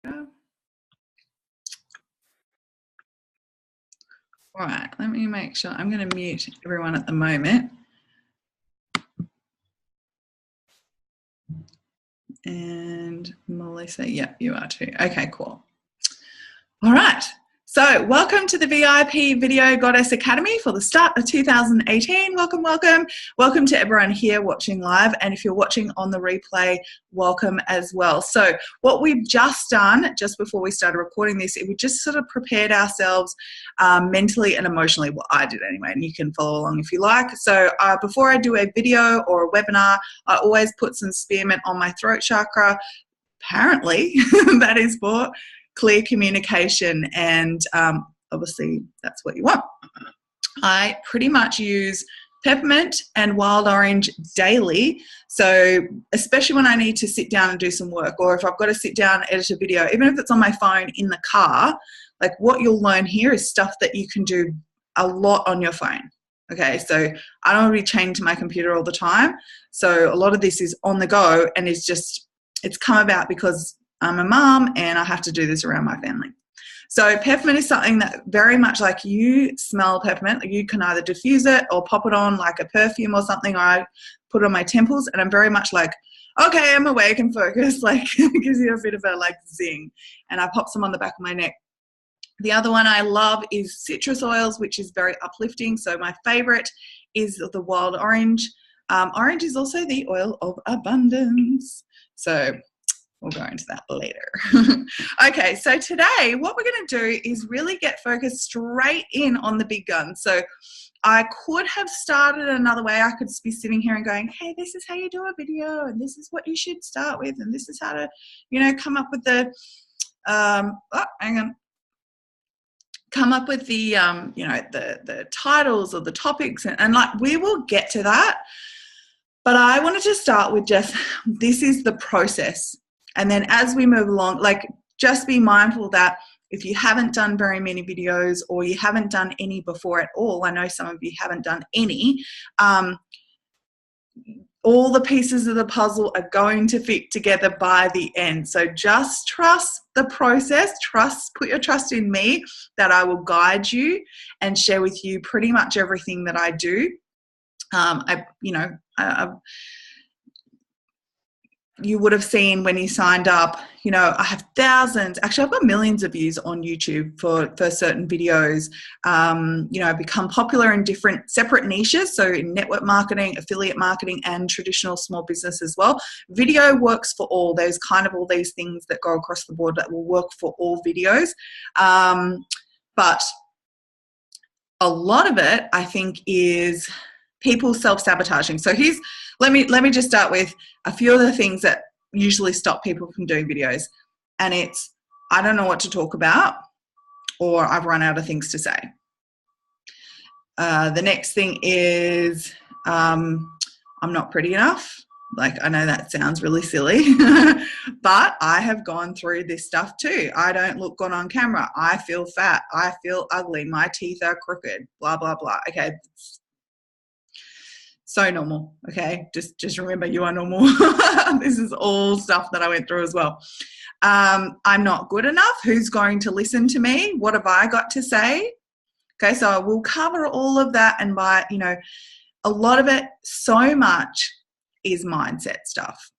All right, let me make sure. I'm going to mute everyone at the moment. And Melissa, yeah, you are too. Okay, cool. All right. So welcome to the VIP Video Goddess Academy for the start of 2018. Welcome, welcome. Welcome to everyone here watching live. And if you're watching on the replay, welcome as well. So what we've just done, just before we started recording this, we just sort of prepared ourselves mentally and emotionally. Well, I did anyway, and you can follow along if you like. So before I do a video or a webinar, I always put some spearmint on my throat chakra. Apparently, that is for clear communication, and obviously that's what you want. I pretty much use peppermint and wild orange daily, so especially when I need to sit down and do some work, or if I've got to sit down and edit a video, even if it's on my phone in the car. Like, what you'll learn here is stuff that you can do a lot on your phone. Okay, so I don't want to be chained to my computer all the time, so a lot of this is on the go, and it's come about because I'm a mom and I have to do this around my family. So peppermint is something that very much, like, you smell peppermint, you can either diffuse it or pop it on like a perfume or something, or I put it on my temples, and I'm very much like, okay, I'm awake and focused, like it gives you a bit of a like zing, and I pop some on the back of my neck. The other one I love is citrus oils, which is very uplifting. So my favorite is the wild orange. Orange is also the oil of abundance. So we'll go into that later. Okay, so today what we're going to do is really get focused straight in on the big guns. So I could have started another way. I could be sitting here and going, hey, this is how you do a video, and this is what you should start with, and this is how to, you know, come up with the, come up with the, you know, the titles or the topics, and like, we will get to that. But I wanted to start with just, this is the process. And then as we move along, like, just be mindful that if you haven't done very many videos, or you haven't done any before at all, I know some of you haven't done any, all the pieces of the puzzle are going to fit together by the end. So just trust the process, put your trust in me that I will guide you and share with you pretty much everything that I do. You would have seen when you signed up, you know, I have thousands, actually I've got millions of views on YouTube for certain videos. You know, become popular in different separate niches. So in network marketing, affiliate marketing, and traditional small business as well. Video works for all. There's kind of all these things that go across the board that will work for all videos. But a lot of it, I think, is people self-sabotaging. So let me just start with a few of the things that usually stop people from doing videos. And it's, I don't know what to talk about, or I've run out of things to say. The next thing is, I'm not pretty enough. Like, I know that sounds really silly, but I have gone through this stuff too. I don't look good on camera. I feel fat. I feel ugly. My teeth are crooked, blah, blah, blah. Okay. So normal. Okay. Just remember, you are normal. This is all stuff that I went through as well. I'm not good enough. Who's going to listen to me? What have I got to say? Okay. So we'll cover all of that. And by, you know, a lot of it, so much is mindset stuff.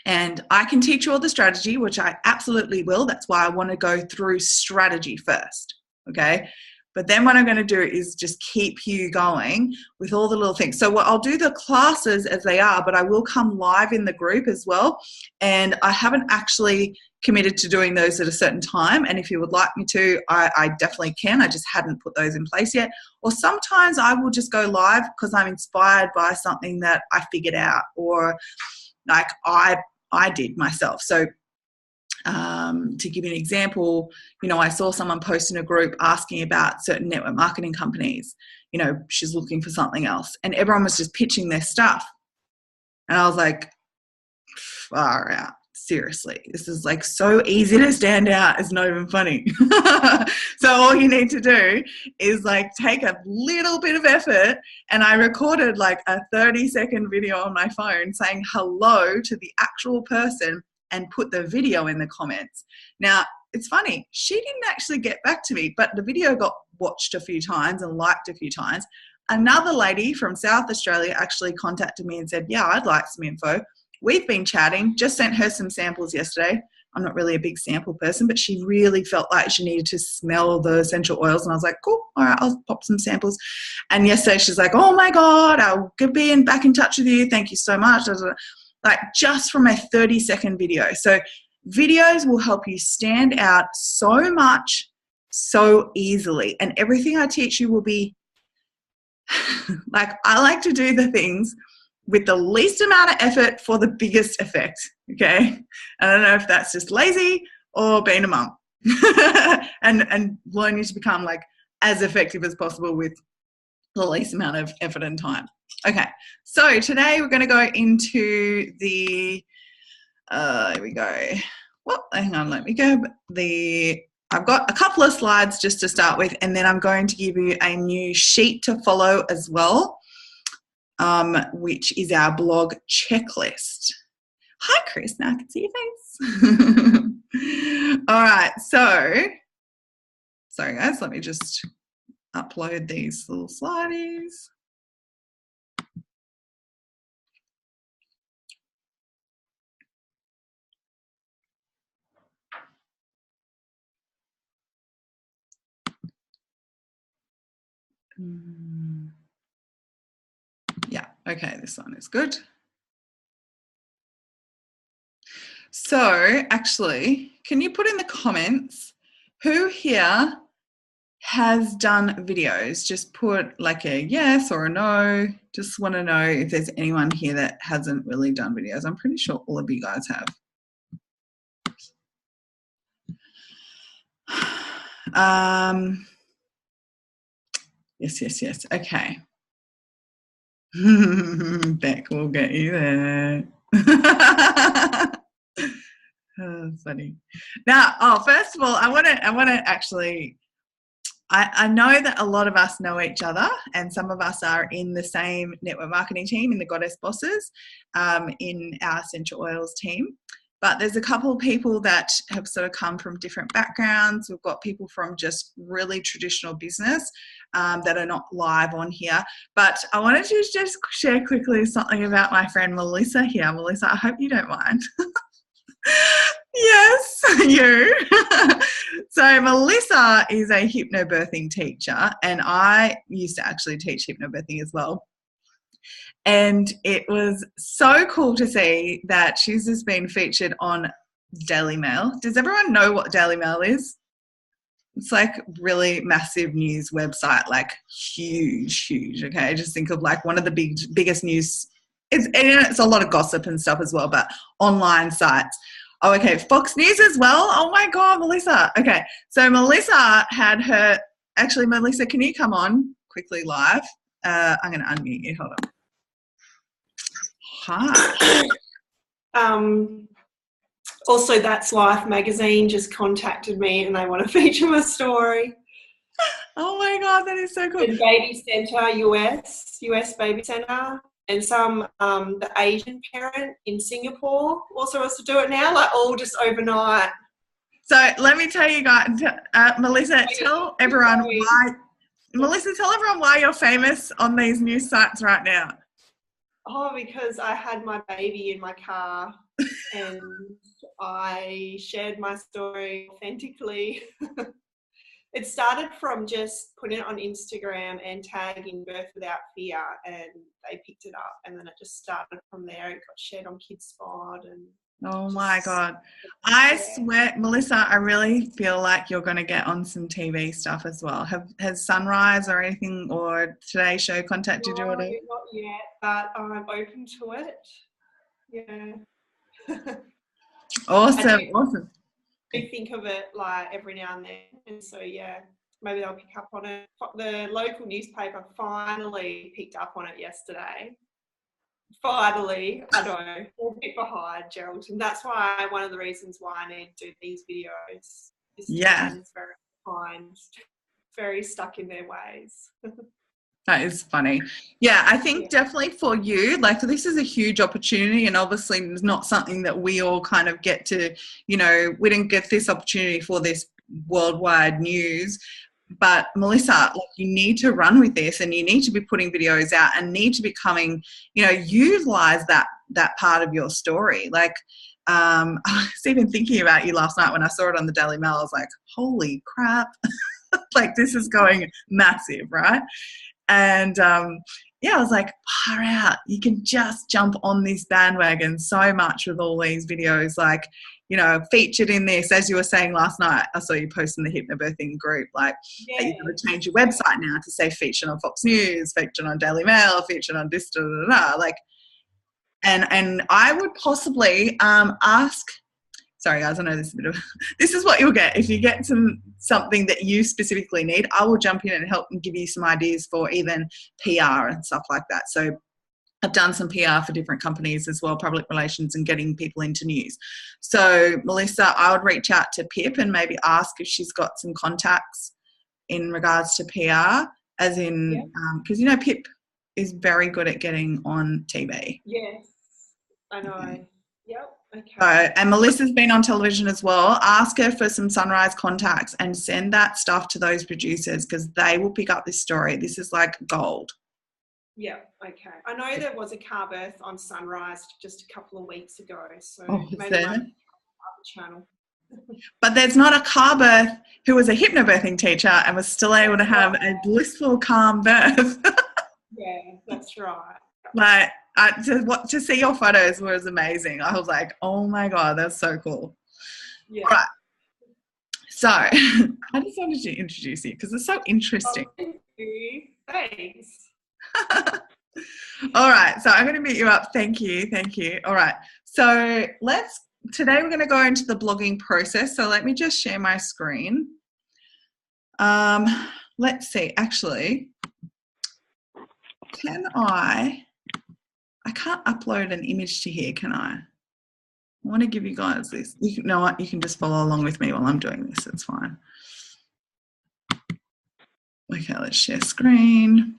And I can teach you all the strategy, which I absolutely will. That's why I want to go through strategy first. Okay. But then what I'm going to do is just keep you going with all the little things. So I'll do the classes as they are, but I will come live in the group as well. And I haven't actually committed to doing those at a certain time. And if you would like me to, I definitely can. I just hadn't put those in place yet. Or sometimes I will just go live because I'm inspired by something that I figured out, or like I did myself. So to give you an example, you know, I saw someone post in a group asking about certain network marketing companies. You know, she's looking for something else, and everyone was just pitching their stuff. And I was like, far out. Seriously, this is like so easy to stand out. It's not even funny. So all you need to do is like take a little bit of effort. And I recorded like a 30-second video on my phone saying hello to the actual person and put the video in the comments. Now, it's funny, she didn't actually get back to me, but the video got watched a few times and liked a few times. Another lady from South Australia actually contacted me and said, yeah, I'd like some info. We've been chatting, just sent her some samples yesterday. I'm not really a big sample person, but she really felt like she needed to smell the essential oils. And I was like, cool, all right, I'll pop some samples. And yesterday she's like, oh my God, I'll be back in touch with you. Thank you so much. Like just from a 30-second video. So videos will help you stand out so much, so easily. And everything I teach you will be like, I like to do the things with the least amount of effort for the biggest effect, okay? I don't know if that's just lazy or being a mum and learning to become like as effective as possible with the least amount of effort and time. Okay, so today we're going to go into the, here we go. Well, hang on, let me go. I've got a couple of slides just to start with, and then I'm going to give you a new sheet to follow as well, which is our blog checklist. Hi, Chris. Now I can see your face. All right. So, sorry, guys. Let me just upload these little slides. Yeah. Okay. This one is good. So, actually, can you put in the comments who here has done videos? Just put like a yes or a no. Just want to know if there's anyone here that hasn't really done videos. I'm pretty sure all of you guys have. Yes. Okay. Beck will get you there. Oh, funny. Now, first of all, I want to actually, I know that a lot of us know each other, and some of us are in the same network marketing team in the Goddess Bosses, in our essential oils team. But there's a couple of people that have sort of come from different backgrounds. We've got people from just really traditional business that are not live on here. But I wanted to just share quickly something about my friend Melissa here. Melissa, I hope you don't mind. Yes, you. So Melissa is a hypnobirthing teacher, and I used to actually teach hypnobirthing as well. And it was so cool to see that she's just been featured on Daily Mail. Does everyone know what Daily Mail is? It's like really massive news website, like huge, okay? Just think of like one of the biggest news. It's a lot of gossip and stuff as well, but online sites. Oh, okay, Fox News as well. Oh my God, Melissa. Okay, so Melissa had her, actually, Melissa, can you come on quickly live? I'm going to unmute you, hold on. Hi. Also, That's Life magazine just contacted me and they want to feature my story. Oh my God, that is so cool. The Baby Center US Baby Center, and the Asian parent in Singapore also wants to do it now, like all just overnight. So let me tell you guys, Melissa, tell everyone why you're famous on these news sites right now. Oh, because I had my baby in my car and I shared my story authentically. It started from just putting it on Instagram and tagging Birth Without Fear, and they picked it up, and then it just started from there. It got shared on KidSpot and oh my God. I swear, Melissa, I really feel like you're going to get on some TV stuff as well. Has Sunrise or anything or Today Show contacted you? No, not yet, but I'm open to it. Yeah. Awesome. I think of it like every now and then, and so yeah, maybe they'll pick up on it. The local newspaper finally picked up on it yesterday. Finally, I know, a bit behind Geraldton. That's why one of the reasons why I need to do these videos. This yeah, is very behind, very stuck in their ways. That is funny. Yeah, I think Yeah. definitely for you, like this is a huge opportunity, and obviously it's not something that we all kind of get to, we didn't get this opportunity for this worldwide news. But Melissa, like you need to run with this, and you need to be putting videos out and need to be coming, utilize that part of your story. Like, I was even thinking about you last night when I saw it on the Daily Mail. I was like, holy crap, like this is going massive, right? And yeah, I was like, far out. You can just jump on this bandwagon so much with all these videos, like, featured in this. As you were saying last night, I saw you post in the hypnobirthing group, like, that you're going to change your website now to say featured on Fox News, featured on Daily Mail, featured on this, da, da, da, da. Like, and I would possibly ask. Sorry, guys, I know this is a bit of this is what you'll get if you get something that you specifically need. I will jump in and help and give you some ideas for even PR and stuff like that. So I've done some PR for different companies as well, public relations, and getting people into news. So Melissa, I would reach out to Pip and maybe ask if she's got some contacts in regards to PR, as in because Pip is very good at getting on TV. Yes, I know. Okay. Yep. Okay. So, and Melissa's been on television as well. Ask her for some Sunrise contacts and send that stuff to those producers, because they will pick up this story. This is like gold. Yeah, okay. I know there was a car birth on Sunrise just a couple of weeks ago, so maybe there? my other channel. But there's not a car birth who was a hypnobirthing teacher and was still able to have a blissful, calm birth. Yeah, that's right. Like, to see your photos was amazing. I was like, oh my God, that's so cool. Yeah. All right. So I just wanted to introduce you because it's so interesting. Oh, thank you. Thanks. All right. So I'm going to meet you up. Thank you. All right. So today we're going to go into the blogging process. So let me just share my screen. Let's see. Actually, I can't upload an image to here, can I? I want to give you guys this. You know what? You can just follow along with me while I'm doing this. It's fine. Okay, let's share screen.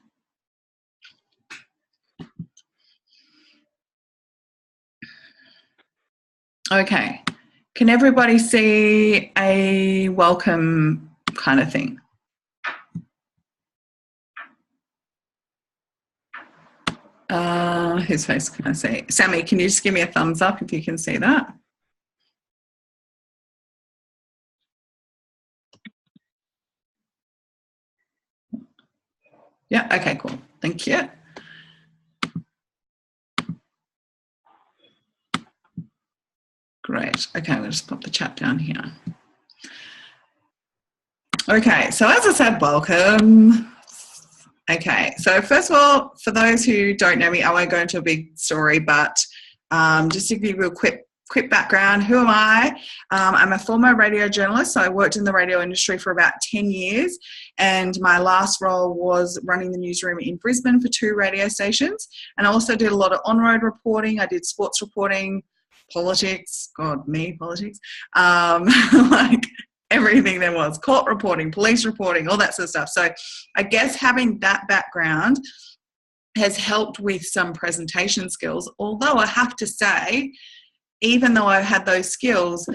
Okay. Can everybody see a welcome kind of thing? Whose face can I see? Sammy, can you just give me a thumbs up if you can see that? Yeah, okay, cool. Thank you. Great. Okay, we'll just pop the chat down here. Okay, so as I said, welcome. Okay, so first of all, for those who don't know me, I won't go into a big story, but just to give you a quick background, who am I? I'm a former radio journalist, so I worked in the radio industry for about 10 years, and my last role was running the newsroom in Brisbane for 2 radio stations, and I also did a lot of on-road reporting. I did sports reporting, politics, politics, like everything there was, court reporting, police reporting, all that sort of stuff. So I guess having that background has helped with some presentation skills, although I have to say, even though I've had those skills,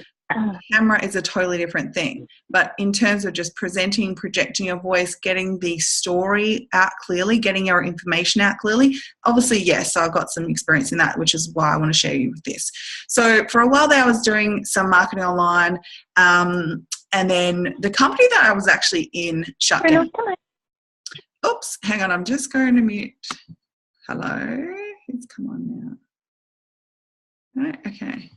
camera is a totally different thing. But in terms of just presenting, projecting your voice, getting the story out clearly, getting your information out clearly, obviously, yes, I've got some experience in that, which is why I want to share you with this. So for a while there, I was doing some marketing online, and then the company that I was actually in shut down. Oops, hang on, I'm just going to mute. Hello, it's come on now. Right, okay.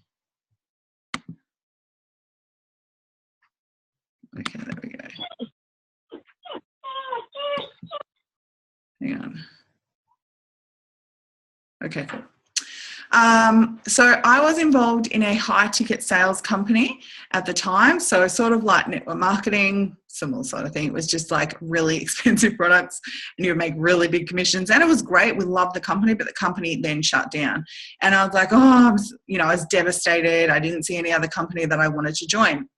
Okay, there we go. Hang on. Okay, cool. So I was involved in a high ticket sales company at the time. So sort of like network marketing, similar sort of thing. It was just like really expensive products and you would make really big commissions. And it was great. We loved the company, but the company then shut down. And I was like, I was devastated. I didn't see any other company that I wanted to join.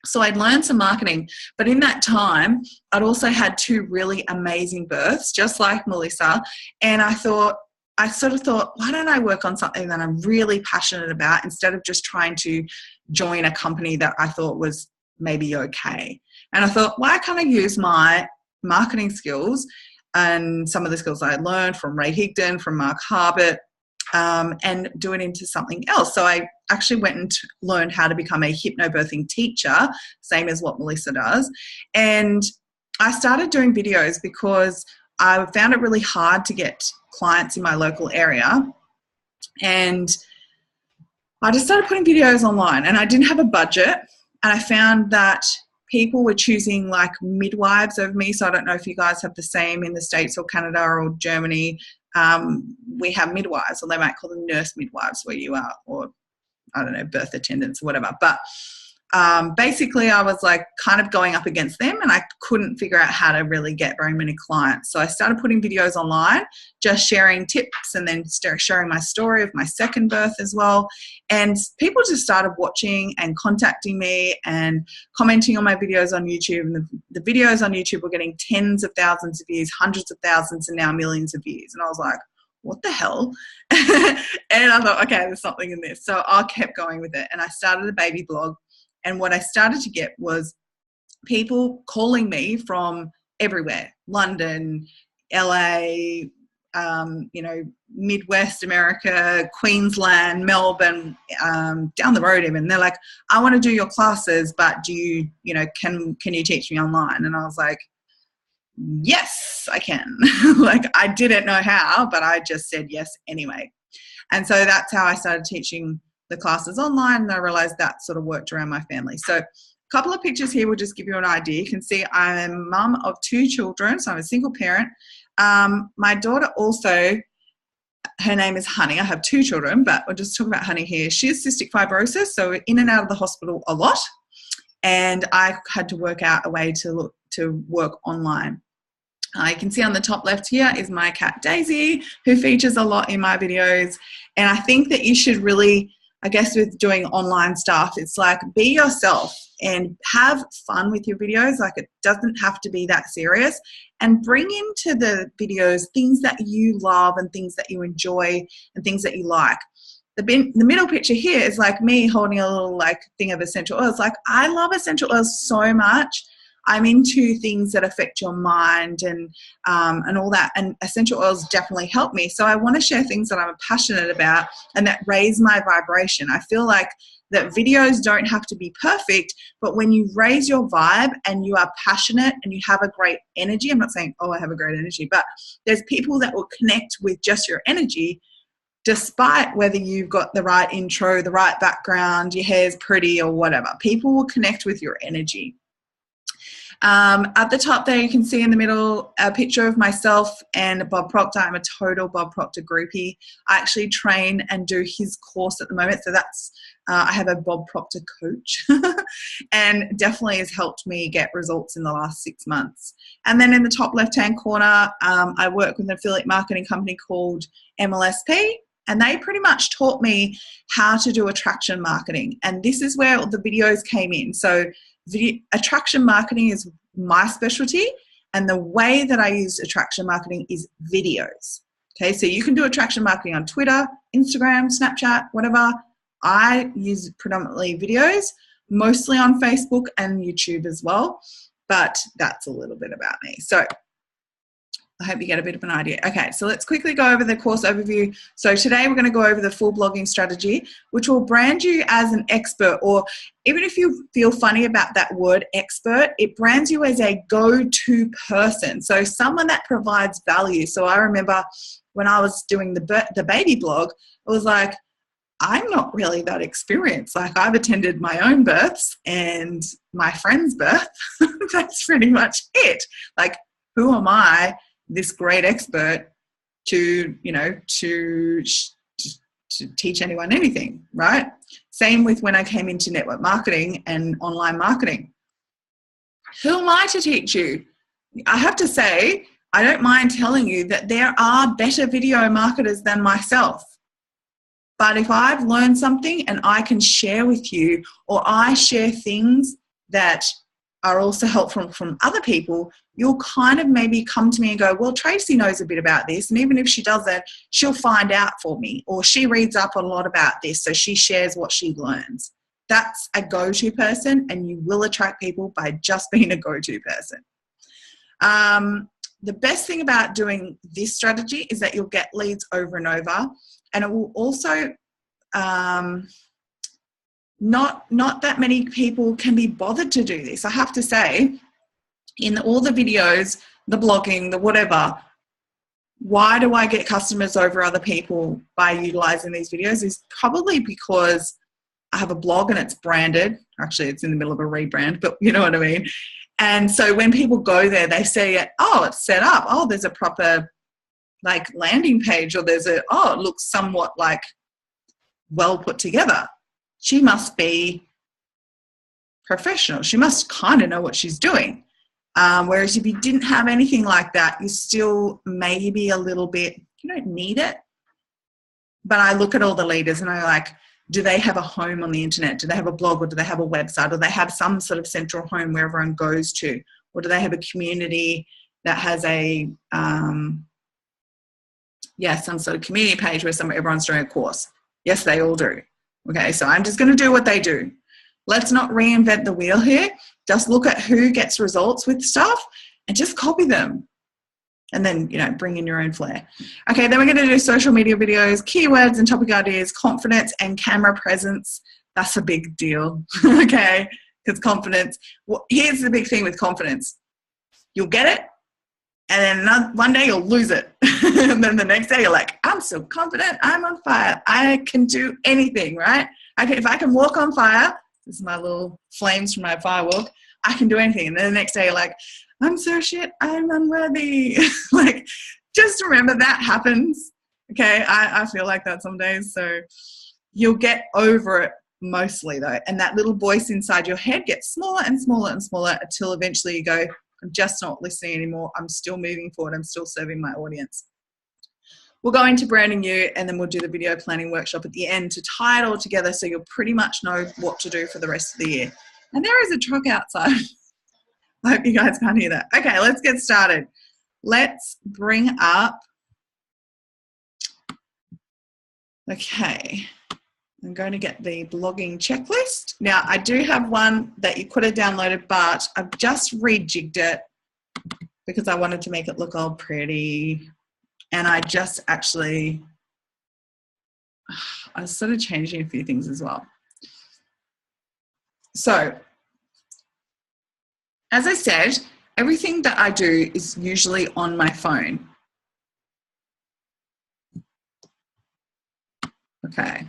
So I'd learned some marketing, but in that time, I'd also had 2 really amazing births, just like Melissa. And I sort of thought, why don't I work on something that I'm really passionate about instead of just trying to join a company that I thought was maybe okay. And I thought, why can't I use my marketing skills and some of the skills I had learned from Ray Higdon, from Mark Harbert, and do it into something else. So I actually went and learned how to become a hypnobirthing teacher, same as what Melissa does. And I started doing videos because I found it really hard to get clients in my local area. And I just started putting videos online, and I didn't have a budget. And I found that people were choosing like midwives over me. So I don't know if you guys have the same in the States or Canada or Germany. We have midwives, or they might call them nurse midwives where you are, or I don't know, birth attendants or whatever. But basically I was like kind of going up against them, and I couldn't figure out how to really get very many clients. So I started putting videos online, just sharing tips, and then sharing my story of my second birth as well. And people just started watching and contacting me and commenting on my videos on YouTube. And the videos on YouTube were getting tens of thousands of views, hundreds of thousands, and now millions of views. And I was like, what the hell? And I thought, okay, there's something in this. So I kept going with it, and I started a baby blog. And what I started to get was people calling me from everywhere, London, LA, Midwest America, Queensland, Melbourne, down the road even. They're like, I want to do your classes, but can you teach me online? And I was like, yes, I can. Like, I didn't know how, but I just said yes anyway. And so that's how I started teaching the classes online, and I realized that sort of worked around my family. So a couple of pictures here will just give you an idea. You can see I'm a mum of 2 children, so I'm a single parent. My daughter also, her name is Honey. I have 2 children, but we'll just talk about Honey here. She has cystic fibrosis, so we're in and out of the hospital a lot, and I had to work out a way to work online. You can see on the top left here is my cat Daisy, who features a lot in my videos. And I think that you should really, I guess with doing online stuff, it's like be yourself and have fun with your videos. Like, it doesn't have to be that serious, and bring into the videos things that you love and things that you enjoy and things that you like. The middle picture here is like me holding a little like thing of essential oils. Like, I love essential oils so much. I'm into things that affect your mind and all that, and essential oils definitely help me. So I want to share things that I'm passionate about and that raise my vibration. I feel like that videos don't have to be perfect, but when you raise your vibe and you are passionate and you have a great energy, I'm not saying, oh, I have a great energy, but there's people that will connect with just your energy, despite whether you've got the right intro, the right background, your hair's pretty or whatever. People will connect with your energy. At the top there, you can see in the middle a picture of myself and Bob Proctor. I'm a total Bob Proctor groupie. I actually train and do his course at the moment. So that's, I have a Bob Proctor coach and definitely has helped me get results in the last 6 months. And then in the top left-hand corner, I work with an affiliate marketing company called MLSP. And they pretty much taught me how to do attraction marketing. And this is where the videos came in. So attraction marketing is my specialty, and the way that I use attraction marketing is videos. Okay, so you can do attraction marketing on Twitter, Instagram, Snapchat, whatever. I use predominantly videos, mostly on Facebook and YouTube as well, but that's a little bit about me. So I hope you get a bit of an idea. Okay, so let's quickly go over the course overview. So today we're going to go over the full blogging strategy, which will brand you as an expert, or even if you feel funny about that word expert, it brands you as a go-to person. So someone that provides value. So I remember when I was doing the baby blog, it was like, I'm not really that experienced. Like, I've attended my own births and my friend's birth. That's pretty much it. Like, who am I, this great expert, to teach anyone anything, right? Same with when I came into network marketing and online marketing. Who am I to teach you? I have to say, I don't mind telling you that there are better video marketers than myself. But if I've learned something and I can share with you, or I share things that are also helpful from other people, you'll kind of maybe come to me and go, well, Tracey knows a bit about this, and even if she doesn't, she'll find out for me, or she reads up a lot about this, so she shares what she learns. That's a go-to person, and you will attract people by just being a go-to person. The best thing about doing this strategy is that you'll get leads over and over, and it will also not that many people can be bothered to do this. I have to say, in all the videos, the blogging, the whatever, why do I get customers over other people by utilizing these videos is probably because I have a blog and it's branded. Actually, it's in the middle of a rebrand, but you know what I mean. And so when people go there, they say, oh, it's set up. Oh, there's a proper like landing page, or it looks somewhat like well put together. She must be professional. She must kind of know what she's doing. Whereas if you didn't have anything like that, you still maybe a little bit, you don't need it. But I look at all the leaders and I'm like, do they have a home on the internet? Do they have a blog, or do they have a website, or they have some sort of central home where everyone goes to? Or do they have a community that has some sort of community page where everyone's doing a course? Yes, they all do. Okay, so I'm just going to do what they do. Let's not reinvent the wheel here. Just look at who gets results with stuff and just copy them. And then, bring in your own flair. Okay, then we're going to do social media videos, keywords and topic ideas, confidence and camera presence. That's a big deal, okay? Because confidence, here's the big thing with confidence. You'll get it, and then one day you'll lose it. And then the next day you're like, I'm so confident, I'm on fire. I can do anything, right? If I can walk on fire, this is my little flames from my firewalk, I can do anything. And then the next day you're like, I'm so shit, I'm unworthy. Like, just remember that happens. Okay, I feel like that some days. So you'll get over it mostly though. And that little voice inside your head gets smaller and smaller and smaller until eventually you go, I'm just not listening anymore. I'm still moving forward. I'm still serving my audience. We'll go into branding you, and then we'll do the video planning workshop at the end to tie it all together so you'll pretty much know what to do for the rest of the year. And there is a truck outside. I hope you guys can't hear that. Okay, let's get started. Let's bring up, okay, I'm going to get the blogging checklist. Now, I do have one that you could have downloaded, but I've just rejigged it because I wanted to make it look all pretty. And I just actually, I was sort of changing a few things as well. So, as I said, everything that I do is usually on my phone. Okay.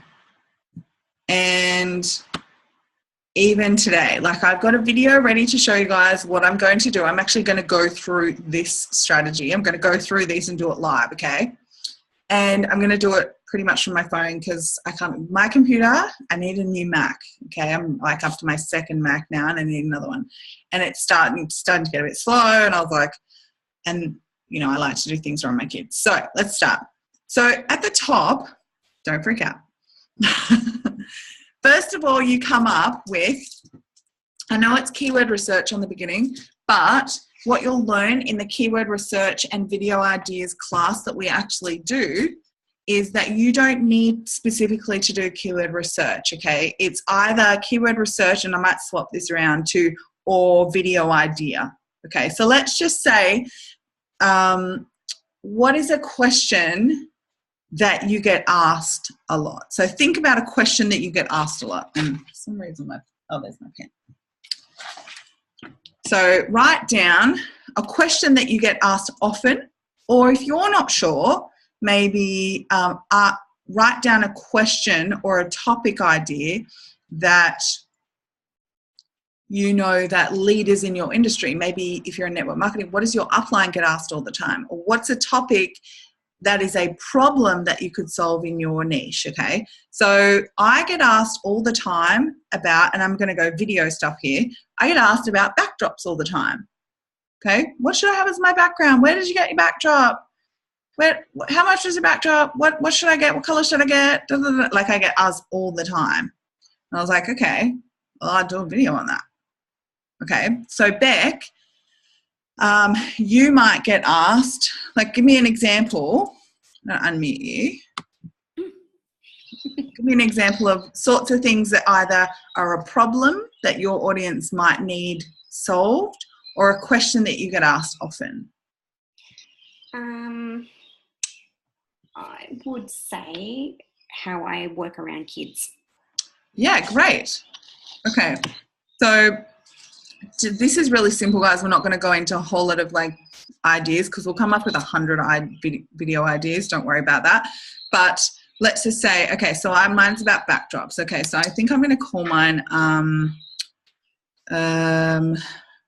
And even today, like I've got a video ready to show you guys what I'm going to do. I'm actually going to go through this strategy. I'm going to go through these and do it live, okay? And I'm going to do it pretty much from my phone because I can't, my computer, I need a new Mac, okay? I'm like up to my second Mac now and I need another one. And it's starting to get a bit slow, and I was like, and I like to do things around my kids. So let's start. So at the top, don't freak out. First of all, you come up with, I know it's keyword research on the beginning, but what you'll learn in the keyword research and video ideas class that we actually do is that you don't need specifically to do keyword research, okay? It's either keyword research, and I might swap this around to, or video idea, okay? So let's just say, what is a question that you get asked a lot? So think about a question that you get asked a lot. And for some reason, there's my pen. So write down a question that you get asked often, or if you're not sure, maybe write down a question or a topic idea that that leaders in your industry, maybe if you're in network marketing, what does your upline get asked all the time? Or what's a topic that is a problem that you could solve in your niche, okay? So I get asked all the time about, and I'm going to go video stuff here, I get asked about backdrops all the time, okay? What should I have as my background? Where did you get your backdrop? How much is your backdrop? What should I get? What color should I get? Like I get asked all the time. And I was like, okay, well, I'll do a video on that. Okay, so Beck, you might get asked, like, give me an example. I'll unmute you. Give me an example of sorts of things that either are a problem that your audience might need solved or a question that you get asked often. I would say how I work around kids. Yeah, great. Okay, so this is really simple, guys. We're not going to go into a whole lot of like ideas because we'll come up with 100 video ideas. Don't worry about that. But let's just say, okay, so mine's about backdrops. Okay, so I think I'm going to call mine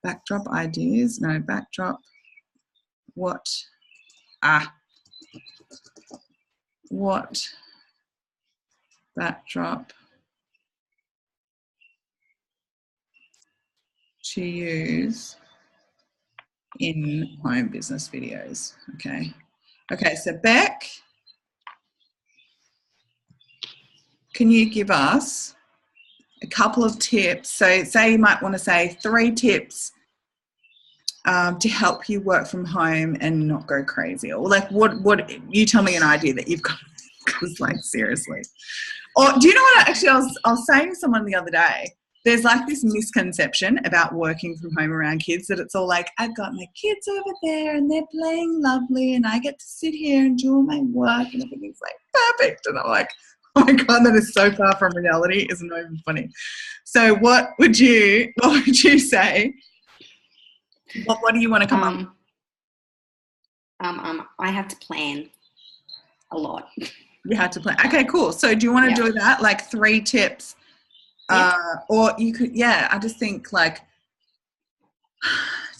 backdrop ideas. No, backdrop. What backdrop to use in home business videos. Okay, so Beck, can you give us a couple of tips? So say you might want to say 3 tips to help you work from home and not go crazy, or like what you tell me an idea that you've got, because like seriously. Or do you know what, actually I was saying to someone the other day, there's like this misconception about working from home around kids that it's all like, I've got my kids over there and they're playing lovely and I get to sit here and do all my work and everything's like perfect. And I'm like, oh my God, that is so far from reality. It's not even funny. So what would you say? What do you want to come up with? I have to plan a lot. You have to plan. Okay, cool. So do you want to do that? Like 3 tips? Or you could, I just think like,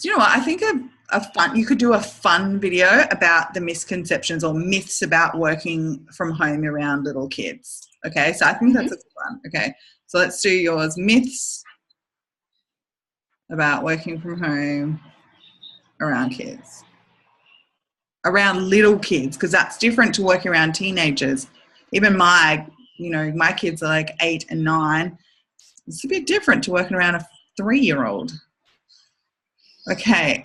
do you know what? I think you could do a fun video about the misconceptions or myths about working from home around little kids. Okay, so I think that's a good one. Okay, so let's do yours. Myths about working from home around kids. Around little kids, because that's different to working around teenagers. Even my kids are like 8 and 9. It's a bit different to working around a 3-year-old. Okay,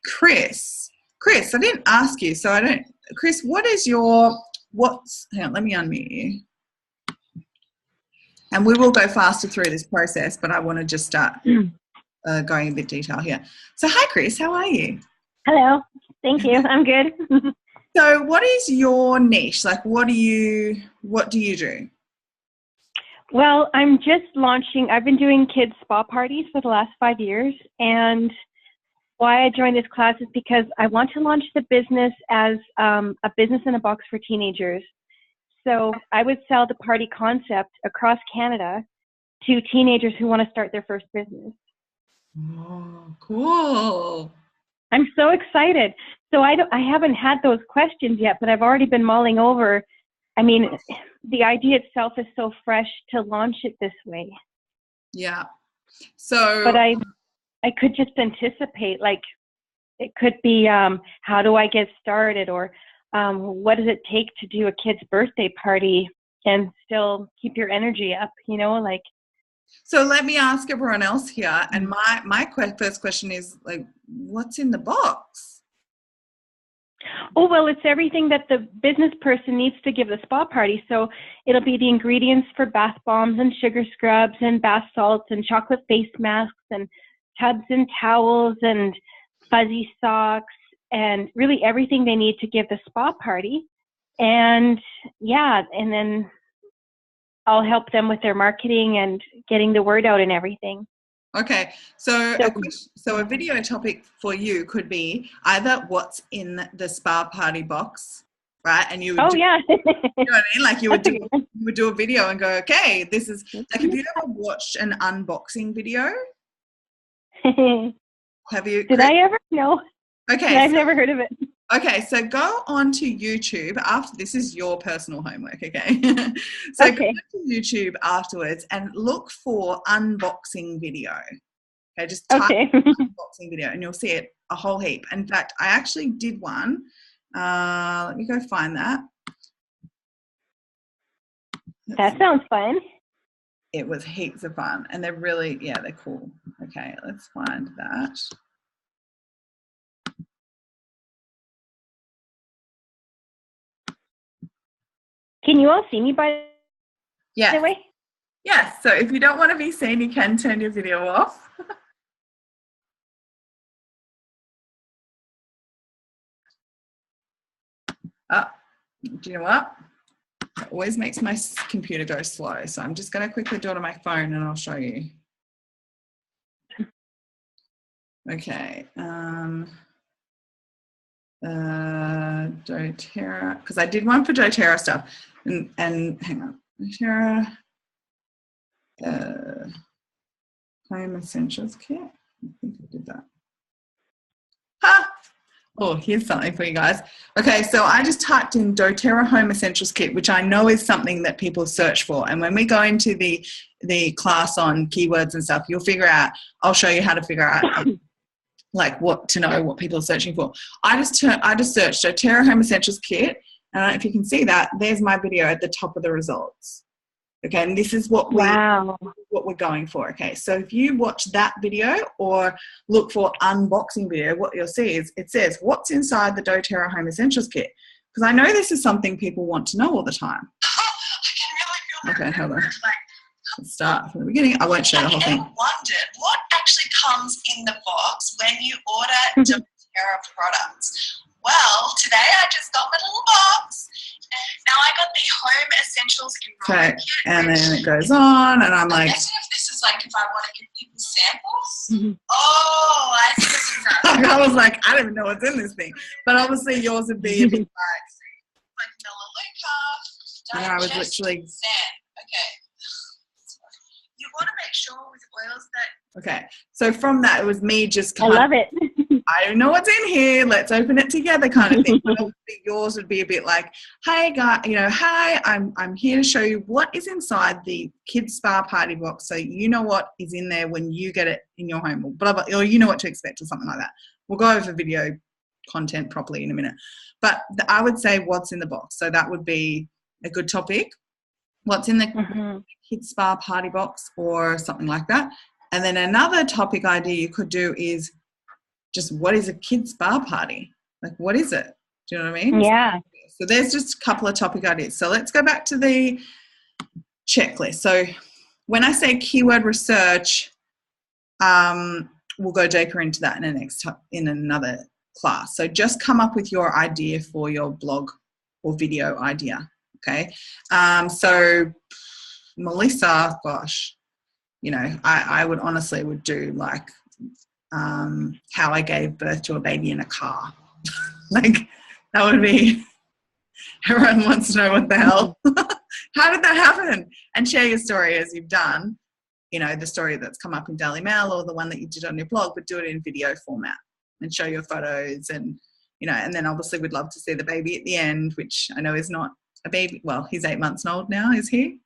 Chris, I didn't ask you, so I don't. Chris, hang on, let me unmute you. And we will go faster through this process, but I want to just start going a bit detail here. So hi, Chris, how are you? Hello, thank you. I'm good. So what is your niche? Like, what do you do? Well, I'm just launching. I've been doing kids spa parties for the last 5 years, and why I joined this class is because I want to launch the business as a business in a box for teenagers. So I would sell the party concept across Canada to teenagers who want to start their first business. Oh, cool. I'm so excited. So I haven't had those questions yet, but I've already been mulling over. I mean, the idea itself is so fresh to launch it this way. Yeah. So, but I could just anticipate, like, it could be, how do I get started? Or what does it take to do a kid's birthday party and still keep your energy up, like. So let me ask everyone else here. And my first question is, like, what's in the box? Oh, well, it's everything that the business person needs to give the spa party. So it'll be the ingredients for bath bombs and sugar scrubs and bath salts and chocolate face masks and tubs and towels and fuzzy socks and really everything they need to give the spa party. And and then I'll help them with their marketing and getting the word out and everything. Okay, so a video topic for you could be either what's in the spa party box, right? And you would you know what I mean? Like you would do a video and go, okay, this is like, have you ever watched an unboxing video? Have you? Did I ever? No. Okay, I've never heard of it. Okay, so go on to YouTube after this is your personal homework, okay? So go to YouTube afterwards and look for unboxing video. Okay, just type unboxing video and you'll see it a whole heap. In fact, I actually did one. Let me go find that. That sounds fun. it was heaps of fun, and they're really, yeah, they're cool. Okay, let's find that. Can you all see me by Yeah. the way? Yes. So if you don't want to be seen, you can turn your video off. Oh, do you know what? It always makes my computer go slow. So I'm just going to quickly do it on my phone and I'll show you. Okay. doTERRA, because I did one for doTERRA stuff. And hang on. doTERRA Home Essentials Kit. I think I did that. Ha! Oh, here's something for you guys. Okay, so I just typed in doTERRA Home Essentials Kit, which I know is something that people search for. And when we go into the class on keywords and stuff, you'll figure out, I'll show you how to figure out like what to know what people are searching for. I just searched doTERRA Home Essentials Kit, and I don't know if you can see that. There's my video at the top of the results. Okay, and this is what we're going for. Okay, so if you watch that video or look for unboxing video, what you'll see is it says what's inside the doTERRA Home Essentials Kit, because I know this is something people want to know all the time. Okay, hold on. Let's start from the beginning. I won't show the whole thing. Have you ever wondered what actually comes in the box when you order doTERRA products? Well, today I just got my little box. Now I got the Home Essentials Okay, and then it goes on, and I'm like, imagine if this is like if I want to give people samples. Oh, I see this is that. I was like, I don't even know what's in this thing. But obviously yours would be a bit Like Melaleuca. and I was literally Sand. Okay. You want to make sure with oils that. okay. So from that, it was me just I love it. I don't know what's in here. Let's open it together, kind of thing. But obviously yours would be a bit like, hey guys, hi, I'm here to show you what is inside the kids spa party box, so you know what is in there when you get it in your home, or blah blah, or you know what to expect, or something like that. We'll go over video content properly in a minute. But I would say what's in the box. So that would be a good topic. What's in the kids spa party box, or something like that. And then another topic idea you could do is just what is a kids spa party? Like, what is it? Do you know what I mean? Yeah. So there's just a couple of topic ideas. So let's go back to the checklist. So when I say keyword research, we'll go deeper into that in another class. So just come up with your idea for your blog or video idea. Okay. So Melissa, gosh, I would honestly would do like how I gave birth to a baby in a car. Like that would be, everyone wants to know what the hell. How did that happen? And share your story as you've done, the story that's come up in Daily Mail or the one that you did on your blog, but do it in video format and show your photos and, and then obviously we'd love to see the baby at the end, which I know is not a baby. Well, he's 8 months old now, is he?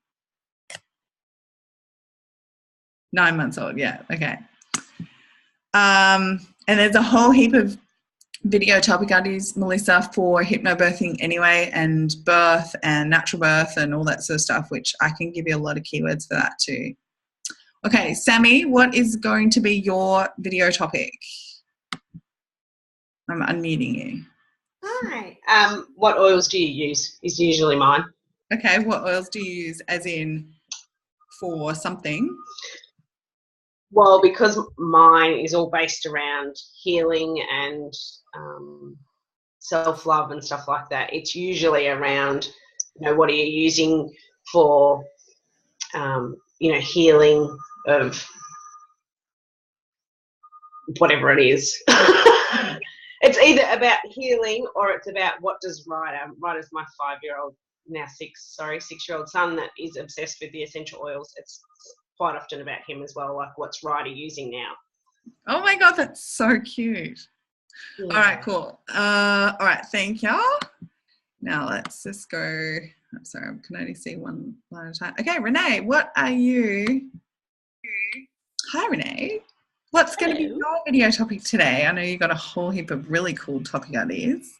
9 months old, yeah, okay. And there's a whole heap of video topic ideas, Melissa, for hypnobirthing anyway, and birth and natural birth and all that sort of stuff, which I can give you a lot of keywords for that too. Okay, Sammy, what is going to be your video topic? I'm unmuting you. Hi. What oils do you use is usually mine. Okay, what oils do you use as in for something? Well, because mine is all based around healing and self-love and stuff like that, it's usually around, what are you using for, healing of whatever it is. It's either about healing or it's about what does Ryder's my 5-year-old, now 6-year-old son that is obsessed with the essential oils. It's quite often about him as well, like what's Ryder using now. Oh my God, that's so cute. Yeah. All right, cool. All right, thank y'all. Now let's just go. I'm sorry, I can only see one line at a time. Okay, Renee, what are you? Hi, Renee. What's going to be your video topic today? I know you got a whole heap of really cool topic ideas.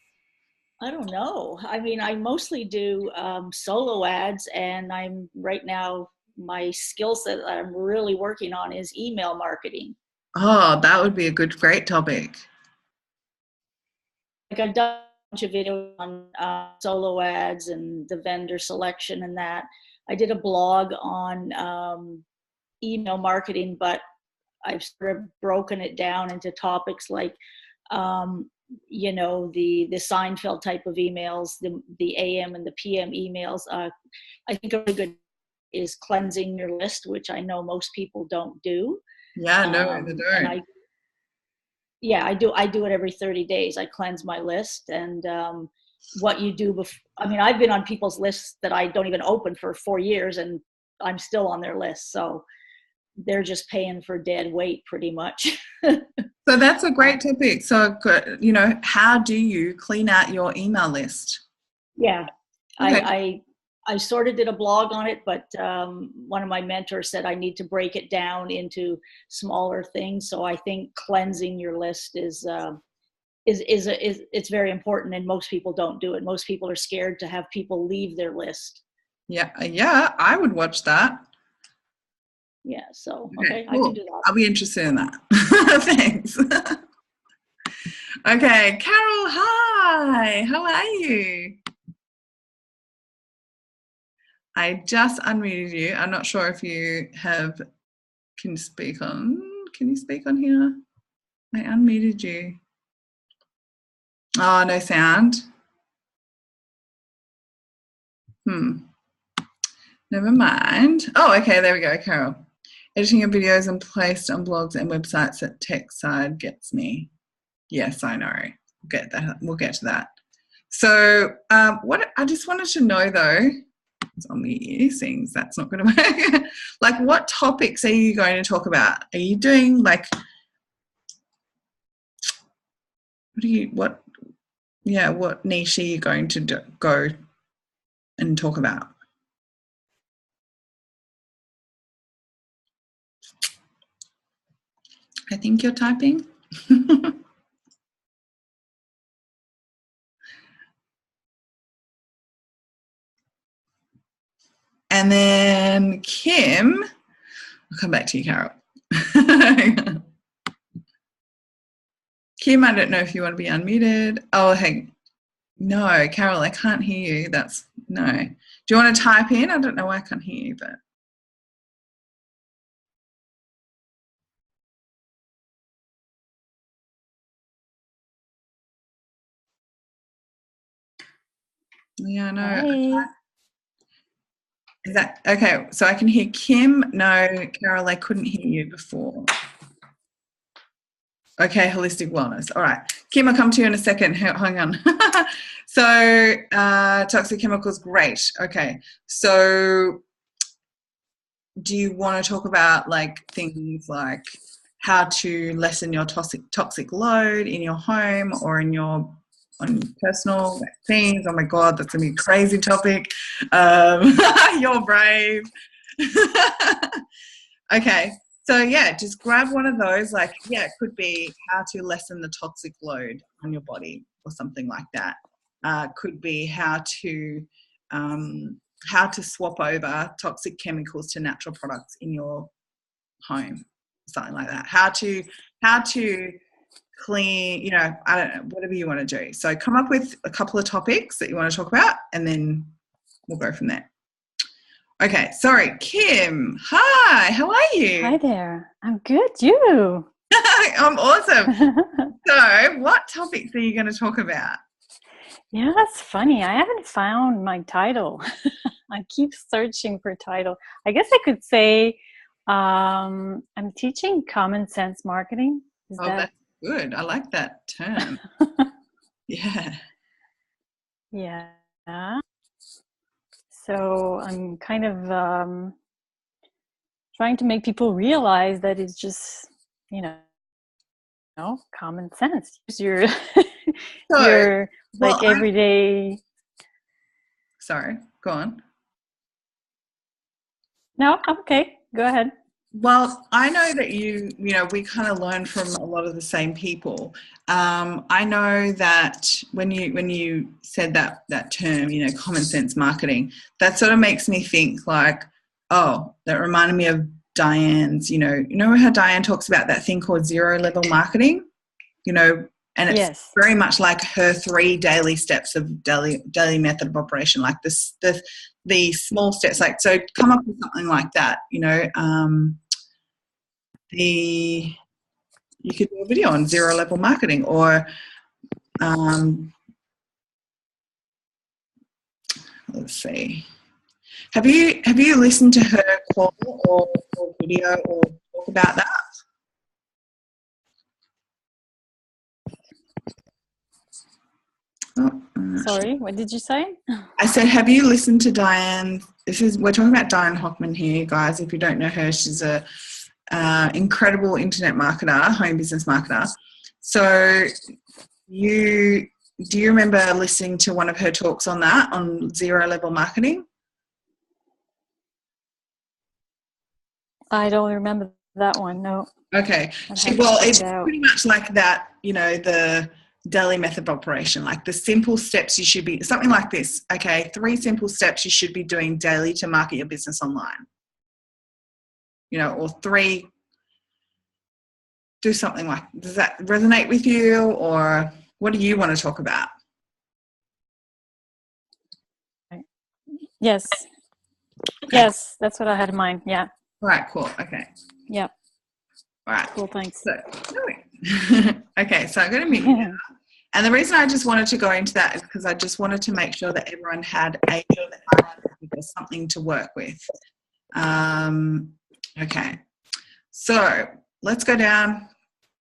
I don't know. I mean, I mostly do solo ads, and I'm right now my skill set that I'm really working on is email marketing. Oh, that would be a great topic. Like I've done a bunch of videos on solo ads and the vendor selection and that. I did a blog on email marketing, but I've sort of broken it down into topics like, you know, the Seinfeld type of emails, the AM and the PM emails. I think a really good is cleansing your list, which I know most people don't do. Yeah, no, they don't. And I do it every 30 days. I cleanse my list, and what you do before, I mean, I've been on people's lists that I don't even open for 4 years, and I'm still on their list. So they're just paying for dead weight pretty much. So that's a great topic. So, you know, how do you clean out your email list? Yeah, Okay. I sort of did a blog on it, but one of my mentors said I need to break it down into smaller things. So I think cleansing your list is it's very important, and most people don't do it. Most people are scared to have people leave their list. Yeah, I would watch that. Yeah, so okay, cool. I can do that. I'll be interested in that. Thanks. Okay, Carol, hi. How are you? I just unmuted you. I'm not sure if you can you speak on here? I unmuted you. Oh, no sound. Never mind. Oh, okay, there we go, Carol. Editing your videos and placed on blogs and websites at tech side gets me. Yes, I know. We'll get to that. So what I just wanted to know though, it's on the ear things, that's not going to work. Like, what topics are you going to talk about? Are you doing like, what niche are you going to go and talk about? I think you're typing. And then Kim, I'll come back to you, Carol. Kim, I don't know if you want to be unmuted. Oh, hey, no, Carol, I can't hear you. No. Do you want to type in? I don't know why I can't hear you, but. Yeah, I know. Hey. Is that okay? So I can hear Kim. No, Carol, I couldn't hear you before. Okay, holistic wellness. All right. Kim, I'll come to you in a second. Hang on. So toxic chemicals, great. Okay. So do you want to talk about like things like how to lessen your toxic load in your home or on personal things? Oh my God, that's gonna be a crazy topic. You're brave. Okay, so yeah, just grab one of those. Like, yeah, it could be how to lessen the toxic load on your body or something like that. Could be how to swap over toxic chemicals to natural products in your home, something like that. How to clean, you know, I don't know, whatever you want to do. So come up with a couple of topics that you want to talk about, and then we'll go from there. Okay, sorry, Kim. Hi, how are you? Hi there. I'm good. You? I'm awesome. So what topics are you going to talk about? Yeah, that's funny. I haven't found my title. I keep searching for title. I guess I could say I'm teaching common sense marketing. That's good. I like that term. Yeah. Yeah. So I'm kind of trying to make people realize that it's just, common sense. Use your everyday. Sorry, go on. No, okay, go ahead. Well, I know that we kind of learn from a lot of the same people. I know that when you said that term, common sense marketing, that sort of makes me think like, Oh, that reminded me of Diane's, you know how Diane talks about that thing called zero level marketing, and it's Yes. very much like her 3 daily steps of daily method of operation, like the small steps, like, so come up with something like that, you could do a video on zero level marketing, or let's see. Have you listened to her call or video or talk about that? Oh, Sorry, what did you say? I said, have you listened to Diane? We're talking about Diane Hockman here, guys. If you don't know her, she's a incredible internet marketer, home business marketer. So do you remember listening to one of her talks on that, on zero level marketing? I don't remember that one, no. Okay. It's pretty much like that, the daily method of operation, like the simple steps you should be, something like this, okay, 3 simple steps you should be doing daily to market your business online, or 3, do something like, does that resonate with you, or what do you want to talk about? Yes. Okay. Yes, that's what I had in mind, yeah. All right, cool, okay. Yeah. All right. Cool, thanks. Okay, so I'm going to mute you now. And the reason I just wanted to go into that is because I just wanted to make sure that everyone had something to work with. Okay, so let's go down.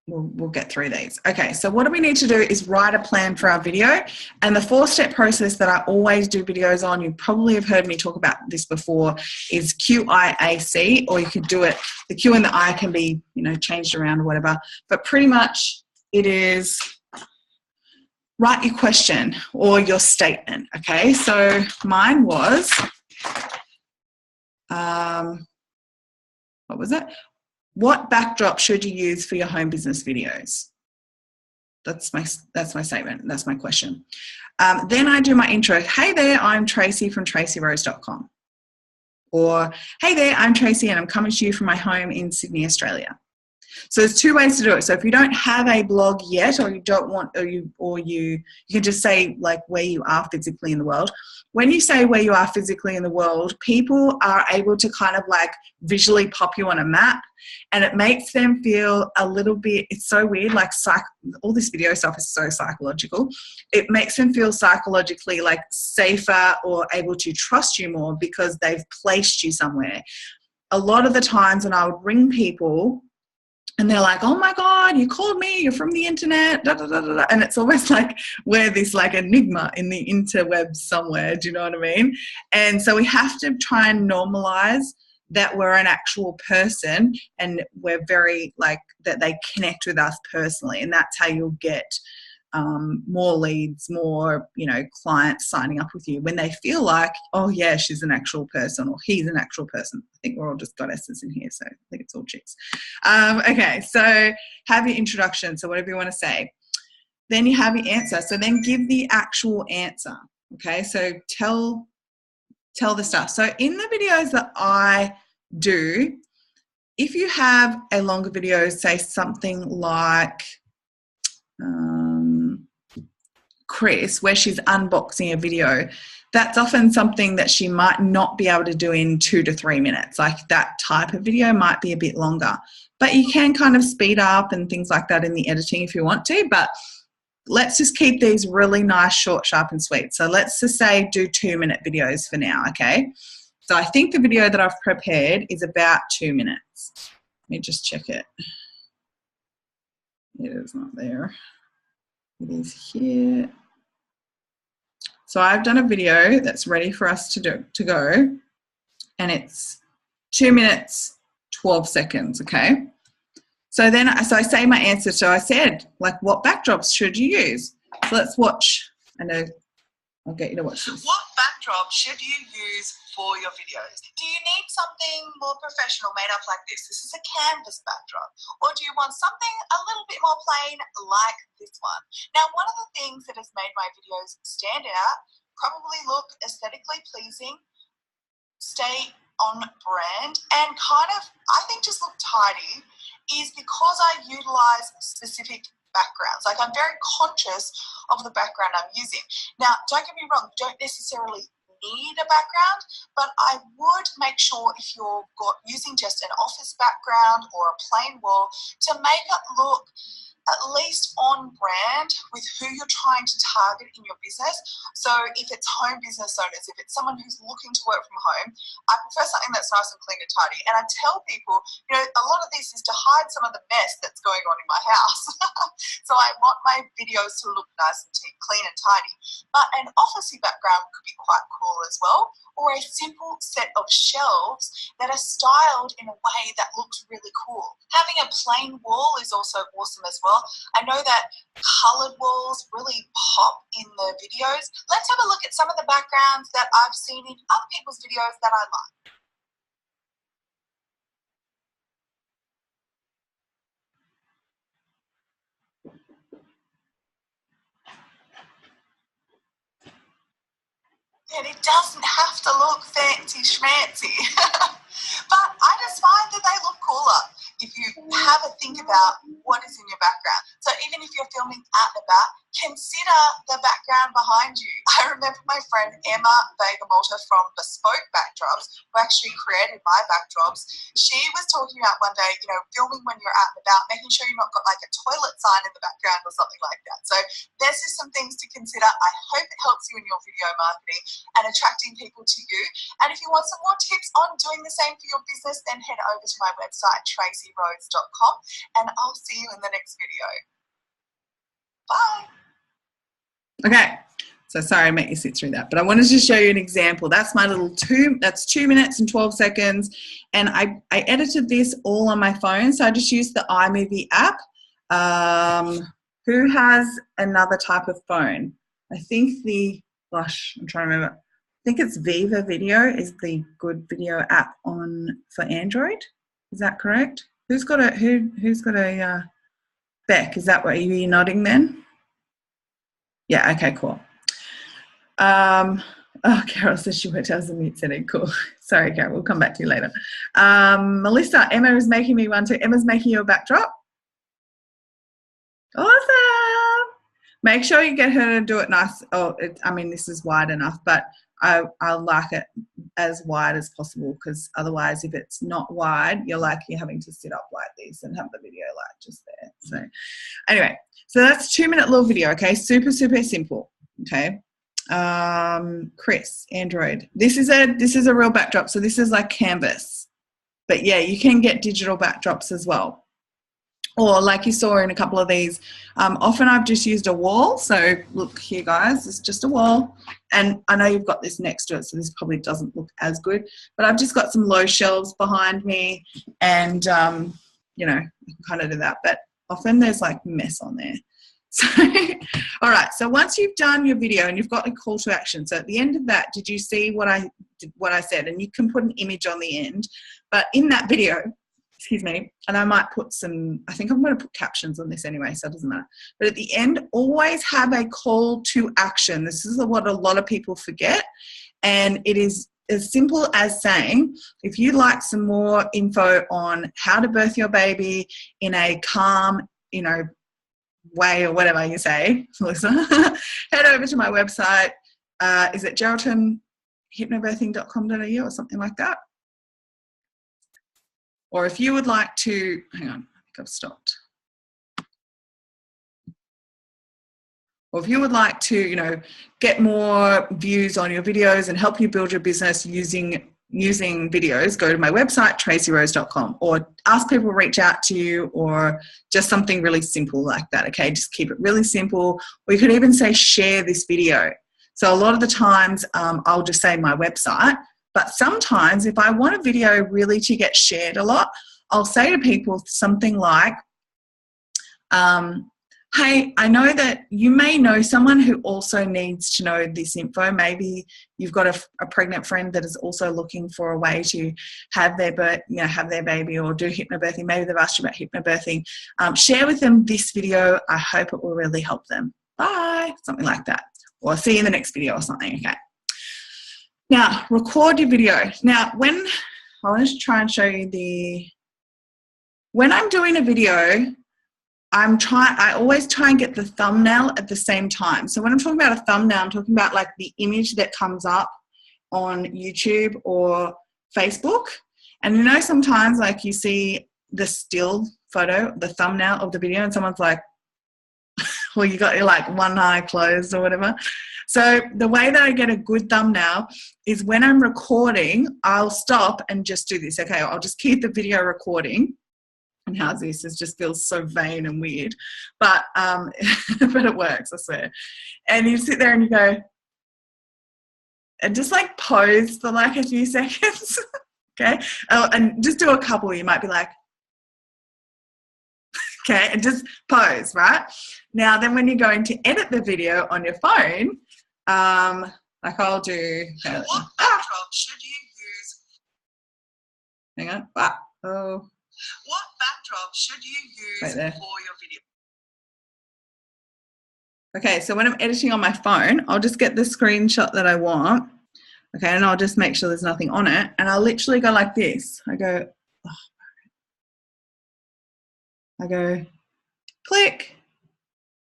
We'll get through these. Okay, so what do we need to do is write a plan for our video. And the 4-step process that I always do videos on, you probably have heard me talk about this before, is QIAC, or you could do it, the Q and the I can be, changed around or whatever. But pretty much it is write your question or your statement, okay? So mine was, what was it? What backdrop should you use for your home business videos? That's my statement. That's my question. Then I do my intro. Hey there, I'm Tracey from traceyrose.com. Or, hey there, I'm Tracey and I'm coming to you from my home in Sydney, Australia. So there's 2 ways to do it. So if you don't have a blog yet, or you don't want, or you can just say like where you are physically in the world. When you say where you are physically in the world, people are able to kind of like visually pop you on a map, and it makes them feel a little bit, it's so weird, like all this video stuff is so psychological. It makes them feel psychologically like safer or able to trust you more because they've placed you somewhere. A lot of the times when I would ring people, and they're like, oh my God, you called me, you're from the internet, da, da, da, da, da. And it's almost like we're this like enigma in the interwebs somewhere, do you know what I mean? And so we have to try and normalize that we're an actual person, and we're very like that they connect with us personally. And that's how you'll get more leads, more, clients signing up with you when they feel like, oh yeah, she's an actual person or he's an actual person. I think we're all just goddesses in here, so I think it's all chicks. Okay, so have your introduction, so whatever you want to say. Then you have your answer. So then give the actual answer. Okay, so tell the stuff. So in the videos that I do, if you have a longer video, say something like Chris, where she's unboxing a video, that's often something that she might not be able to do in 2 to 3 minutes. Like that type of video might be a bit longer, but you can kind of speed up and things like that in the editing if you want to. But let's just keep these really nice, short, sharp and sweet. So let's just say do 2-minute videos for now, okay? So I think the video that I've prepared is about 2 minutes. Let me just check it. It is not there. It is here. So I've done a video that's ready for us to go, and it's 2 minutes, 12 seconds, okay? So I say my answer. So I said, like, what backdrops should you use? So let's watch. I know I'll get you to watch this. What backdrop should you use for your videos? Do you need something more professional made up like this? This is a canvas backdrop. Or do you want something a little bit more plain like this one? Now, one of the things that has made my videos stand out, probably look aesthetically pleasing, stay on brand and kind of, I think, just look tidy is because I utilize specific backgrounds. Like, I'm very conscious of the background I'm using. Now, don't get me wrong, you don't necessarily need a background, but I would make sure if you're using just an office background or a plain wall to make it look at least on brand with who you're trying to target in your business. So if it's home business owners, if it's someone who's looking to work from home, I prefer something that's nice and clean and tidy. And I tell people, you know, a lot of this is to hide some of the mess that's going on in my house. So I want my videos to look nice and clean and tidy. But an officey background could be quite cool as well, or a simple set of shelves that are styled in a way that looks really cool. Having a plain wall is also awesome as well. I know that coloured walls really pop in the videos. Let's have a look at some of the backgrounds that I've seen in other people's videos that I like. And it doesn't have to look fancy schmancy. But I just find that they look cooler if you have a think about what is in your background. So even if you're filming out and about, consider the background behind you. I remember my friend Emma Vega from Bespoke Backdrops, who actually created my backdrops. She was talking about one day, you know, filming when you're out and about, making sure you've not got like a toilet sign in the background or something like that. So there's just some things to consider. I hope it helps you in your video marketing and attracting people to you. And if you want some more tips on doing the same for your business, then head over to my website, traceyrose.com, and I'll see you in the next video. Bye. Okay, so sorry I made you sit through that, but I wanted to show you an example. That's my little that's 2 minutes and 12 seconds, and I edited this all on my phone, so I just used the iMovie app. Who has another type of phone? I think I'm trying to remember. I think it's Viva Video is the good video app for Android. Is that correct? Who's got a Beck? Is that what you're nodding then? Yeah. Okay. Cool. Carol says she went out the mute setting. Cool. Sorry, Carol. We'll come back to you later. Melissa, Emma is making me one too. Emma's making you a backdrop. Awesome. Make sure you get her to do it nice. This is wide enough, but I like it as wide as possible, because otherwise if it's not wide, you're having to sit up like this and have the video like just there. So anyway, so that's 2 minute little video. Okay. Super, super simple. Okay. Chris, Android. This is a real backdrop. So this is like canvas, but yeah, you can get digital backdrops as well. Or like you saw in a couple of these, often I've just used a wall. So look here, guys, it's just a wall. And I know you've got this next to it, so this probably doesn't look as good. But I've just got some low shelves behind me and, you know, you can kind of do that. But often there's like mess on there. So, all right. So once you've done your video and you've got a call to action, so at the end of that, did you see what I said? And you can put an image on the end. But in that video, excuse me, and I might put I think I'm going to put captions on this anyway, so it doesn't matter. But at the end, always have a call to action. This is what a lot of people forget. And it is as simple as saying, if you'd like some more info on how to birth your baby in a calm, you know, way, or whatever you say, Melissa, head over to my website. Is it geraldtonhypnobirthing.com.au or something like that? Or if you would like to, hang on, I think I've stopped. Or if you would like to, you know, get more views on your videos and help you build your business using videos, go to my website, traceyrose.com, or ask people to reach out to you, or just something really simple like that, okay? Just keep it really simple. Or you could even say, share this video. So a lot of the times I'll just say my website, but sometimes if I want a video really to get shared a lot, I'll say to people something like, hey, I know that you may know someone who also needs to know this info. Maybe you've got a pregnant friend that is also looking for a way to have their baby or do hypnobirthing. Maybe they've asked you about hypnobirthing. Share with them this video. I hope it will really help them. Bye. Something like that. Or see you in the next video or something. Okay. Now, record your video. Now, I want to try and show you when I'm doing a video, I always try and get the thumbnail at the same time. So when I'm talking about a thumbnail, I'm talking about like the image that comes up on YouTube or Facebook. And you know, sometimes like you see the still photo, the thumbnail of the video, and someone's like, well, you got your like one eye closed or whatever. So the way that I get a good thumbnail is when I'm recording, I'll stop and just do this. Okay, I'll just keep the video recording. And how's this? It just feels so vain and weird. But but it works, I swear. And you sit there and you go, and just like pose for like a few seconds. Okay? And just do a couple. You might be like, okay, and just pose, right? Now, then when you're going to edit the video on your phone, like I'll do. What backdrop should you use? Hang on. Oh. What backdrop should you use for your video? Okay, so when I'm editing on my phone, I'll just get the screenshot that I want. Okay, and I'll just make sure there's nothing on it. And I'll literally go like this. I go, click,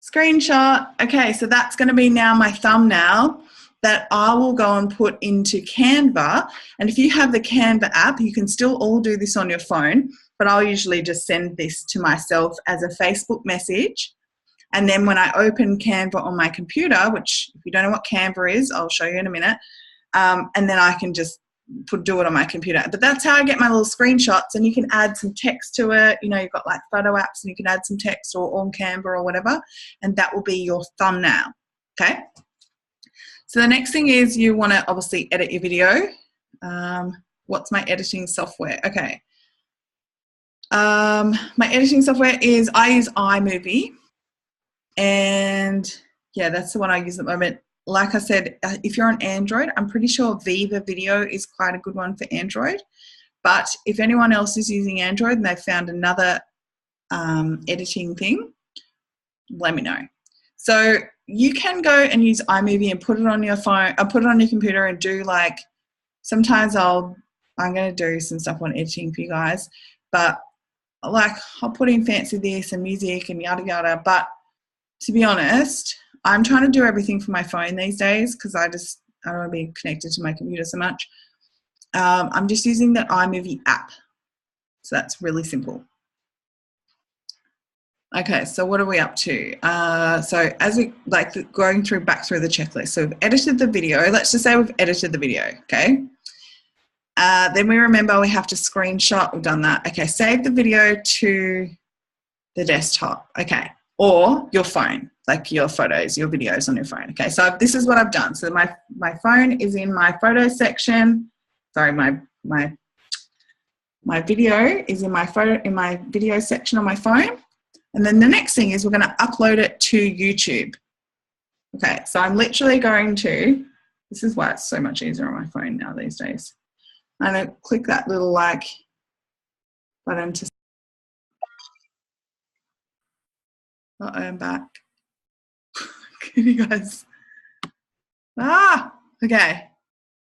screenshot. Okay, so that's going to be now my thumbnail that I will go and put into Canva. And if you have the Canva app, you can still all do this on your phone, but I'll usually just send this to myself as a Facebook message. And then when I open Canva on my computer, which if you don't know what Canva is, I'll show you in a minute, and then I can just do it on my computer. But that's how I get my little screenshots, and you can add some text to it. You know, you've got like photo apps and you can add some text or on Canva or whatever, and that will be your thumbnail, okay? So the next thing is you want to obviously edit your video. What's my editing software? Okay. My editing software is, I use iMovie, and yeah, that's the one I use at the moment. Like I said, if you're on Android, I'm pretty sure Vip Vga is quite a good one for Android. But if anyone else is using Android and they've found another editing thing, let me know. So you can go and use iMovie and put it on your phone, or put it on your computer and do like, sometimes I'm going to do some stuff on editing for you guys, but like I'll put in fancy this and music and yada yada. But to be honest, I'm trying to do everything from my phone these days because I don't want to be connected to my computer so much. I'm just using the iMovie app. So that's really simple. Okay, so what are we up to? So as we going back through the checklist. So we've edited the video. Let's just say we've edited the video, okay? Then we remember we have to screenshot. We've done that. Okay, save the video to the desktop. Okay, or your phone, like your photos, your videos on your phone. Okay, so this is what I've done. So my phone is in my photo section. Sorry, my video is in my video section on my phone. And then the next thing is we're going to upload it to YouTube. Okay, so I'm literally going to, this is why it's so much easier on my phone now these days. I'm going to click that little like button to, I'm back. Can you guys, okay.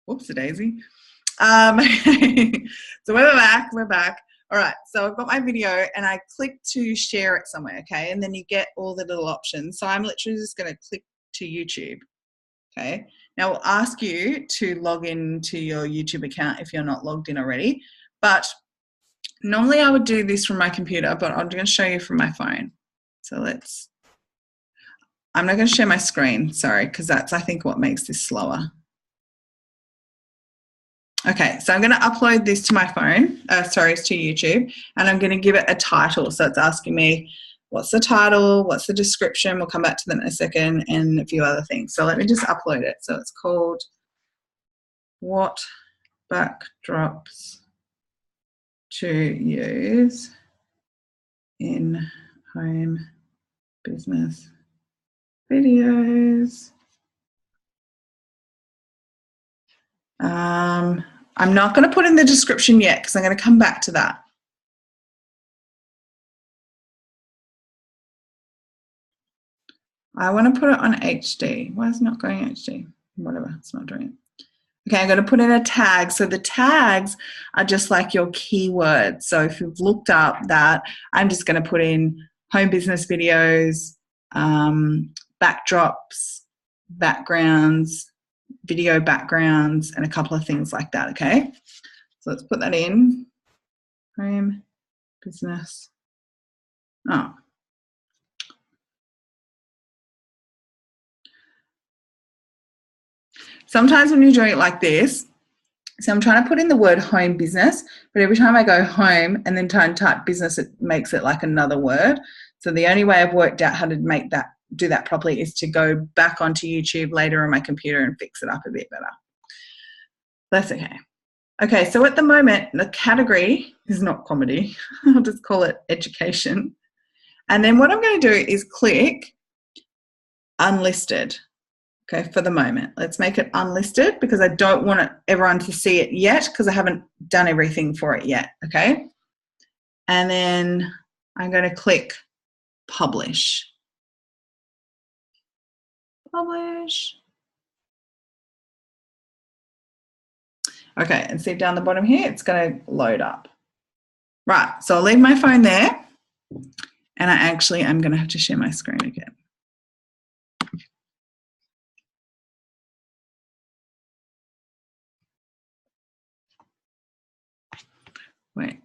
Whoops a daisy. So we're back. All right, so I've got my video and I click to share it somewhere, okay? And then you get all the little options. So I'm literally just gonna click to YouTube, okay? Now we'll ask you to log in to your YouTube account if you're not logged in already. But normally I would do this from my computer, but I'm gonna show you from my phone. So I'm not gonna share my screen, sorry, because that's, I think, what makes this slower. Okay, so I'm going to upload this to my phone, to YouTube, and I'm going to give it a title. So it's asking me, what's the title, what's the description, we'll come back to them in a second, and a few other things. So let me just upload it. So it's called What Backdrops to Use in Home Business Videos. I'm not going to put in the description yet because I'm going to come back to that. I want to put it on HD. Why is it not going HD? Whatever, it's not doing it. Okay, I'm going to put in a tag. So the tags are just like your keywords. So if you've looked up that, I'm just going to put in home business videos, backdrops, backgrounds, video backgrounds, and a couple of things like that, okay? So let's put that in. Home business. Oh. Sometimes when you're doing it like this, so I'm trying to put in the word home business, but every time I go home and then try and type business, it makes it like another word. So the only way I've worked out how to do that properly is to go back onto YouTube later on my computer and fix it up a bit better. That's okay. Okay, so at the moment, the category is not comedy. I'll just call it education. And then what I'm going to do is click unlisted. Okay, for the moment. Let's make it unlisted because I don't want everyone to see it yet because I haven't done everything for it yet, okay? And then I'm going to click publish. Publish. Okay, and see down the bottom here, it's going to load up. Right, so I'll leave my phone there and I actually am going to have to share my screen again. Wait.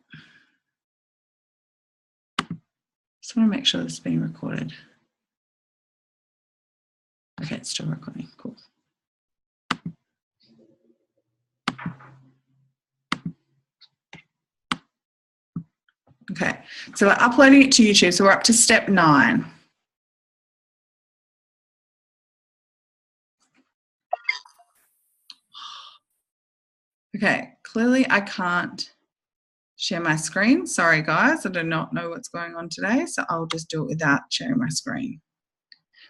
Just want to make sure this is being recorded. Okay, it's still recording. Cool. Okay, so we're uploading it to YouTube. So we're up to step 9. Okay, clearly I can't share my screen. Sorry guys, I do not know what's going on today, so I'll just do it without sharing my screen.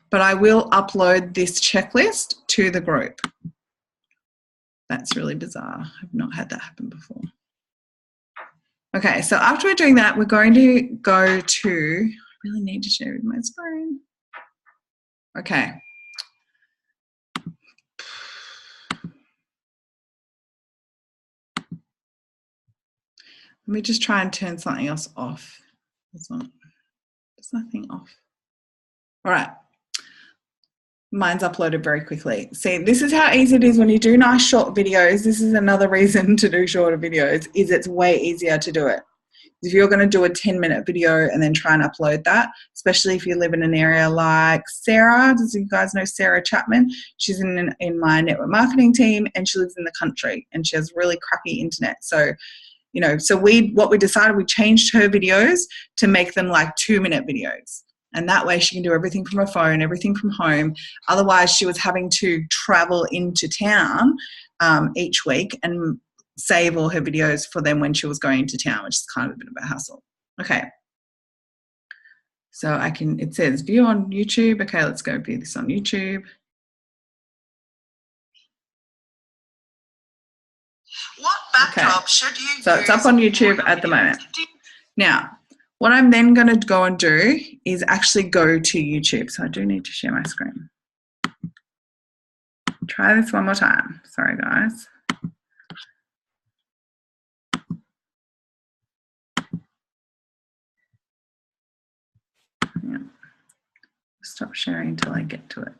But I will upload this checklist to the group. That's really bizarre. I've not had that happen before. Okay, so after we're doing that, we're going to go to, I really need to share with my screen. Okay. Let me just try and turn something else off. There's nothing off. All right. Mine's uploaded very quickly. See, this is how easy it is when you do nice short videos. This is another reason to do shorter videos, is it's way easier to do it. If you're going to do a 10-minute video and then try and upload that, especially if you live in an area like Sarah, does you guys know Sarah Chapman? She's in my network marketing team and she lives in the country and she has really crappy internet. So, you know, so what we decided, we changed her videos to make them like 2-minute videos. And that way she can do everything from her phone, everything from home. Otherwise, she was having to travel into town each week and save all her videos for them when she was going to town, which is kind of a bit of a hassle. Okay. So it says view on YouTube. Okay, let's go view this on YouTube. What backdrop should you use? So it's up on YouTube at the moment. Now, what I'm then going to go and do is actually go to YouTube. So I do need to share my screen. Try this one more time. Sorry, guys. Yeah. Stop sharing until I get to it.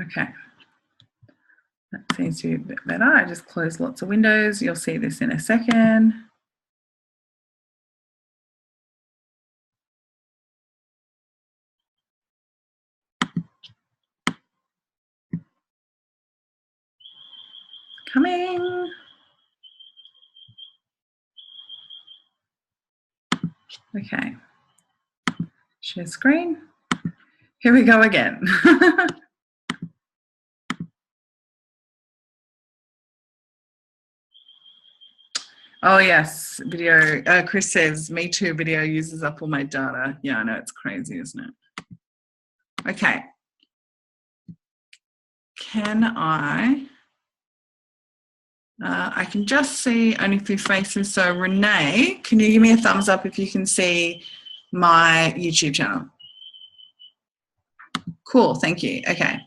Okay, that seems to be a bit better. I just closed lots of windows. You'll see this in a second. Coming. Okay, share screen. Here we go again. Oh yes, video. Chris says, me too, video uses up all my data. Yeah, I know, it's crazy, isn't it? Okay. Can I can just see only a few faces. So Renee, can you give me a thumbs up if you can see my YouTube channel? Cool, thank you. Okay.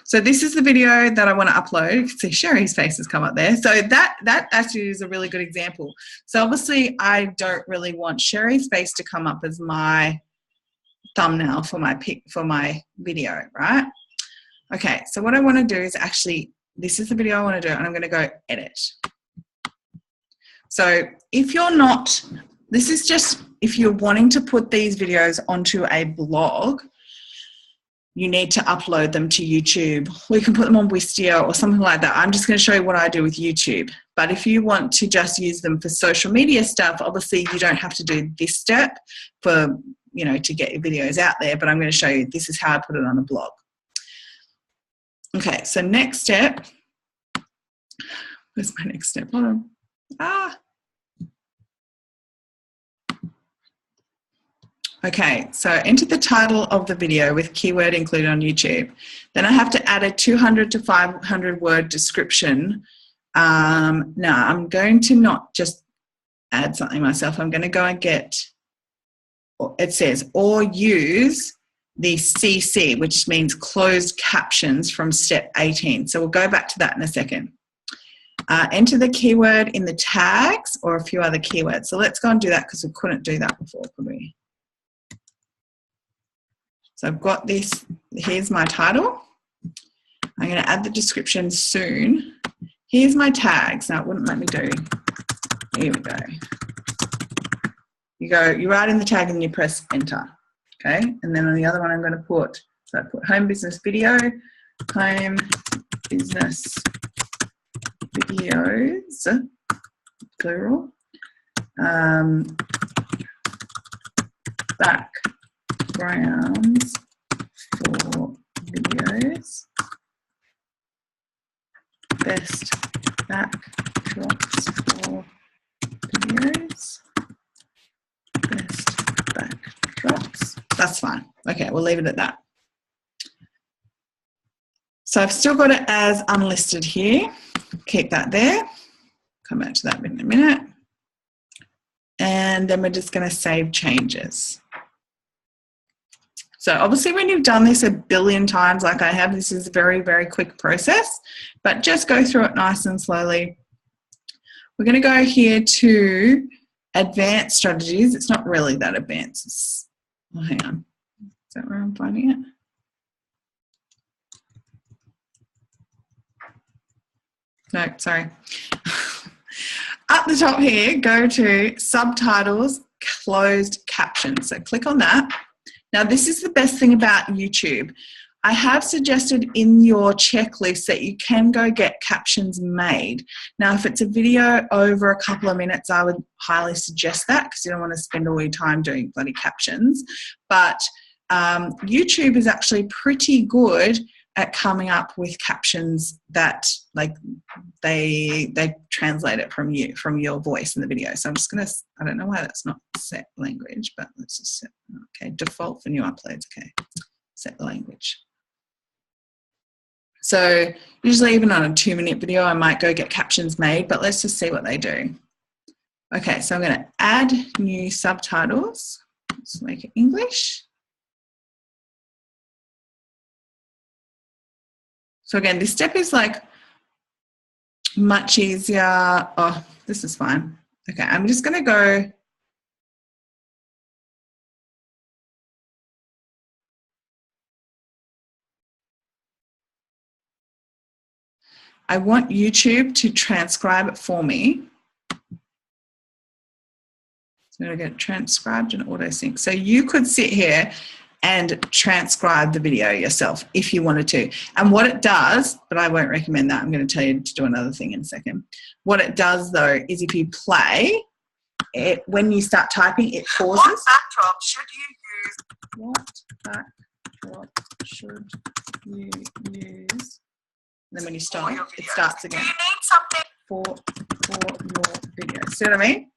So this is the video that I want to upload. You can see Sherry's face has come up there. So that actually is a really good example. So obviously I don't really want Sherry's face to come up as my thumbnail for my video, right? Okay, so what I want to do is actually, this is the video I want to do, and I'm going to go edit. So if you're not, this is just if you're wanting to put these videos onto a blog, you need to upload them to YouTube. We can put them on Wistia or something like that. I'm just going to show you what I do with YouTube. But if you want to just use them for social media stuff, obviously you don't have to do this step for, you know, to get your videos out there. But I'm going to show you, this is how I put it on a blog. Okay, so next step. Where's my next step? Hold on. Okay, so enter the title of the video with keyword included on YouTube. Then I have to add a 200 to 500 word description. Now I'm going to not just add something myself. I'm going to go and get, it says, or use the CC, which means closed captions from step 18. So we'll go back to that in a second. Enter the keyword in the tags or a few other keywords. So let's go and do that because we couldn't do that before, could we? So I've got this, here's my title. I'm going to add the description soon. Here's my tags. Now it wouldn't let me do. Here we go. You write in the tag and you press enter. Okay, and then on the other one I'm going to put, so I put home business video, home business videos, plural, backgrounds for videos, best backdrops for videos, best backdrops. That's fine. Okay, we'll leave it at that. So I've still got it as unlisted here. Keep that there. Come back to that in a minute. And then we're just going to save changes. So obviously when you've done this a billion times like I have, this is a very, very quick process, but just go through it nice and slowly. We're going to go here to advanced strategies. It's not really that advanced. Oh, hang on. Is that where I'm finding it? No, sorry. Up the top here, go to subtitles, closed captions. So click on that. Now, this is the best thing about YouTube. I have suggested in your checklist that you can go get captions made. Now, if it's a video over a couple of minutes, I would highly suggest that because you don't want to spend all your time doing bloody captions. But YouTube is actually pretty good at coming up with captions that, like, they translate it from your voice in the video. So I'm just going to, I don't know why that's not set language, but let's just set, okay, default for new uploads, okay, set the language. So usually even on a 2-minute video, I might go get captions made, but let's just see what they do. Okay, so I'm going to add new subtitles. Let's make it English. So again, this step is like much easier. Oh, this is fine. Okay, I'm just going to go. I want YouTube to transcribe it for me. So I'm going to get transcribed and auto sync. So you could sit here and transcribe the video yourself if you wanted to. And what it does, but I won't recommend that. I'm going to tell you to do another thing in a second. What it does though is if you play it, when you start typing, it pauses. What backdrop should you use? What backdrop should you use? And then when you stop, it starts again. Do you need something for your video? See what I mean?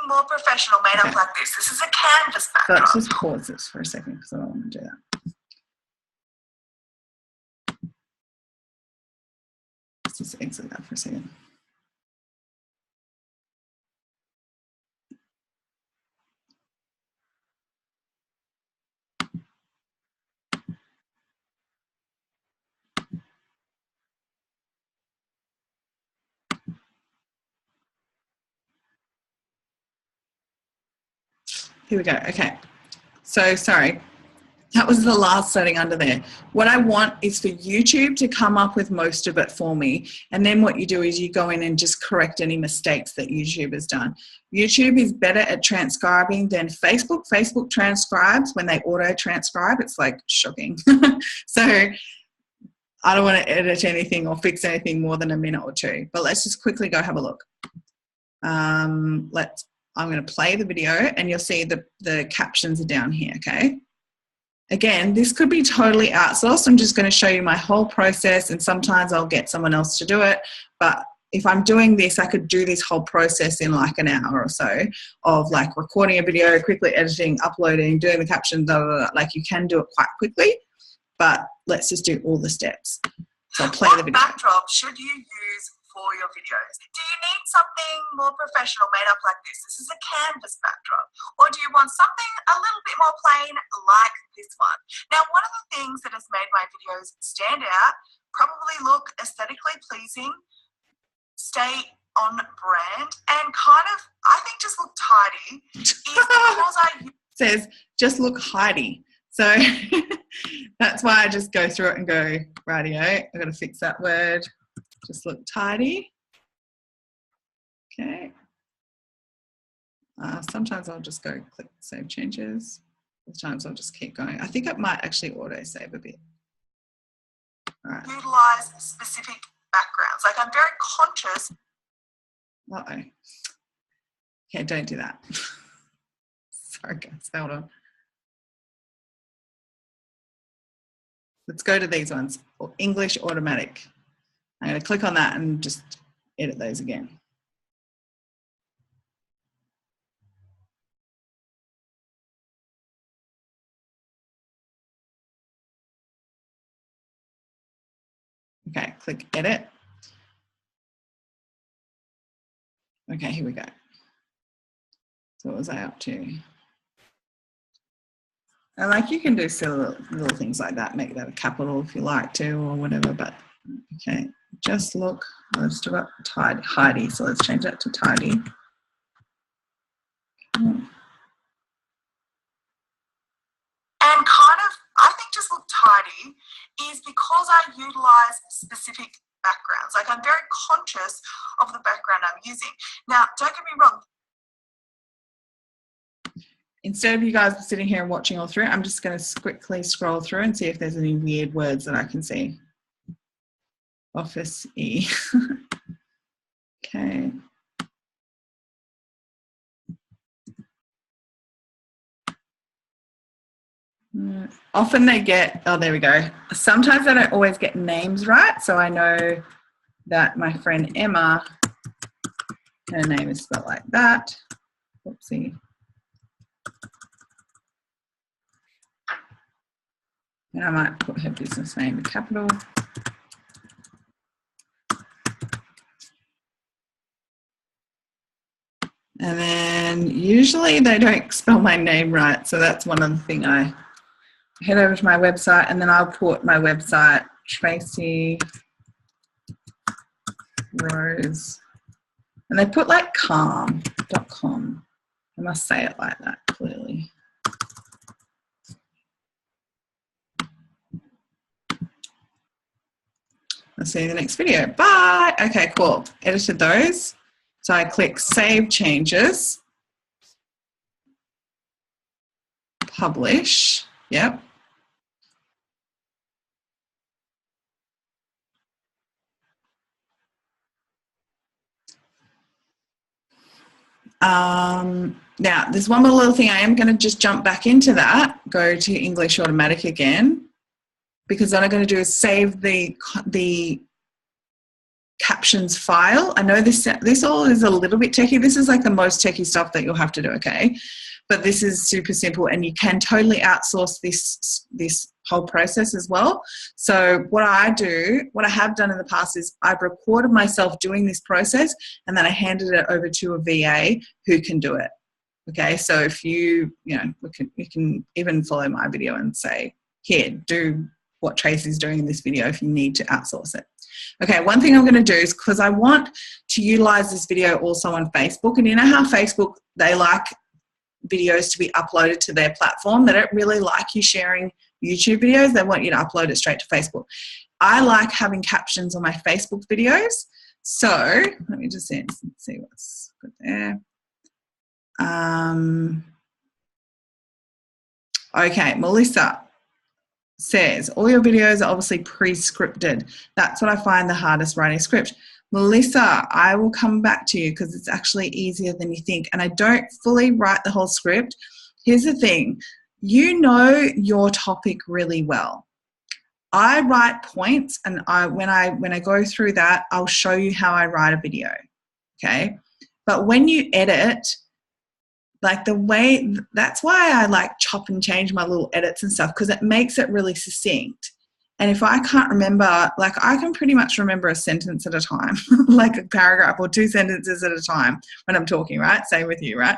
more professional made up like this? This is a canvas So backdrop. let's just pause this for a second because I don't want to do that. Let's just exit that for a second. Here we go. Okay. So sorry. That was the last setting under there. What I want is for YouTube to come up with most of it for me. And then what you do is you go in and just correct any mistakes that YouTube has done. YouTube is better at transcribing than Facebook. Facebook transcribes when they auto-transcribe. It's like shocking. So I don't want to edit anything or fix anything more than a minute or two. But let's just quickly go have a look. I'm going to play the video and you'll see the captions are down here, okay? Again, this could be totally outsourced. I'm just going to show you my whole process, and sometimes I'll get someone else to do it. But if I'm doing this, I could do this whole process in like an hour or so of like recording a video, quickly editing, uploading, doing the captions, blah, blah, blah. Like you can do it quite quickly, but let's just do all the steps. So I'll play the video. What backdrop should you use for your videos? Do you need something more professional made up like this? This is a canvas backdrop. Or do you want something a little bit more plain like this one? Now, one of the things that has made my videos stand out, probably look aesthetically pleasing, stay on brand, and kind of, I think, just look tidy, is because I says, just look tidy. So that's why I just go through it and go, rightio, I've got to fix that word. Just look tidy. Okay. Sometimes I'll just go click save changes. Sometimes I'll just keep going. I think it might actually auto save a bit. All right. Utilize specific backgrounds. Like I'm very conscious. Uh-oh. Okay, don't do that. Sorry guys, hold on. Let's go to these ones. English automatic. I'm going to click on that and just edit those again. Okay, click edit. Okay, here we go. So what was I up to? And like you can do silly little things like that, make that a capital if you like to or whatever, but okay, just look, let's do it tidy, so let's change that to tidy. And kind of, I think just look tidy is because I utilize specific backgrounds. Like I'm very conscious of the background I'm using. Now, don't get me wrong. Instead of you guys sitting here and watching all through, I'm just going to quickly scroll through and see if there's any weird words that I can see. Office E. Okay. Often they get, oh, there we go. Sometimes I don't always get names right. So I know that my friend Emma, her name is spelled like that. Oopsie. And I might put her business name in capital. And then usually they don't spell my name right. So that's one other thing. I head over to my website and then I'll put my website, Tracey Rose. And they put like calm.com. I must say it like that clearly. I'll see you in the next video. Bye. Okay, cool. Edited those. So I click Save Changes. Publish. Yep. Now, there's one more little thing. I am going to just jump back into that. Go to English Automatic again. Because what I'm going to do is save the captions file. I know this all is a little bit techie. This is like the most techie stuff that you'll have to do, okay? But this is super simple and you can totally outsource this whole process as well. So what I have done in the past is I've recorded myself doing this process, and then I handed it over to a VA who can do it. Okay, so if you can even follow my video and say, here, do what Tracey's doing in this video if you need to outsource it. Okay, one thing I'm going to do is, because I want to utilize this video also on Facebook, and you know how Facebook, they like videos to be uploaded to their platform. They don't really like you sharing YouTube videos. They want you to upload it straight to Facebook. I like having captions on my Facebook videos. So let me just see what's good there. Okay, Melissa says, all your videos are obviously pre-scripted. That's what I find the hardest, writing script. Melissa, I will come back to you because it's actually easier than you think. And I don't fully write the whole script. Here's the thing. You know your topic really well. I write points, and when I go through that, I'll show you how I write a video. Okay? But when you edit, like that's why I like chop and change my little edits and stuff, because it makes it really succinct. And if I can't remember, like I can pretty much remember a sentence at a time, like a paragraph or 2 sentences at a time when I'm talking, right? Same with you, right?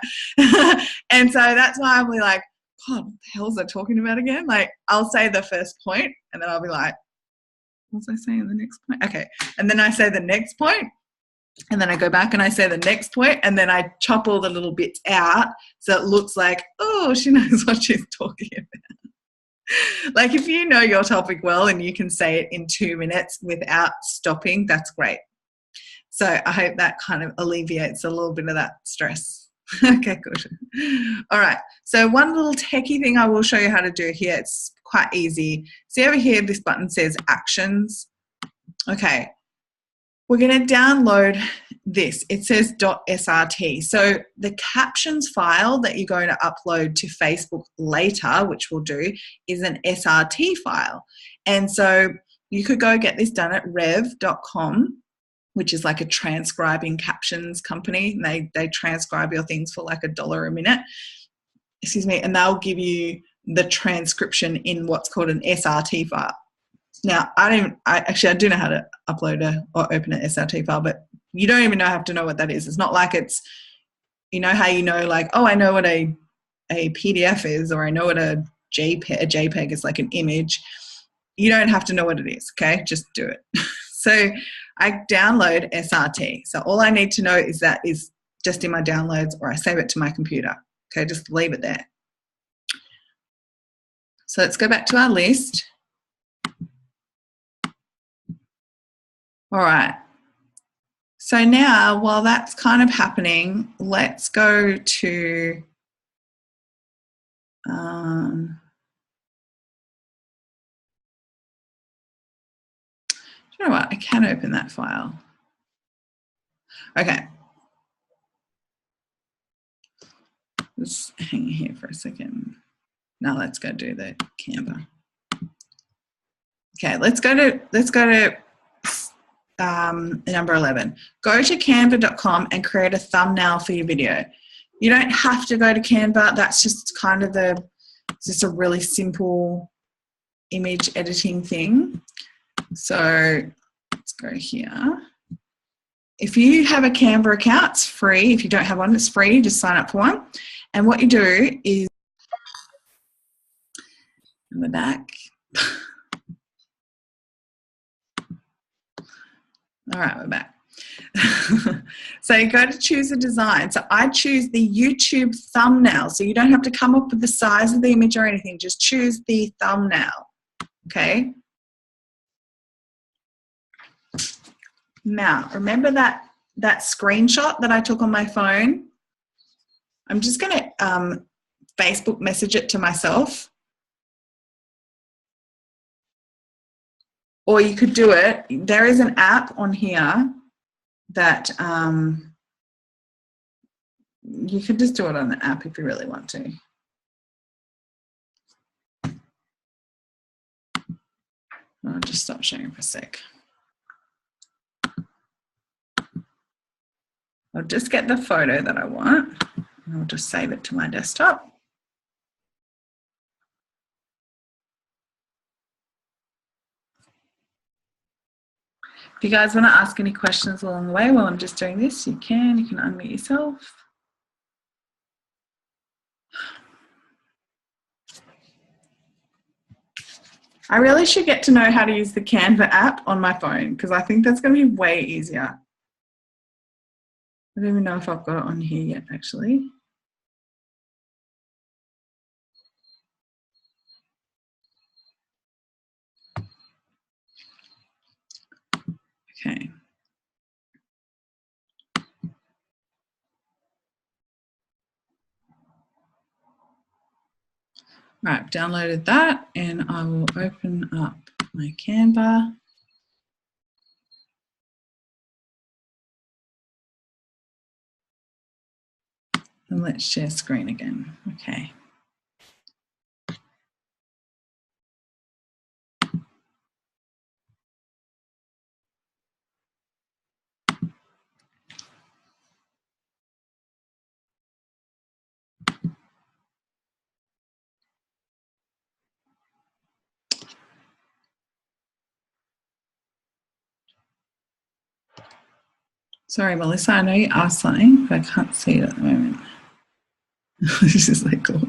And so that's why I'll be like, God, what the hell is I talking about again? Like I'll say the first point and then I'll be like, what was I saying the next point? Okay. And then I say the next point. And then I go back and I say the next point, and then I chop all the little bits out so it looks like, oh, she knows what she's talking about. Like if you know your topic well and you can say it in 2 minutes without stopping, that's great. So I hope that kind of alleviates a little bit of that stress. Okay, good. All right. So one little techie thing I will show you how to do here. It's quite easy. See over here, this button says actions. Okay. We're going to download this. It says .srt. So the captions file that you're going to upload to Facebook later, which we'll do, is an SRT file. And so you could go get this done at rev.com, which is like a transcribing captions company. They transcribe your things for like $1 a minute. Excuse me. And they'll give you the transcription in what's called an SRT file. Now, I do know how to upload or open an SRT file, but you don't even have to know what that is. It's not like it's, you know how you know, like, oh, I know what a PDF is, or I know what a JPEG is, like an image. You don't have to know what it is, okay? Just do it. So I download SRT. So all I need to know is that is just in my downloads, or I save it to my computer. Okay, just leave it there. So let's go back to our list. All right. So now, while that's kind of happening, let's go to you know what? I can open that file. Okay. Just hang here for a second. Now let's go do the Canva. Okay, let's go to number 11. Go to canva.com and create a thumbnail for your video. You don't have to go to Canva. That's just kind of just a really simple image editing thing. So let's go here. If you have a Canva account, it's free. If you don't have one, it's free. Just sign up for one. And what you do is, in the back. All right, we're back. So you go to choose a design. So I choose the YouTube thumbnail. So you don't have to come up with the size of the image or anything. Just choose the thumbnail. Okay. Now, remember that screenshot that I took on my phone? I'm just going to Facebook message it to myself. Or you could do it. There is an app on here that you could just do it on the app if you really want to. I'll just stop sharing for a sec. I'll just get the photo that I want. And I'll just save it to my desktop. you guys want to ask any questions along the way while I'm just doing this, you can unmute yourself. I really should get to know how to use the Canva app on my phone because I think that's going to be way easier. I don't even know if I've got it on here yet, actually. Okay. Right, I've downloaded that and I will open up my Canva. And let's share screen again. Okay. Sorry, Melissa, I know you asked something, but I can't see it at the moment. This is like cool.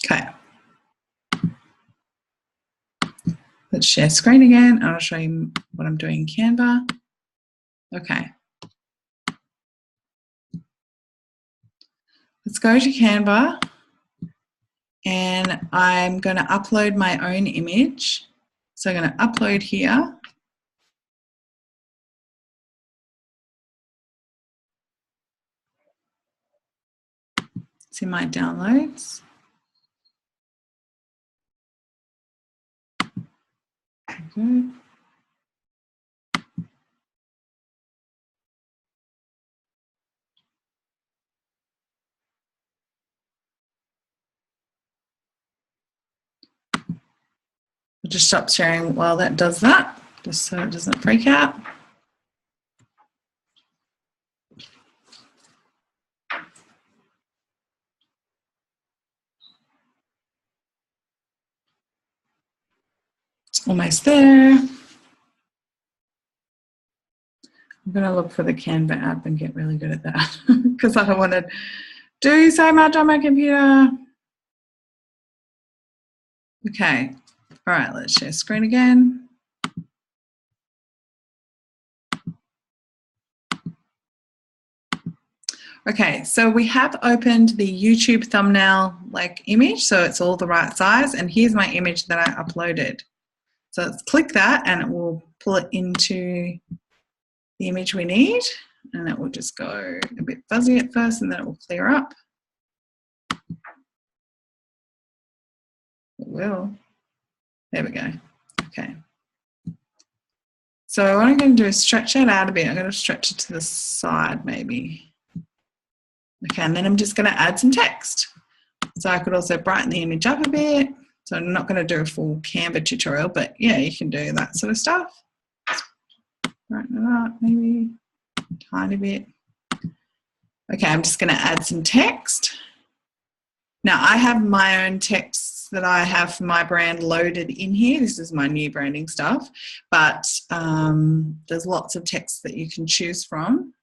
Okay. Let's share screen again and I'll show you what I'm doing in Canva. Okay. Let's go to Canva and I'm going to upload my own image. So I'm going to upload here. It's in my downloads. Okay. I'll just stop sharing while that does that, just so it doesn't freak out. It's almost there. I'm going to look for the Canva app and get really good at that because I don't want to do so much on my computer. Okay. All right, let's share screen again. Okay, so we have opened the YouTube thumbnail like image, so it's all the right size, and here's my image that I uploaded. So let's click that and it will pull it into the image we need, and it will just go a bit fuzzy at first and then it will clear up. It will. There we go. Okay. So what I'm going to do is stretch it out a bit. I'm going to stretch it to the side maybe. Okay, and then I'm just going to add some text. So I could also brighten the image up a bit. So I'm not going to do a full Canva tutorial, but yeah, you can do that sort of stuff. Brighten it up maybe a tiny bit. Okay, I'm just going to add some text. Now I have my own text that I have for my brand loaded in here. This is my new branding stuff, but there's lots of text that you can choose from.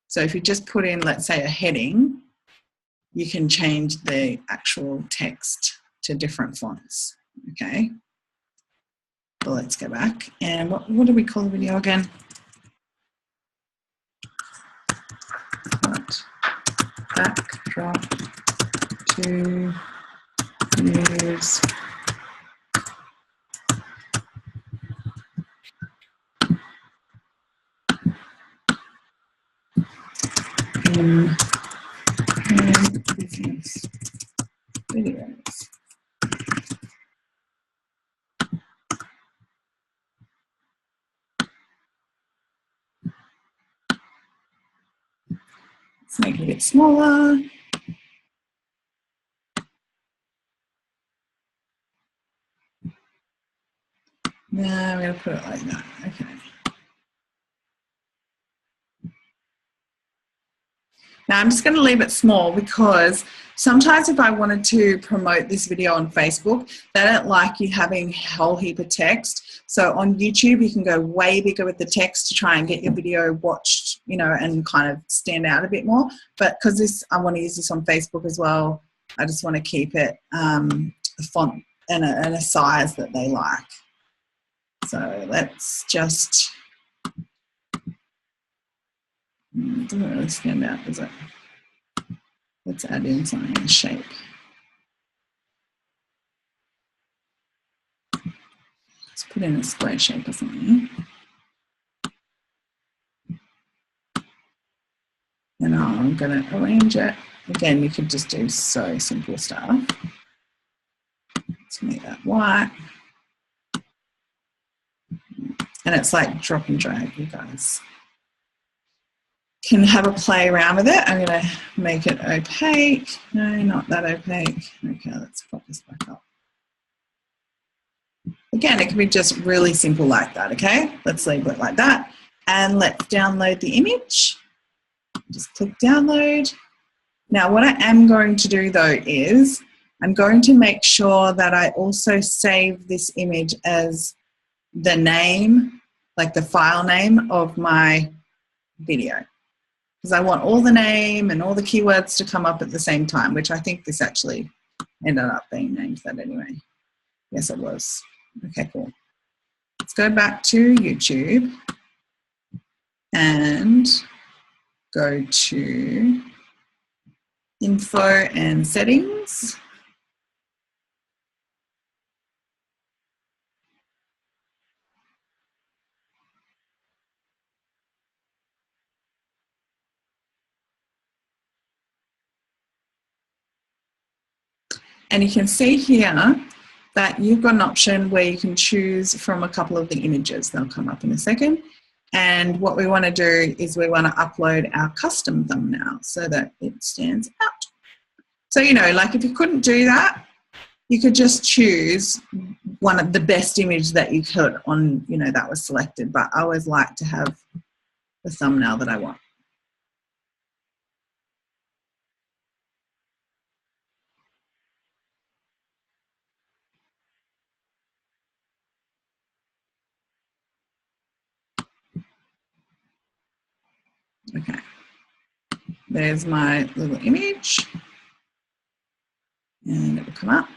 So if you just put in, let's say, a heading, you can change the actual text to different fonts. Okay. So let's go back. And what do we call the video again? Backdrop to news. In business videos. Let's make it a bit smaller. Now we're going to put it like that. Okay. Now I'm just going to leave it small because sometimes if I wanted to promote this video on Facebook, they don't like you having a whole heap of text. So on YouTube, you can go way bigger with the text to try and get your video watched, you know, and kind of stand out a bit more. But because I want to use this on Facebook as well, I just want to keep it a font and a size that they like. So let's just, it doesn't really stand out, does it? Let's add in something in shape. Let's put in a square shape or something. And I'm going to arrange it. Again, you could just do so simple stuff. Let's make that white. And it's like drop and drag, you guys can have a play around with it. I'm going to make it opaque. No, not that opaque. Okay, let's pop this back up. Again, it can be just really simple like that, okay? Let's leave it like that. And let's download the image. Just click download. Now, what I am going to do though is I'm going to make sure that I also save this image as the name, like the file name of my video. Because I want all the name and all the keywords to come up at the same time, which I think this actually ended up being named that anyway. Yes, it was. Okay, cool. Let's go back to YouTube and go to info and settings. And you can see here that you've got an option where you can choose from a couple of the images. They'll come up in a second. And what we want to do is we want to upload our custom thumbnail so that it stands out. So, you know, like if you couldn't do that, you could just choose one of the best image that you could on, you know, that was selected. But I always like to have the thumbnail that I want. Okay, there's my little image and it will come up.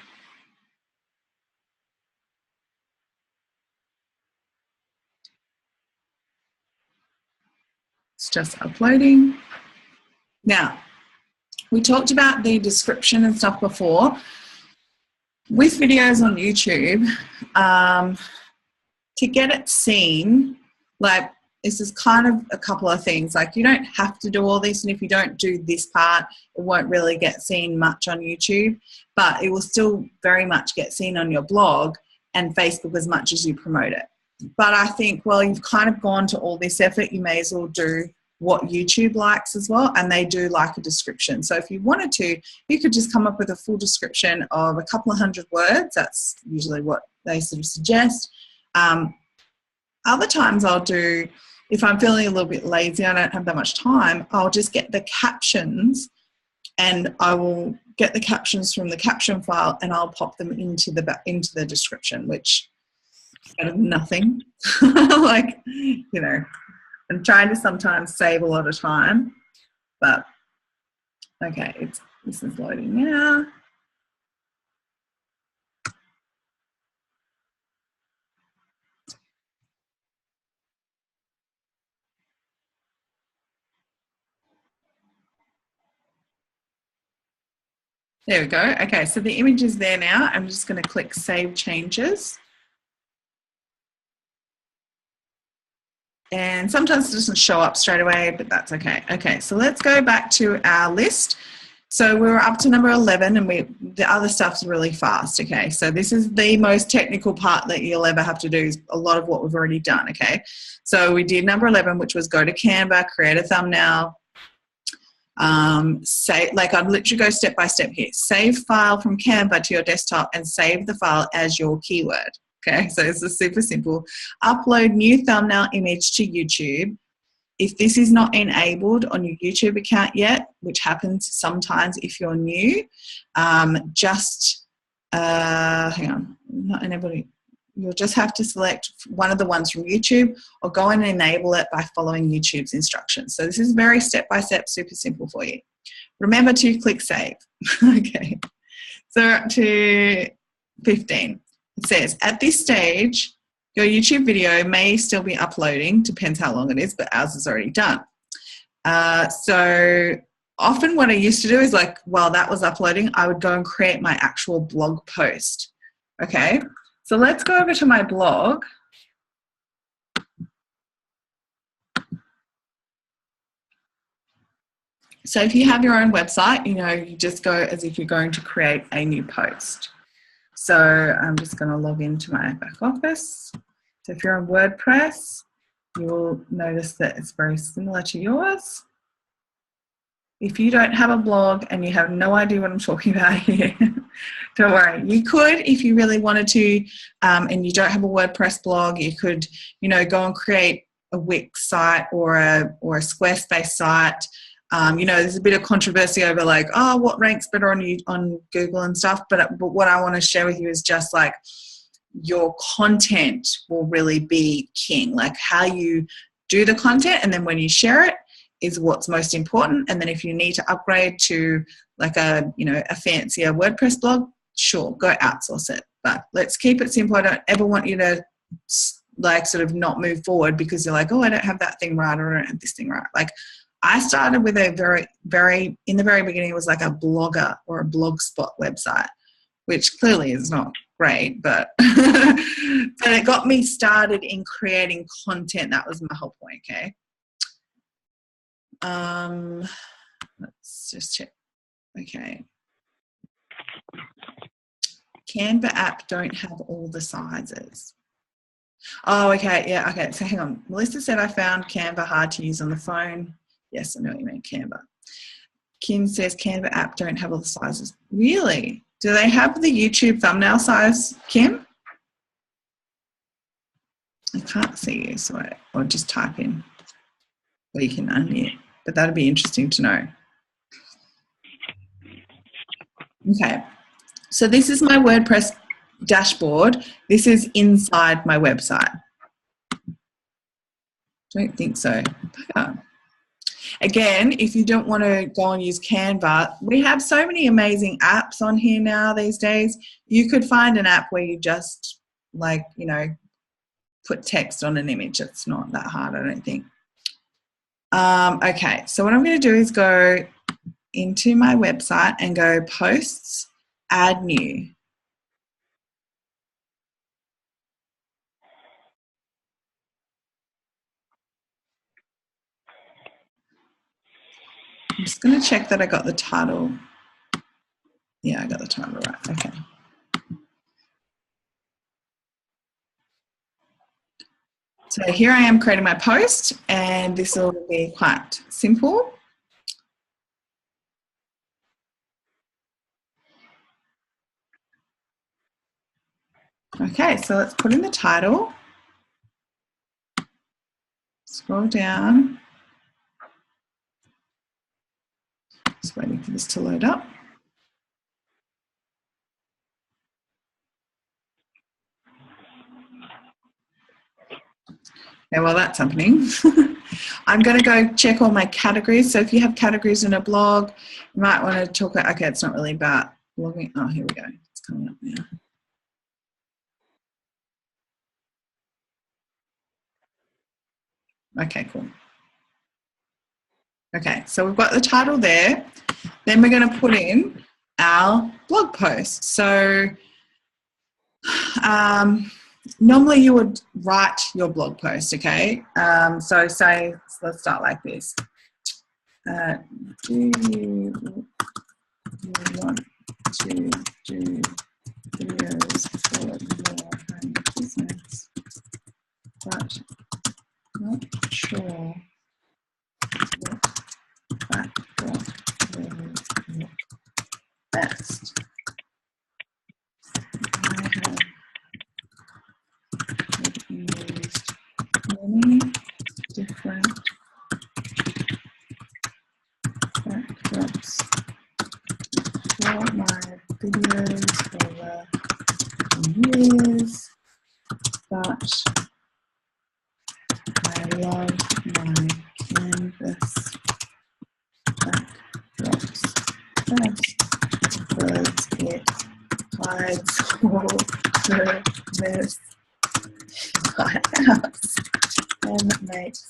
It's just uploading. Now, we talked about the description and stuff before. With videos on YouTube, to get it seen, like this is kind of a couple of things. Like you don't have to do all this, and if you don't do this part, it won't really get seen much on YouTube, but it will still very much get seen on your blog and Facebook as much as you promote it. But I think, well, you've kind of gone to all this effort, you may as well do what YouTube likes as well, and they do like a description. So if you wanted to, you could just come up with a full description of a couple of hundred words. That's usually what they sort of suggest. Other times I'll do, if I'm feeling a little bit lazy, I don't have that much time, I'll just get the captions and I will get the captions from the caption file and I'll pop them into the description, which is better than nothing. Like, you know, I'm trying to sometimes save a lot of time, but okay, this is loading now. There we go. Okay, so the image is there now. I'm just going to click Save Changes. And sometimes it doesn't show up straight away, but that's okay. Okay, so let's go back to our list. So we were up to number 11 and the other stuff's really fast, okay? So this is the most technical part that you'll ever have to do, is a lot of what we've already done, okay? So we did number 11, which was go to Canva, create a thumbnail, like I'd literally go step by step here. Save file from Canva to your desktop and save the file as your keyword. Okay, so it's super simple. Upload new thumbnail image to YouTube. if this is not enabled on your YouTube account yet, which happens sometimes if you're new, just hang on, not enabling. You'll just have to select one of the ones from YouTube or go and enable it by following YouTube's instructions. So this is very step-by-step, super simple for you. Remember to click save. Okay, so we're up to 15. It says, at this stage, your YouTube video may still be uploading, depends how long it is, but ours is already done. So often what I used to do is like, while that was uploading, I would go and create my actual blog post. Okay, so let's go over to my blog. So if you have your own website, you know, you just go as if you're going to create a new post. So I'm just going to log into my back office. So if you're on WordPress, you will notice that it's very similar to yours. If you don't have a blog and you have no idea what I'm talking about here, don't worry. You could, if you really wanted to, and you don't have a WordPress blog, you could, you know, go and create a Wix site or a Squarespace site. You know, there's a bit of controversy over like, oh, what ranks better on Google and stuff. But what I want to share with you is just like your content will really be king. Like how you do the content and then when you share it is what's most important. And then if you need to upgrade to like a fancier WordPress blog, sure, go outsource it. But let's keep it simple. I don't ever want you to like sort of not move forward because you're like, oh, I don't have that thing right or I don't have this thing right. Like I started with a very, in the very beginning, it was like a blogger or a blogspot website, which clearly is not great, but but it got me started in creating content. That was my whole point, okay? Let's just check. Okay. Canva app don't have all the sizes. Oh, okay, yeah, okay, so hang on. Melissa said I found Canva hard to use on the phone. Yes, I know what you mean, Canva. Kim says Canva app don't have all the sizes. Really? Do they have the YouTube thumbnail size, Kim? I can't see you, so or just type in. Or you can unmute, but that'd be interesting to know. Okay, so this is my WordPress dashboard. This is inside my website. Don't think so. Again, if you don't want to go and use Canva, we have so many amazing apps on here now these days. You could find an app where you just like, you know, put text on an image. It's not that hard, I don't think. Okay, so what I'm going to do is go into my website and go posts, add new. I'm just going to check that I got the title. Yeah, I got the title right. Okay. So here I am creating my post, and this will be quite simple. Okay, so let's put in the title. Scroll down. Just waiting for this to load up. Okay, well that's happening. I'm going to go check all my categories. So if you have categories in a blog, you might want to talk about, okay, it's not really about blogging. Oh, here we go. It's coming up now. Okay, cool. Okay, so we've got the title there. Then we're going to put in our blog post. So normally you would write your blog post, okay? So say, let's start like this. Do you want to do videos for your home business, but not sure what backdrop will look best? I have used many different videos over years, but I love my canvas backdrops best because it hides all the mess my house and makes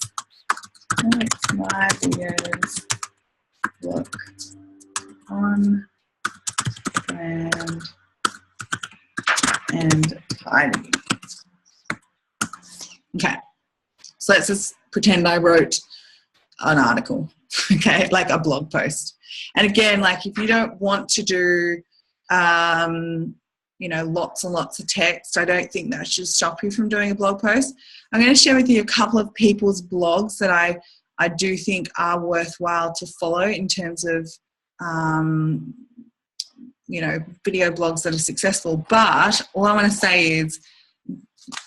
my videos look on brand and tidy. Okay, so let's just pretend I wrote an article, okay, like a blog post. And again, like if you don't want to do, you know, lots and lots of text, I don't think that should stop you from doing a blog post. I'm going to share with you a couple of people's blogs that I do think are worthwhile to follow in terms of, you know, video blogs that are successful. But all I want to say is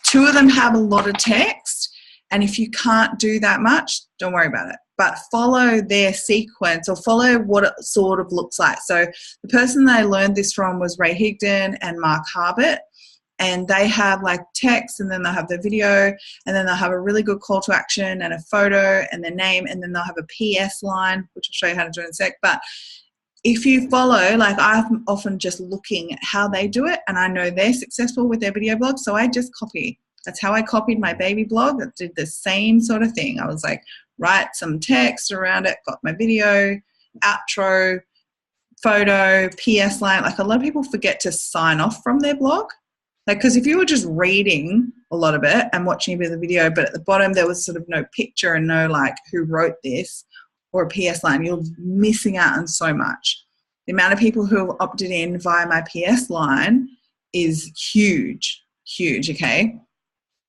2 of them have a lot of text, and if you can't do that much, don't worry about it. But follow their sequence or follow what it sort of looks like. So the person that I learned this from was Ray Higdon and Mark Harbert, and they have like text, and then they'll have the video, and then they'll have a really good call to action and a photo and their name, and then they'll have a PS line, which I'll show you how to do in a sec. But if you follow, like I'm often just looking at how they do it, and I know they're successful with their video blog, so I just copy. That's how I copied my baby blog. I did the same sort of thing. I was like, write some text around it, got my video, outro, photo, PS line. Like a lot of people forget to sign off from their blog. Like, because if you were just reading a lot of it and watching a bit of the video, but at the bottom there was sort of no picture and no like who wrote this or a PS line, you're missing out on so much. The amount of people who have opted in via my PS line is huge, huge, okay?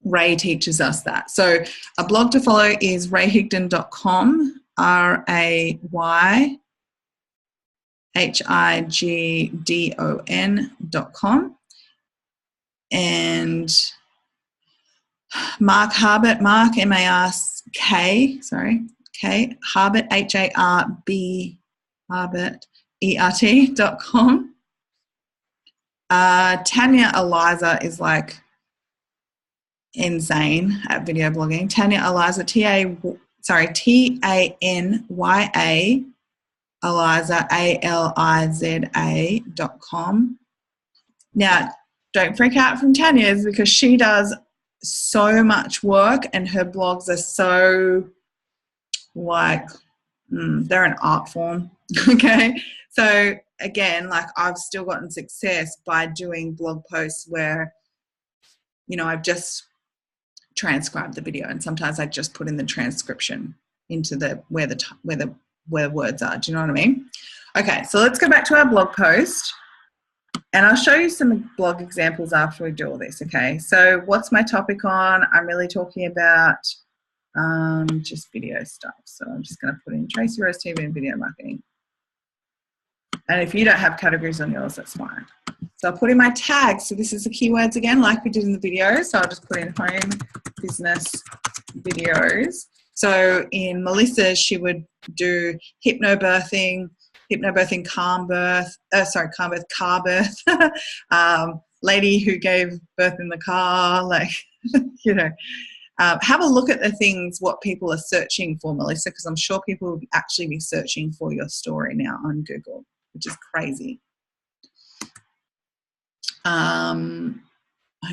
Ray teaches us that. So a blog to follow is rayhigdon.com, RayHigdon.com. And Mark Harbert, Mark, M-A-R-K, sorry, K, Harbert, H-A-R-B, Harbert, ERT.com. Tanya Eliza is like insane at video blogging. Tanya Eliza, T-A-N-Y-A, Eliza, A-L-I-Z-A.com. Now, don't freak out from Tanya's because she does so much work and her blogs are so like, they're an art form, okay? So again, like I've still gotten success by doing blog posts where, you know, I've just transcribed the video and sometimes I just put in the transcription into the where words are. Do you know what I mean? Okay, so let's go back to our blog post. And I'll show you some blog examples after we do all this, okay? So what's my topic on? I'm really talking about just video stuff. So I'm just going to put in Tracey Rose TV and video marketing. And if you don't have categories on yours, that's fine. So I'll put in my tags. So this is the keywords again, like we did in the video. So I'll just put in home business videos. So in Melissa's, she would do hypnobirthing, calm birth, car birth, lady who gave birth in the car, like, you know. Have a look at the things, what people are searching for, Melissa, because I'm sure people will actually be searching for your story now on Google, which is crazy. Home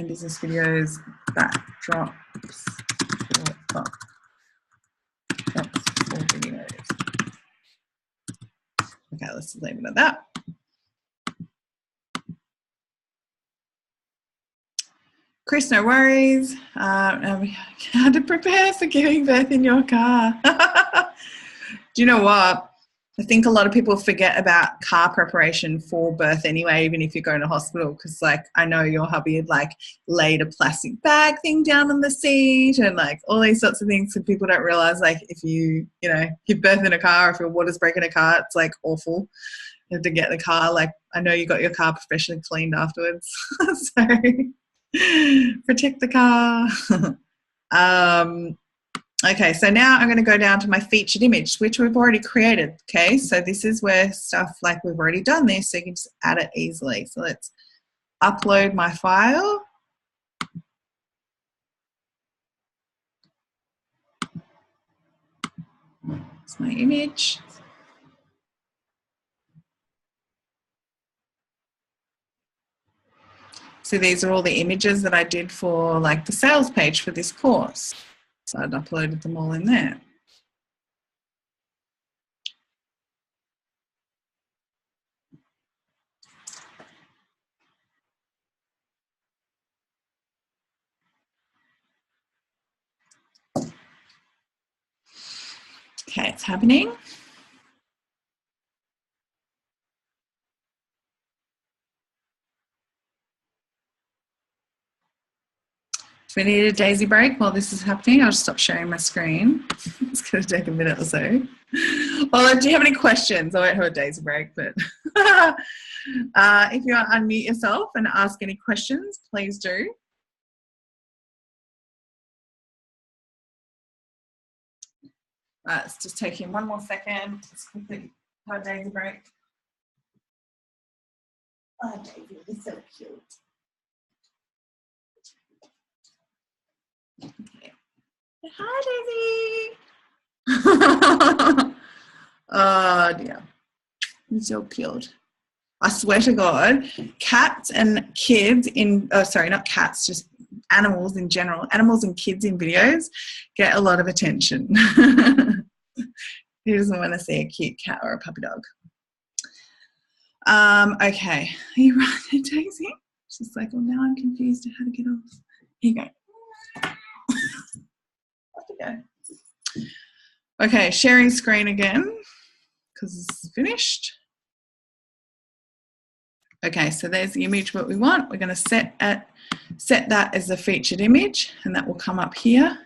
business videos, backdrops for videos. Okay, let's just leave it at that. Chris, no worries. How to prepare for giving birth in your car. Do you know what? I think a lot of people forget about car preparation for birth anyway, even if you're going to hospital, because like I know your hubby had like laid a plastic bag thing down on the seat and like all these sorts of things. So people don't realize like if you know, give birth in a car, if your water's breaking a car, it's like awful. You have to get the car. Like I know you got your car professionally cleaned afterwards. So protect the car. Okay, so now I'm going to go down to my featured image, which we've already created. Okay, so this is where stuff like we've already done this, so you can just add it easily. So let's upload my file. It's my image. So these are all the images that I did for like the sales page for this course. So I'd uploaded them all in there. Okay, it's happening. Do we need a daisy break while this is happening? I'll stop sharing my screen. It's going to take a minute or so. Well, do you have any questions? I won't have a daisy break, but if you want to unmute yourself and ask any questions, please do. It's just taking one more second. Let's quickly have a daisy break. Oh, Daisy, you're so cute. Okay. Hi, Daisy. Oh, dear. You're so cute. I swear to God, cats and kids in, oh, sorry, not cats, just animals in general, animals and kids in videos get a lot of attention. Who doesn't want to see a cute cat or a puppy dog? Okay, are you right, Daisy? She's like, well, now I'm confused how to get off. Here you go. Off you go. Okay, sharing screen again because it's finished. Okay, so there's the image what we want. We're going to set that as a featured image, and that will come up here.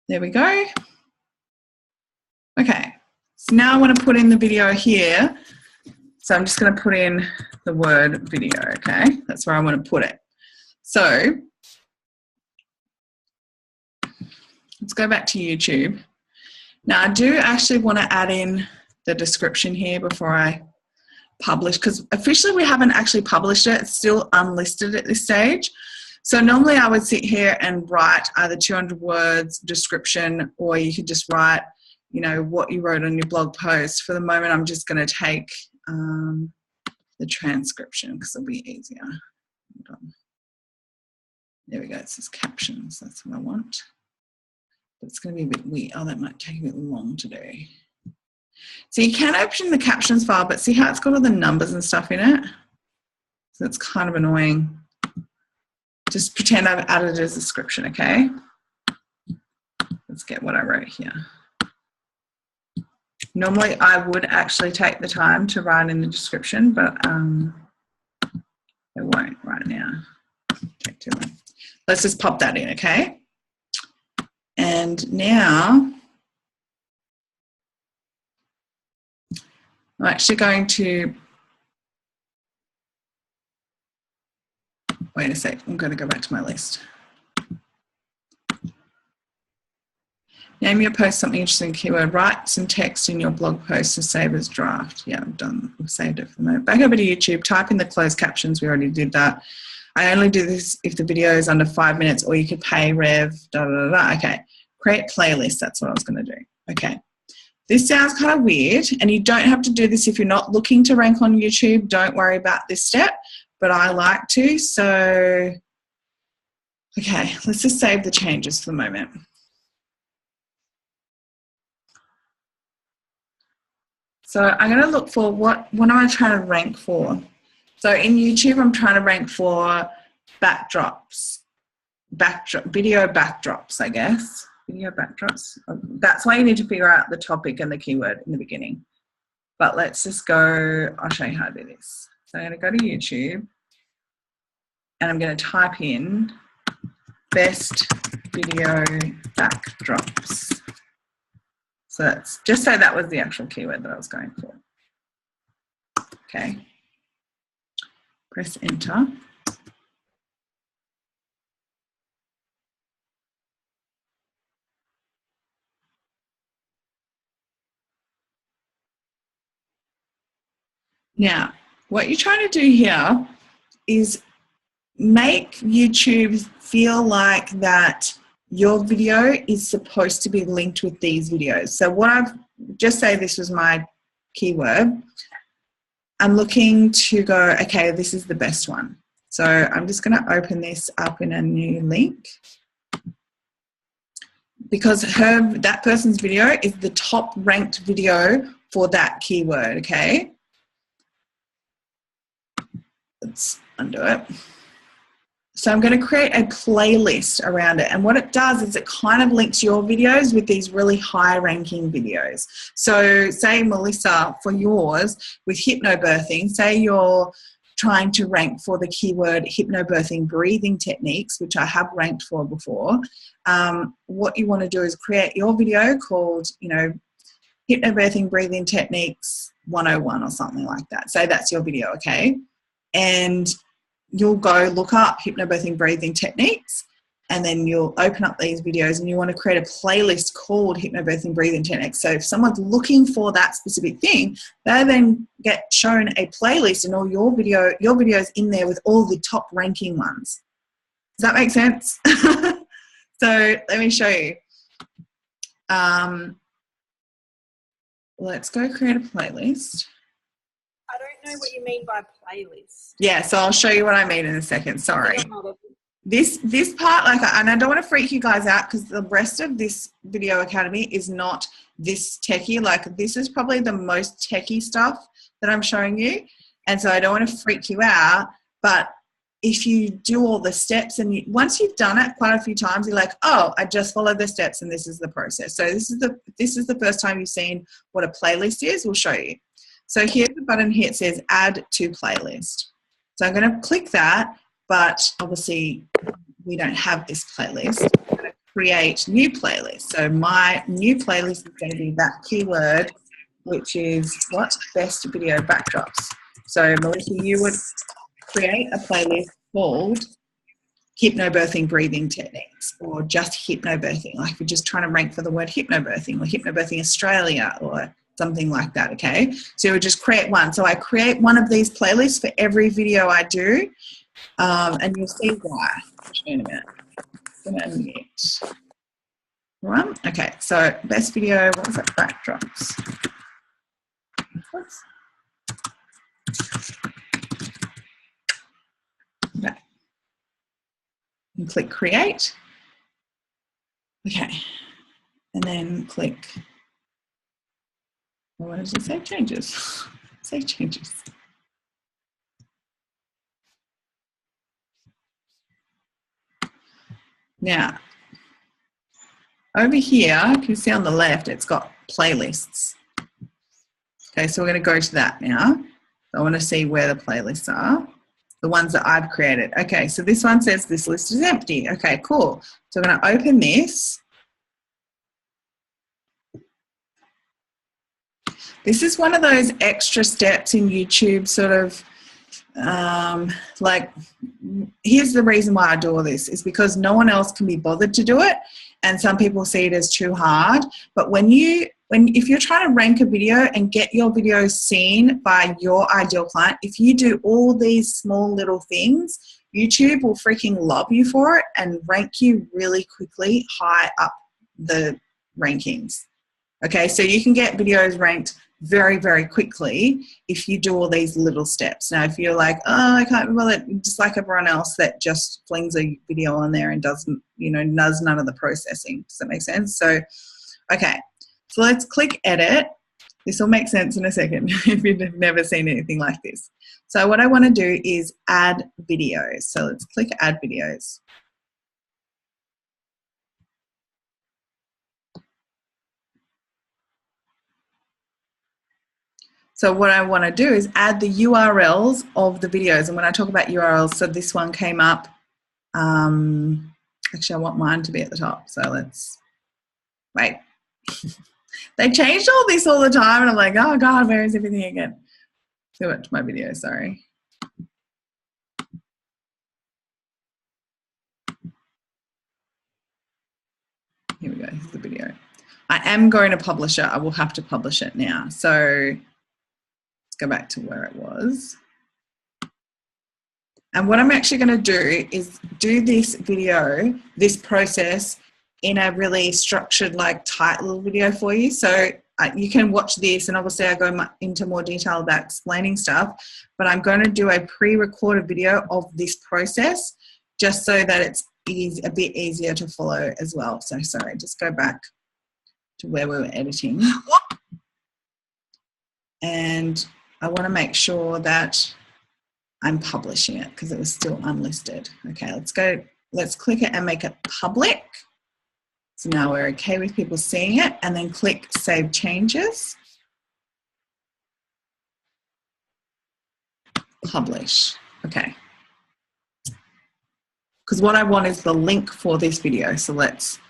There we go. Okay, so now I want to put in the video here. So I'm just going to put in the word video, okay? That's where I want to put it. So let's go back to YouTube. Now I do actually want to add in the description here before I publish, because officially we haven't actually published it. It's still unlisted at this stage. So normally I would sit here and write either 200 words description, or you could just write, you know, what you wrote on your blog post. For the moment, I'm just going to take the transcription because it'll be easier. Hold on. There we go. It says captions. That's what I want. But it's going to be a bit weird. Oh, that might take a bit long to do. So you can open the captions file, but see how it's got all the numbers and stuff in it? So it's kind of annoying. Just pretend I've added a description, okay? Let's get what I wrote here. Normally I would actually take the time to write in the description, but I won't right now. Take too long. Let's just pop that in, okay? And now I'm actually going to, wait a sec, I'm going to go back to my list. Name your post something interesting keyword. Write some text in your blog post to save as draft. Yeah, I've done. We've saved it for the moment. Back over to YouTube. Type in the closed captions. We already did that. I only do this if the video is under 5 minutes, or you could pay Rev. Da, da, da, da. Okay. Create playlist. That's what I was going to do. Okay. This sounds kind of weird, and you don't have to do this if you're not looking to rank on YouTube. Don't worry about this step, but I like to. So, okay, let's just save the changes for the moment. So I'm going to look for what am I trying to rank for? So in YouTube, I'm trying to rank for backdrops, video backdrops, I guess. Video backdrops. That's why you need to figure out the topic and the keyword in the beginning. But let's just go, I'll show you how to do this. So I'm going to go to YouTube and I'm going to type in best video backdrops. So that's just so that was the actual keyword that I was going for. Okay. Press enter. Now, what you're trying to do here is make YouTube feel like that your video is supposed to be linked with these videos. So what I've just say this was my keyword. I'm looking to go, okay, this is the best one. So I'm just going to open this up in a new link because that person's video is the top ranked video for that keyword, okay? Let's undo it. So I'm going to create a playlist around it. And what it does is it kind of links your videos with these really high ranking videos. So say, Melissa, for yours with hypnobirthing, say you're trying to rank for the keyword hypnobirthing breathing techniques, which I have ranked for before. What you want to do is create your video called, hypnobirthing breathing techniques 101 or something like that. Say that's your video, okay? And you'll go look up hypnobirthing breathing techniques, and then you'll open up these videos and you want to create a playlist called hypnobirthing breathing techniques. So if someone's looking for that specific thing, they then get shown a playlist and all your videos in there with all the top ranking ones. Does that make sense? So let me show you. Let's go create a playlist. I don't know what you mean by playlist. Yeah, so I'll show you what I mean in a second. Sorry. This part, and I don't want to freak you guys out because the rest of this video academy is not this techie. Like, this is probably the most techie stuff that I'm showing you. And so I don't want to freak you out. But if you do all the steps and once you've done it quite a few times, you're like, oh, I just followed the steps and this is the process. So this is the first time you've seen what a playlist is. We'll show you. So here's the button here. It says add to playlist. So I'm going to click that, but obviously we don't have this playlist. I'm going to create new playlist. So my new playlist is going to be that keyword, which is what? Best video backdrops. So Melissa, you would create a playlist called hypnobirthing breathing techniques, or just hypnobirthing. Like, we're just trying to rank for the word hypnobirthing, or hypnobirthing Australia, or something like that, okay? So you would just create one. So I create one of these playlists for every video I do, and you'll see why. Just in a minute. I'm going to unmute. Right? Okay, so best video, what was that? Backdrops. Oops. Okay. And click create. Okay. And then click, what does it say? Changes. Save changes. Now, over here, you can see on the left, it's got playlists. Okay, so we're going to go to that now. I want to see where the playlists are, the ones that I've created. Okay, so this one says this list is empty. Okay, cool. So I'm going to open this. This is one of those extra steps in YouTube, sort of, like, here's the reason why I do all this, is because no one else can be bothered to do it, and some people see it as too hard. But if you're trying to rank a video and get your video seen by your ideal client, if you do all these small little things, YouTube will freaking love you for it and rank you really quickly high up the rankings. Okay, so you can get videos ranked very, very quickly if you do all these little steps. Now, if you're like, oh, I can't remember it, just like everyone else that just flings a video on there and doesn't, does none of the processing. Does that make sense? So, okay, so let's click edit. This will make sense in a second if you've never seen anything like this. So what I want to do is add videos. So let's click add videos. So what I want to do is add the URLs of the videos. And when I talk about URLs, so this one came up. Actually, I want mine to be at the top. So let's wait. They changed all this all the time. And I'm like, oh, God, where is everything again? Go back to my video, sorry. Here we go. Here's the video. I am going to publish it. I will have to publish it now. So go back to where it was. And what I'm actually going to do is do this video, this process, in a really structured, like tight little video for you. So you can watch this, and obviously I go into more detail about explaining stuff, but I'm going to do a pre-recorded video of this process just so that it's a bit easier to follow as well. So sorry, just go back to where we were editing. And I want to make sure that I'm publishing it because it was still unlisted. Okay, let's click it and make it public. So now we're okay with people seeing it, and then click Save Changes. Publish. Okay. Because what I want is the link for this video. So let's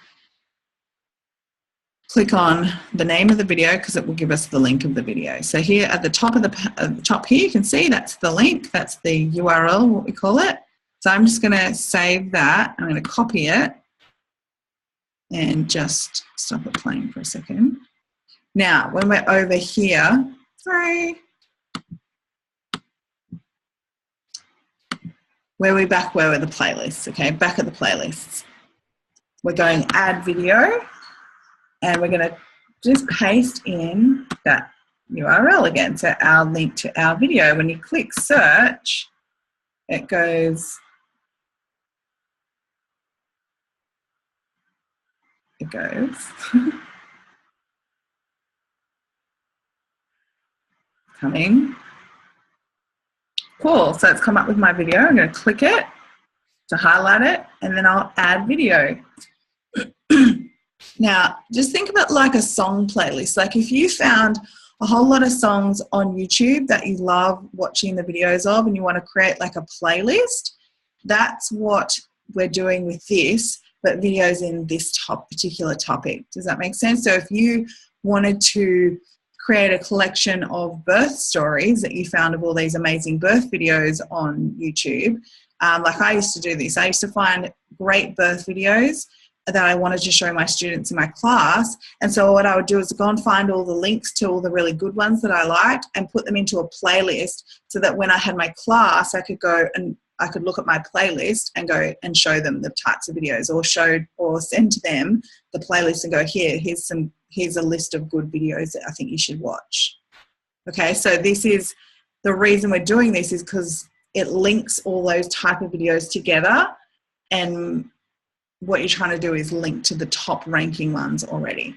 click on the name of the video because it will give us the link of the video. So here at the top of the top here, you can see that's the link. That's the URL, what we call it. So I'm just going to save that. I'm going to copy it and just stop it playing for a second. Now, when we're over here, sorry, where we're back, where were the playlists? Okay, back at the playlists. We're going add video, and we're going to just paste in that URL again. So our link to our video. When you click search, it goes, coming. Cool, so it's come up with my video. I'm going to click it to highlight it, and then I'll add video. Now, just think of it like a song playlist. Like if you found a whole lot of songs on YouTube that you love watching the videos of and you want to create like a playlist, that's what we're doing with this, but videos in this particular topic. Does that make sense? So if you wanted to create a collection of birth stories that you found of all these amazing birth videos on YouTube, like I used to do this. I used to find great birth videos that I wanted to show my students in my class. And so what I would do is go and find all the links to all the really good ones that I liked and put them into a playlist so that when I had my class, I could go and I could look at my playlist and go and show them the types of videos, or send to them the playlist and go, here's a list of good videos that I think you should watch. Okay, so this is the reason we're doing this, is because it links all those type of videos together, and what you're trying to do is link to the top ranking ones already.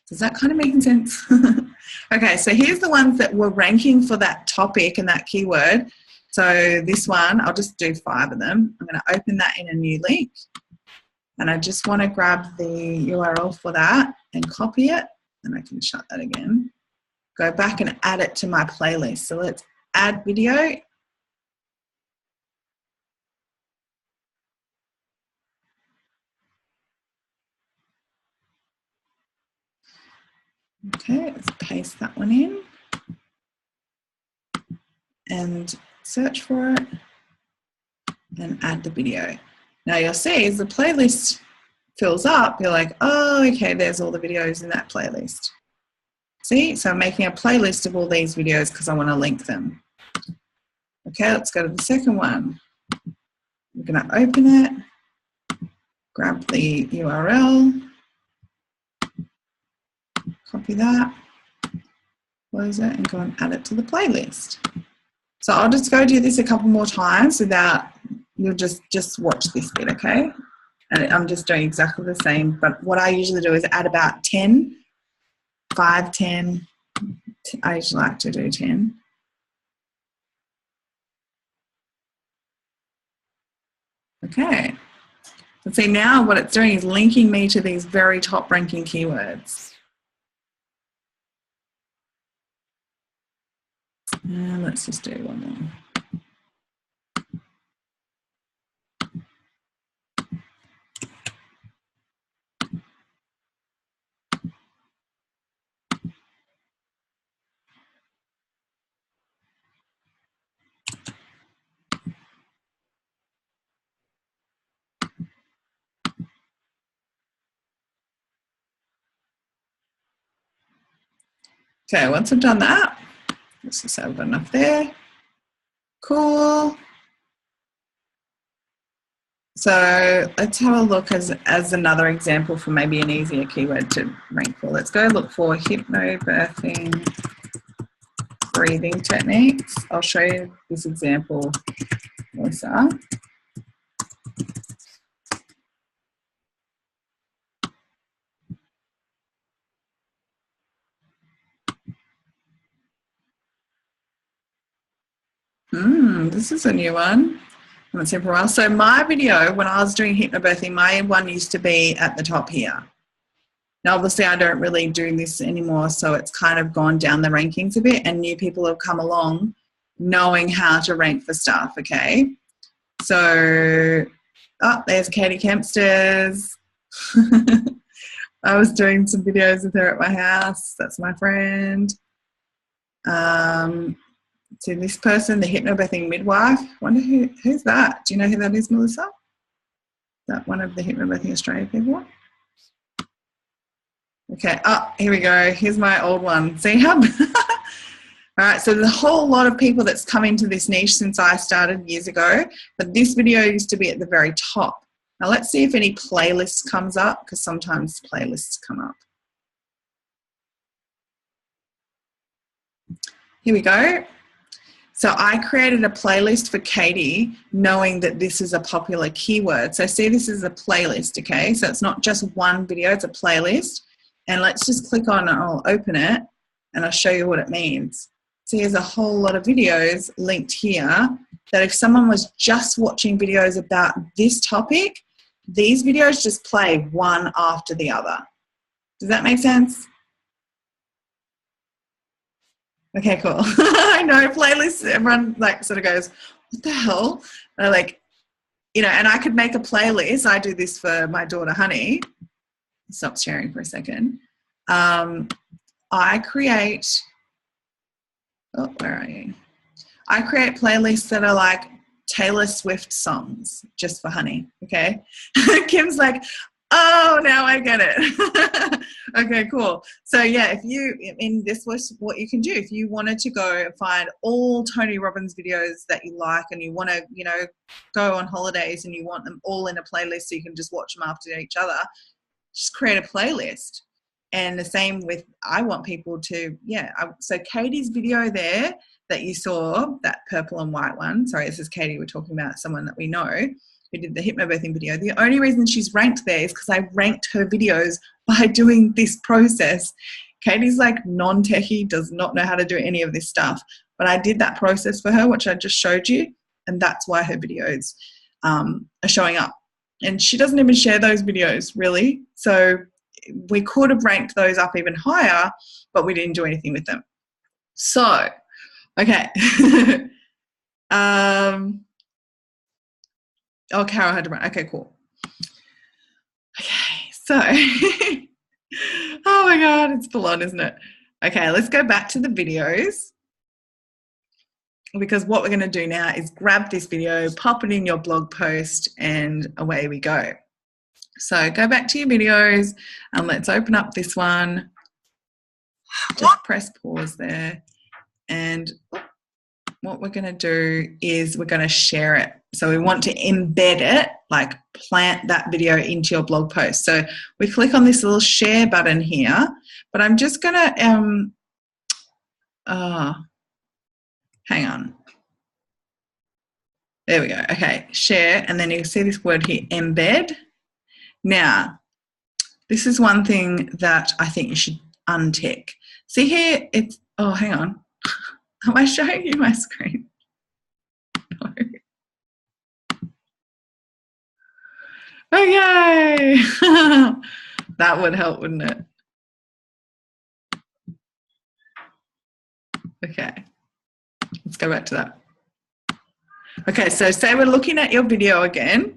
Does that kind of make sense? Okay, so here's the ones that were ranking for that topic and that keyword. So this one, I'll just do 5 of them. I'm going to open that in a new link. And I just want to grab the URL for that and copy it. And I can shut that again. Go back and add it to my playlist. So let's add video. Okay, let's paste that one in and search for it and add the video. Now you'll see as the playlist fills up, you're like, oh, okay, there's all the videos in that playlist. See, so I'm making a playlist of all these videos because I want to link them. Okay, let's go to the second one. We're going to open it, grab the URL, copy that, close it, and go and add it to the playlist. So I'll just go do this a couple more times without, you'll just watch this bit, okay? And I'm just doing exactly the same, but what I usually do is add about 10, 5, 10, I usually like to do 10. Okay. So see, now what it's doing is linking me to these very top ranking keywords. And let's just do one more. Okay, once I've done that, Let's just say we've got enough there. Cool. So let's have a look as another example for maybe an easier keyword to rank for. Let's go look for hypnobirthing breathing techniques. I'll show you this example, Melissa. This is a new one. I haven't seen for a while. So my video, when I was doing hypnobirthing, my one used to be at the top here. Now, obviously, I don't really do this anymore, so it's kind of gone down the rankings a bit, and new people have come along knowing how to rank for stuff, okay? So, oh, there's Katie Kempsters. I was doing some videos with her at my house. That's my friend. So this person, the hypnobirthing midwife, wonder who's that? Do you know who that is, Melissa? Is that one of the hypnobirthing Australia people? Okay, oh, here we go. Here's my old one. See how? All right, so there's a whole lot of people that's come into this niche since I started years ago, but this video used to be at the very top. Now let's see if any playlist comes up, because sometimes playlists come up. Here we go. So I created a playlist for Katie knowing that this is a popular keyword. So see, this is a playlist, okay? So it's not just one video, it's a playlist. And let's just click on it, I'll open it, and I'll show you what it means. So there's a whole lot of videos linked here that if someone was just watching videos about this topic, these videos just play one after the other. Does that make sense? Okay, cool. I know playlists, everyone like sort of goes, what the hell? And they're like, you know, and I could make a playlist. I do this for my daughter, Honey. Stop sharing for a second. I create, oh, where are you? I create playlists that are like Taylor Swift songs just for Honey, okay? Kim's like, oh, now I get it. Okay, cool. So yeah, this was what you can do. If you wanted to go and find all Tony Robbins videos that you like and you want to, you know, go on holidays and you want them all in a playlist so you can just watch them after each other, just create a playlist. And the same with, I want people to, so Katie's video there that you saw, that purple and white one, sorry, this is Katie, we're talking about someone that we know who did the hypnobirthing video. The only reason she's ranked there is because I ranked her videos by doing this process. Katie's like non-techie, does not know how to do any of this stuff, but I did that process for her, which I just showed you, and that's why her videos are showing up. And she doesn't even share those videos, really. So we could have ranked those up even higher, but we didn't do anything with them. So, okay. Oh, Carol had to run. Okay, cool. Okay, so, oh my God, it's full on, isn't it? Okay, let's go back to the videos, because what we're going to do now is grab this video, pop it in your blog post, and away we go. So go back to your videos and let's open up this one. Just press pause there. And what we're going to do is we're going to share it. So we want to embed it, like plant that video into your blog post. So we click on this little share button here, but I'm just going to, hang on. There we go. Okay, share, and then you see this word here, embed. Now, this is one thing that I think you should untick. See here, it's, oh, hang on. Am I showing you my screen? No. Okay. That would help, wouldn't it? Okay. Let's go back to that. Okay, so say we're looking at your video again.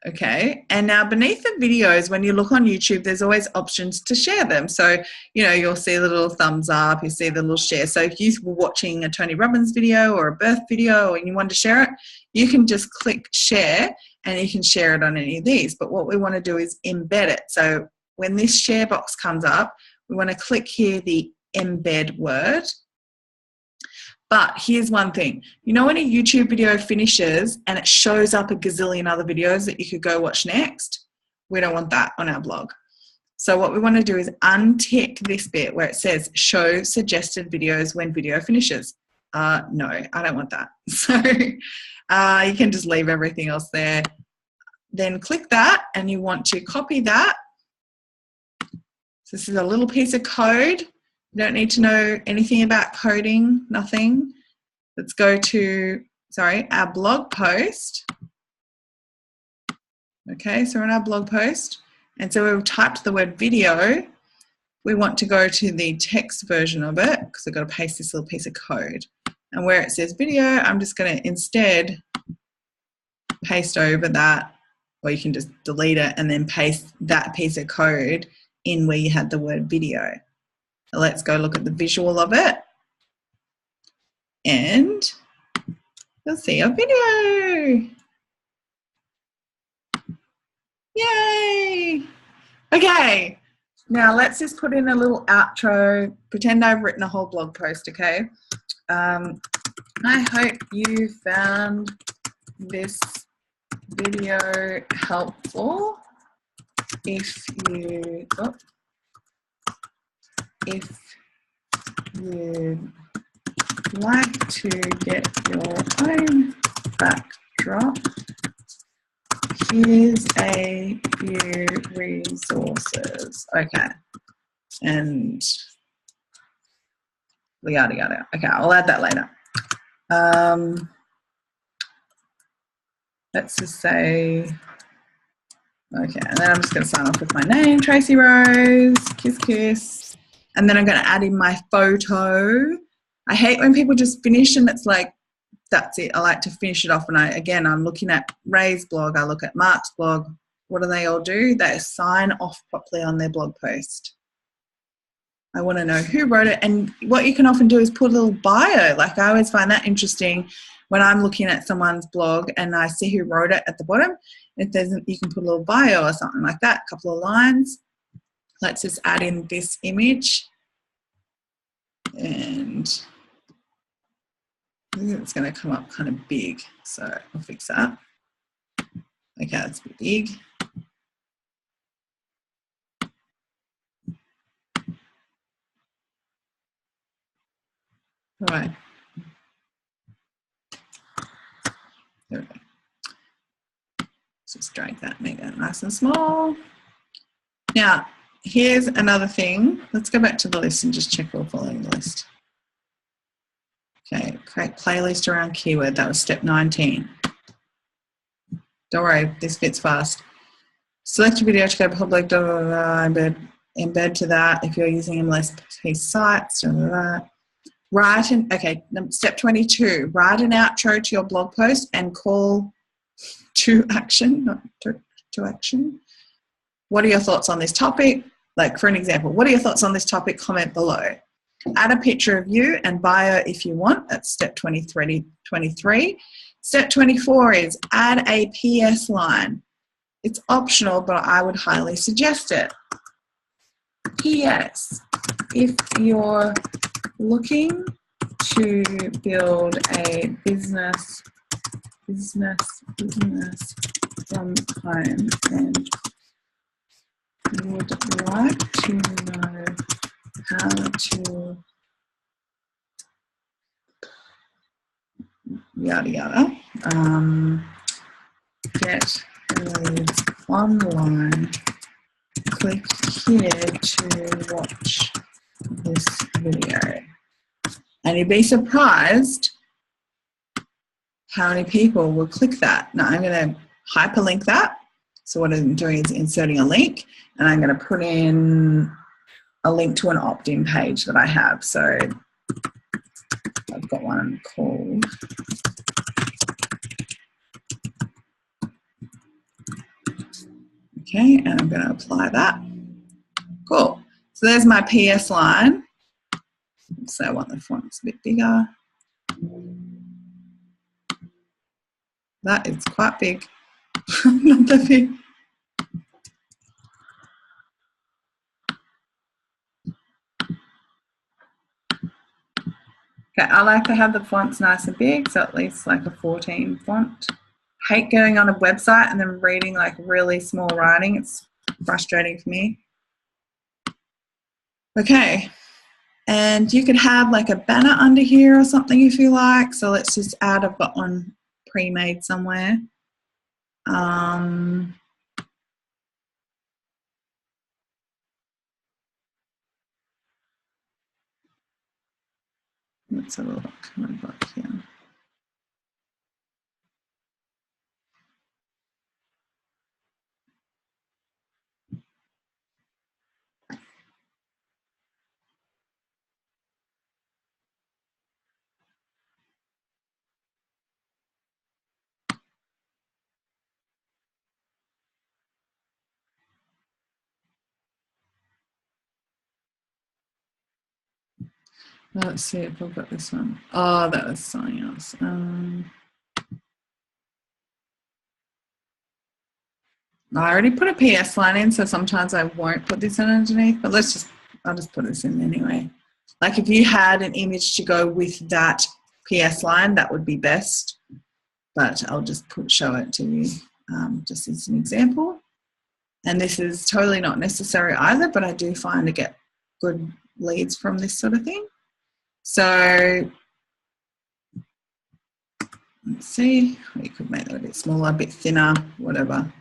Okay, and now beneath the videos, when you look on YouTube, there's always options to share them. So, you know, you'll see the little thumbs up, you see the little share. So if you were watching a Tony Robbins video or a birth video and you want to share it, you can just click share and you can share it on any of these. But what we want to do is embed it. So when this share box comes up, we want to click here the embed word. But here's one thing. You know when a YouTube video finishes and it shows up a gazillion other videos that you could go watch next? We don't want that on our blog. So what we want to do is untick this bit where it says show suggested videos when video finishes. No, I don't want that. So you can just leave everything else there. Then click that and you want to copy that. So this is a little piece of code. You don't need to know anything about coding, nothing. Let's go to, our blog post. Okay, so we're on our blog post. And so we've typed the word video. We want to go to the text version of it because I've got to paste this little piece of code. And where it says video, I'm just going to instead paste over that, or you can just delete it and then paste that piece of code in where you had the word video. So let's go look at the visual of it. And you'll see a video. Yay! Okay, now let's just put in a little outro. Pretend I've written a whole blog post, okay? I hope you found this video helpful. If you'd like to get your own backdrop, here's a few resources. Okay. And yada yada. Okay, I'll add that later. Let's just say, okay, and then I'm just going to sign off with my name, Tracey Rose, kiss kiss. And then I'm going to add in my photo. I hate when people just finish and it's like, that's it. I like to finish it off. And I'm looking at Ray's blog. I look at Mark's blog. What do they all do? They sign off properly on their blog post. I want to know who wrote it. And what you can often do is put a little bio. Like I always find that interesting when I'm looking at someone's blog and I see who wrote it at the bottom. If there's, you can put a little bio or something like that, a couple of lines. Let's just add in this image. And I think it's going to come up kind of big, so I'll fix that. Okay, that's a bit big. All right. There we go. Let's just drag that, make that nice and small. Now, here's another thing. Let's go back to the list and just check we're following the list. Okay, create playlist around keyword. That was step 19. Don't worry, this fits fast. Select a video to go public, embed to that if you're using MLSP sites, Write an, okay, step 22, write an outro to your blog post and call to action, not to action. What are your thoughts on this topic? Like for an example, what are your thoughts on this topic? Comment below. Add a picture of you and bio if you want. That's step 23. Step 24 is add a PS line. It's optional, but I would highly suggest it. PS, if you're looking to build a business from home and would like to know how to yada yada get leads online, click here to watch this video. And you'd be surprised how many people will click that. Now I'm going to hyperlink that. So what I'm doing is inserting a link, and I'm going to put in a link to an opt-in page that I have. So I've got one called okay, and I'm going to apply that. Cool. So there's my PS line. So I want the fonts a bit bigger. That is quite big. Not that big. Okay, I like to have the fonts nice and big, so at least like a 14 font. Hate going on a website and then reading like really small writing. It's frustrating for me. Okay, and you could have like a banner under here or something if you like. So let's just add, I've got one pre-made somewhere. Let's have a look. What have I got here? Let's see if I've got this one. Oh, that was something else. I already put a PS line in, so sometimes I won't put this in underneath, but I'll just put this in anyway. Like if you had an image to go with that PS line, that would be best, but I'll just show it to you just as an example. And this is totally not necessary either, but I do find to get good leads from this sort of thing. So let's see, you could make that a bit smaller, a bit thinner, whatever.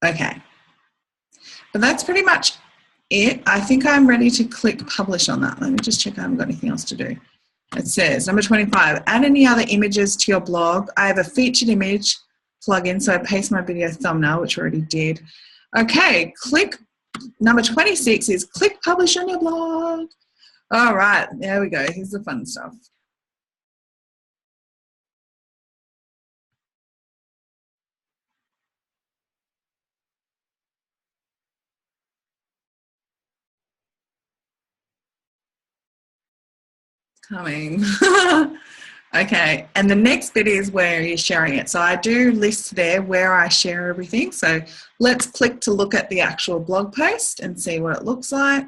Okay, but that's pretty much it. I think I'm ready to click publish on that. Let me just check I haven't got anything else to do. It says, number 25, add any other images to your blog. I have a featured image plugin, so I paste my video thumbnail, which I already did. Okay, number 26 is click publish on your blog. All right, there we go. Here's the fun stuff. Coming. Okay, and the next bit is where you're sharing it. So I do list there where I share everything. So let's click to look at the actual blog post and see what it looks like.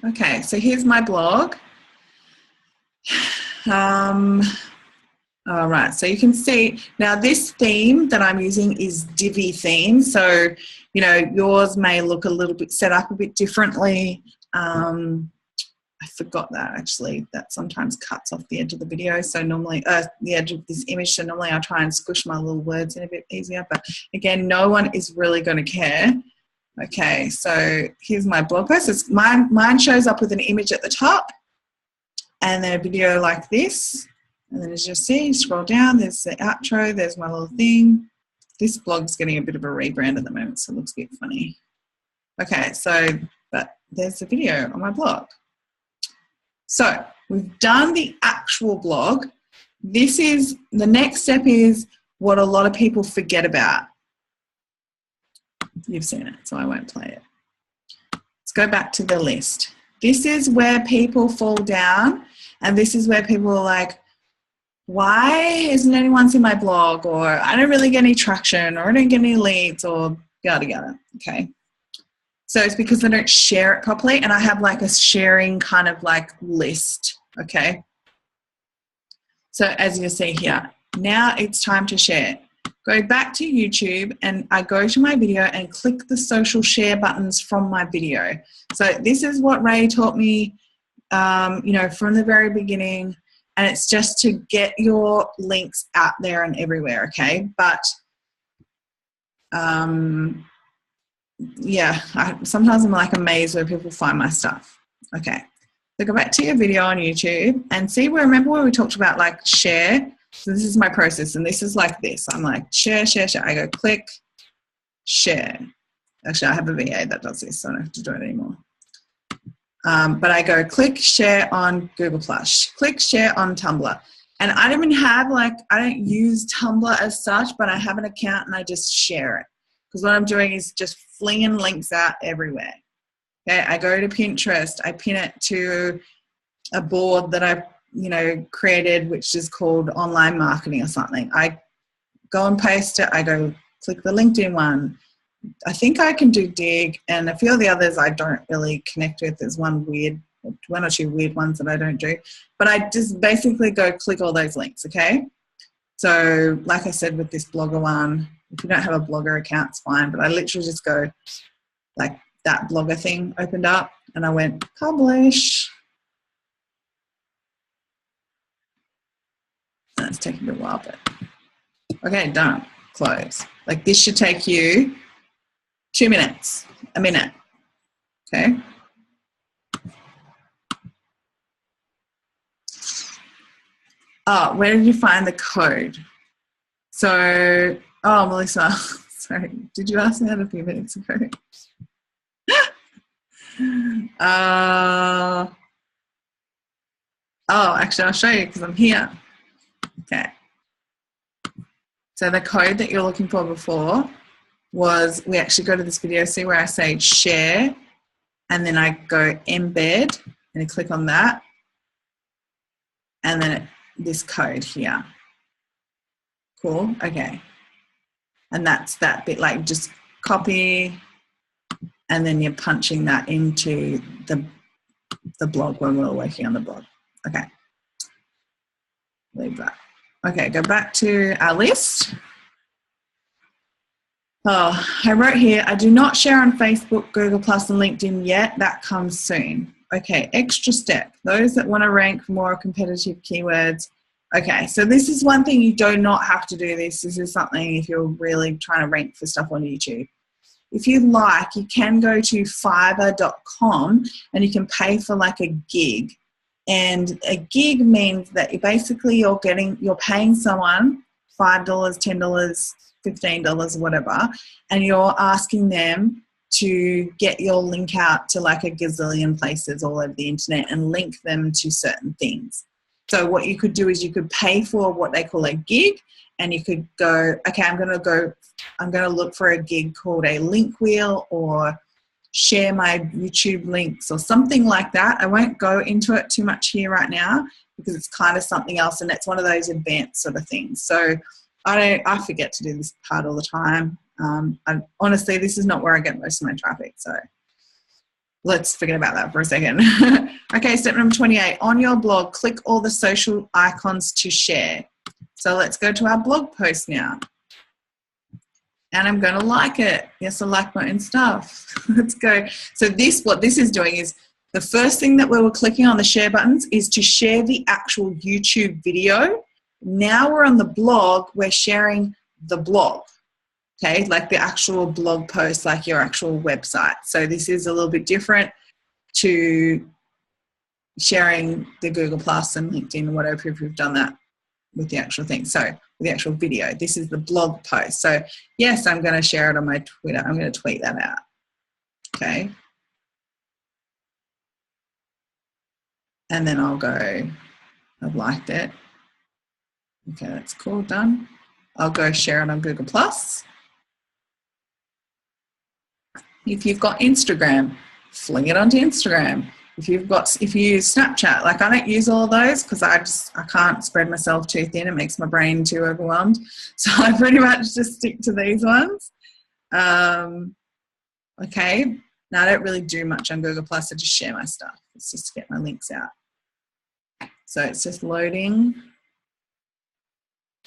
Okay, so here's my blog. All right, so you can see now this theme that I'm using is Divi theme. So, you know, yours may look a little bit set up a bit differently. I forgot that actually, that sometimes cuts off the edge of the video. So normally, the edge of this image, so normally I try and squish my little words in a bit easier. But again, no one is really going to care. Okay, so here's my blog post. Mine shows up with an image at the top and then a video like this. And then as you see, scroll down, there's the outro, there's my little thing. This blog's getting a bit of a rebrand at the moment, so it looks a bit funny. Okay, so, but there's the video on my blog. So we've done the actual blog. The next step is what a lot of people forget about. You've seen it, so I won't play it. Let's go back to the list. This is where people fall down, and this is where people are like, why isn't anyone seen my blog? Or I don't really get any traction, or I don't get any leads, or yada yada. Okay. So it's because I don't share it properly, and I have like a sharing kind of like list. Okay. So as you see here, now it's time to share. Go back to YouTube and I go to my video and click the social share buttons from my video. So this is what Ray taught me, you know, from the very beginning. And it's just to get your links out there and everywhere, okay? But, yeah, sometimes I'm like amazed where people find my stuff. Okay, so go back to your video on YouTube and see remember where we talked about like share? So this is my process, and this is like this. I'm like share, share, share. I go click, share. Actually, I have a VA that does this, so I don't have to do it anymore. But I go click share on Google+, click share on Tumblr. And I don't even have I don't use Tumblr as such, but I have an account and I just share it. Because what I'm doing is just flinging links out everywhere. Okay, I go to Pinterest, I pin it to a board that I've, you know, created, which is called online marketing or something. I go and paste it, I go click the LinkedIn one. I think I can do Dig, and a few of the others I don't really connect with. There's one or two weird ones that I don't do. But I just basically go click all those links, okay? So like I said with this blogger one, if you don't have a blogger account, it's fine. But I literally just go like that blogger thing opened up and I went publish. That's taking a while, but okay, done. Close. Like this should take you 2 minutes, a minute. Okay. Oh, where did you find the code? So, oh, Melissa, sorry, did you ask me that a few minutes ago? Oh, actually, I'll show you because I'm here. Okay. So the code that you're looking for before was, we actually go to this video, see where I say share, and then I go embed, and you click on that, and then this code here. Cool, okay. And that's that bit, like just copy, and then you're punching that into the blog when we're working on the blog. Okay, leave that. Okay, go back to our list. Oh, I wrote here, I do not share on Facebook, Google Plus and LinkedIn yet. That comes soon. Okay, extra step. Those that want to rank for more competitive keywords. Okay, so this is one thing you do not have to do this. This is something if you're really trying to rank for stuff on YouTube. If you like, you can go to fiverr.com and you can pay for like a gig. And a gig means that you're paying someone $5, $10, $15, whatever, and you're asking them to get your link out to like a gazillion places all over the internet and link them to certain things. So what you could do is you could pay for what they call a gig, and you could go, okay, I'm going to look for a gig called a link wheel or share my YouTube links or something like that. I won't go into it too much here right now because it's kind of something else, and it's one of those advanced sort of things. So I forget to do this part all the time. Honestly, this is not where I get most of my traffic. So let's forget about that for a second. Okay, step number 28. On your blog, click all the social icons to share. So let's go to our blog post now. And I'm going to like it. Yes, I like my own stuff. Let's go. So what this is doing is the first thing that we were clicking on the share buttons is to share the actual YouTube video. Now we're on the blog, we're sharing the blog, okay, like the actual blog post, like your actual website. So this is a little bit different to sharing the Google Plus and LinkedIn or whatever if you've done that with the actual thing. So with the actual video, this is the blog post. So yes, I'm going to share it on my Twitter. I'm going to tweet that out, okay. And then I'll go, I've liked it. Okay, that's cool, done. I'll go share it on Google Plus. If you've got Instagram, fling it onto Instagram. If you use Snapchat, like I don't use all of those because I can't spread myself too thin. It makes my brain too overwhelmed. So I pretty much just stick to these ones. Okay, now I don't really do much on Google Plus. I just share my stuff. It's just to get my links out. So it's just loading.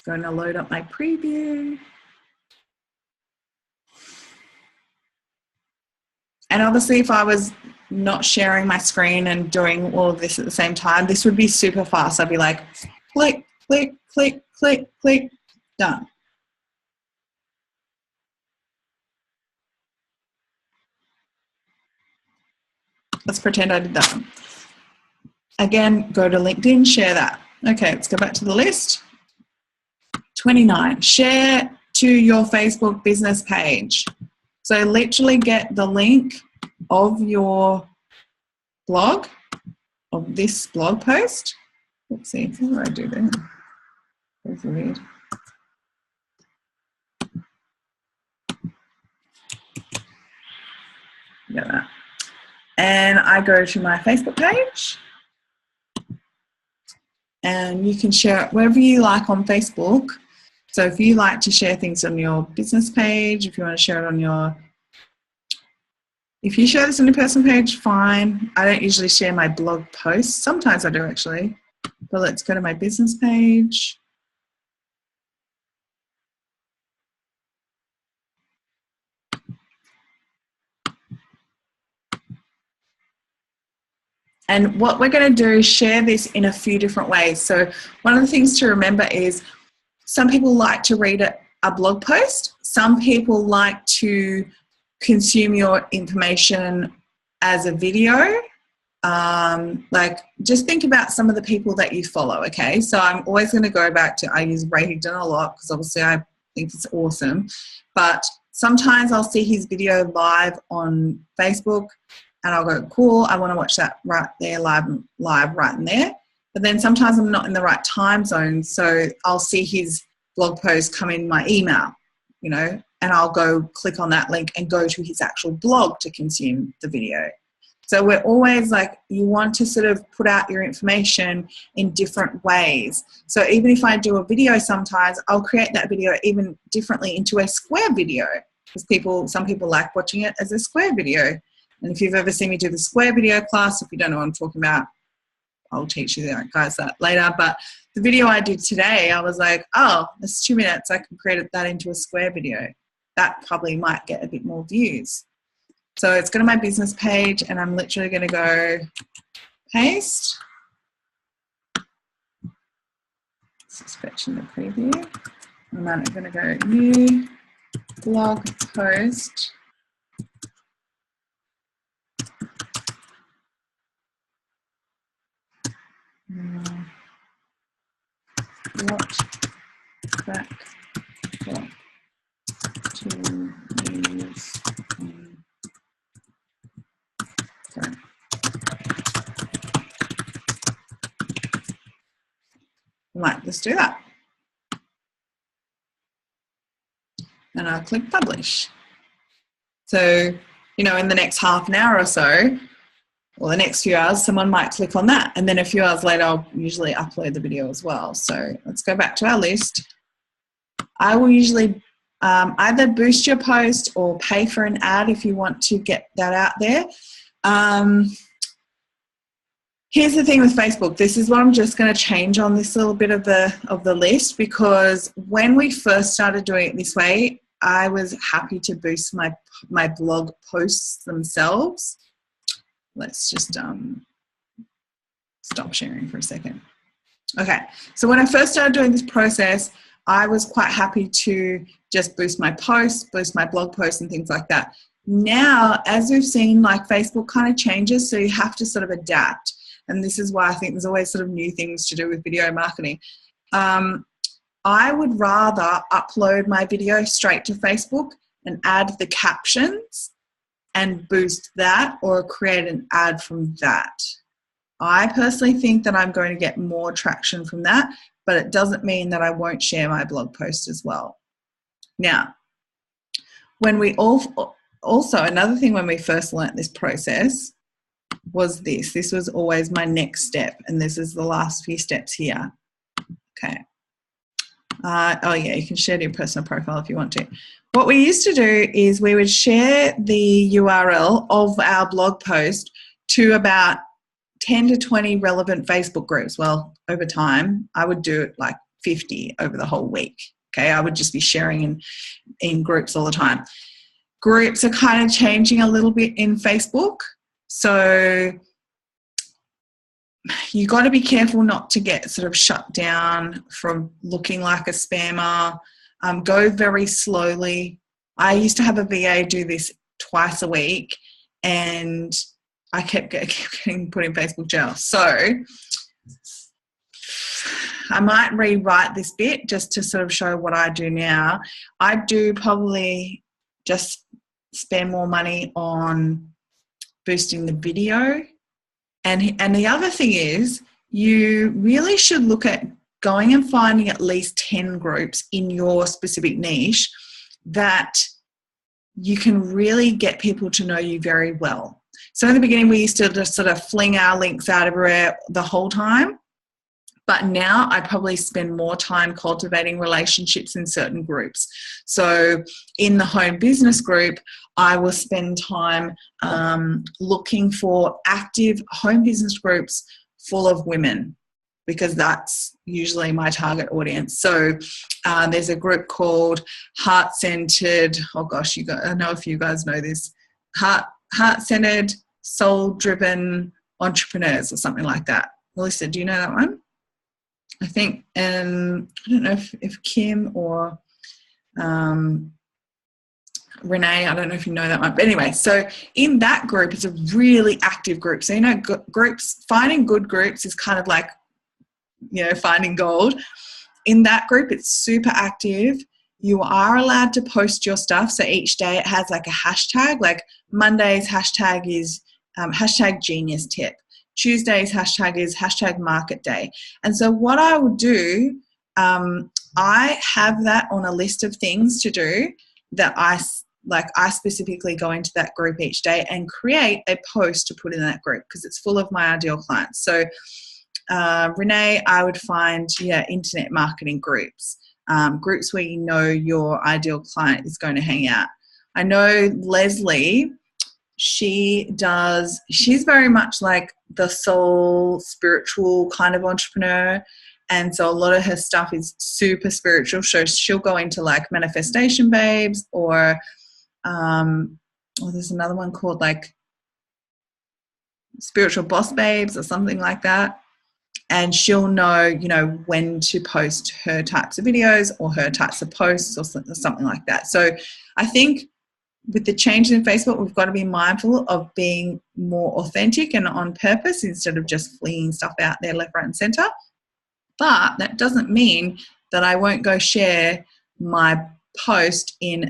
Going to load up my preview. And obviously if I was not sharing my screen and doing all of this at the same time, this would be super fast. I'd be like, click, click, click, click, click, done. Let's pretend I did that one. Again, go to LinkedIn, share that. Okay, let's go back to the list. 29, share to your Facebook business page. So literally get the link of your blog, of this blog post. Let's see, what do I do there? That's weird. Get that. And I go to my Facebook page. And you can share it wherever you like on Facebook. So if you like to share things on your business page, if you want to share it on your, if you share this on your personal page, fine. I don't usually share my blog posts. Sometimes I do actually, but let's go to my business page. And what we're going to do is share this in a few different ways. So one of the things to remember is some people like to read a blog post. Some people like to consume your information as a video. Like just think about some of the people that you follow, okay? So I'm always going to go back to, I use Ray Higdon a lot because obviously I think it's awesome. But sometimes I'll see his video live on Facebook and I'll go, cool, I want to watch that right there, live right in there. But then sometimes I'm not in the right time zone, so I'll see his blog post come in my email, you know, and I'll go click on that link and go to his actual blog to consume the video. So we're always like, you want to sort of put out your information in different ways. So even if I do a video sometimes, I'll create that video even differently into a square video because some people like watching it as a square video. And if you've ever seen me do the square video class, if you don't know what I'm talking about, I'll teach you guys that later. But the video I did today, I was like, oh, it's 2 minutes. I can create that into a square video. That probably might get a bit more views. So it's go to my business page and I'm literally going to go paste. Suspension the preview. And then I'm going to go new blog post. What backdrop to use? Sorry. Right, let's do that. And I'll click publish. So, you know, in the next half an hour or so, or the next few hours, someone might click on that. And then a few hours later, I'll usually upload the video as well. So let's go back to our list. I will usually either boost your post or pay for an ad if you want to get that out there. Here's the thing with Facebook. This is what I'm just going to change on this little bit of the list, because when we first started doing it this way, I was happy to boost my blog posts themselves. Let's just stop sharing for a second. Okay, so when I first started doing this process, I was quite happy to just boost my posts, boost my blog posts and things like that. Now, as we've seen, like Facebook kind of changes, so you have to sort of adapt. And this is why I think there's always sort of new things to do with video marketing. I would rather upload my video straight to Facebook and add the captions and boost that, or create an ad from that. I personally think that I'm going to get more traction from that, but it doesn't mean that I won't share my blog post as well. Now, when we also another thing when we first learnt this process was this. This was always my next step, and this is the last few steps here. Okay. Oh yeah, you can share your personal profile if you want to. What we used to do is we would share the URL of our blog post to about 10 to 20 relevant Facebook groups. Well, over time, I would do it like 50 over the whole week. Okay, I would just be sharing in groups all the time. Groups are kind of changing a little bit in Facebook. So you got to be careful not to get sort of shut down from looking like a spammer. Go very slowly. I used to have a VA do this twice a week, and I kept getting put in Facebook jail. So I might rewrite this bit just to sort of show what I do now. I do probably just spend more money on boosting the video. And the other thing is, you really should look at going and finding at least 10 groups in your specific niche that you can really get people to know you very well. So in the beginning, we used to just sort of fling our links out everywhere the whole time. But now I probably spend more time cultivating relationships in certain groups. So in the home business group, I will spend time looking for active home business groups full of women, because that's usually my target audience. So there's a group called Heart-Centered, oh gosh, I don't know if you guys know this, Heart-Centered, Soul-Driven Entrepreneurs or something like that. Melissa, do you know that one? I think, I don't know if Kim or Renee, I don't know if you know that one. But anyway, so in that group, it's a really active group. So, groups, finding good groups is kind of like, finding gold. In that group, it's super active. You are allowed to post your stuff. So each day it has like a hashtag. Like Monday's hashtag is hashtag genius tip. Tuesday's hashtag is hashtag market day. And so what I will do, I have that on a list of things to do that I specifically go into that group each day and create a post to put in that group, because it's full of my ideal clients. So Renee, I would find internet marketing groups, groups where your ideal client is going to hang out. I know Leslie, she's very much like the soul spiritual kind of entrepreneur, and so a lot of her stuff is super spiritual. So she'll go into like Manifestation Babes, or there's another one called like Spiritual Boss Babes or something like that. And she'll know, when to post her types of videos or her types of posts or something like that. So I think with the change in Facebook, we've got to be mindful of being more authentic and on purpose instead of just flinging stuff out there left, right, and centre. But that doesn't mean that I won't go share my post in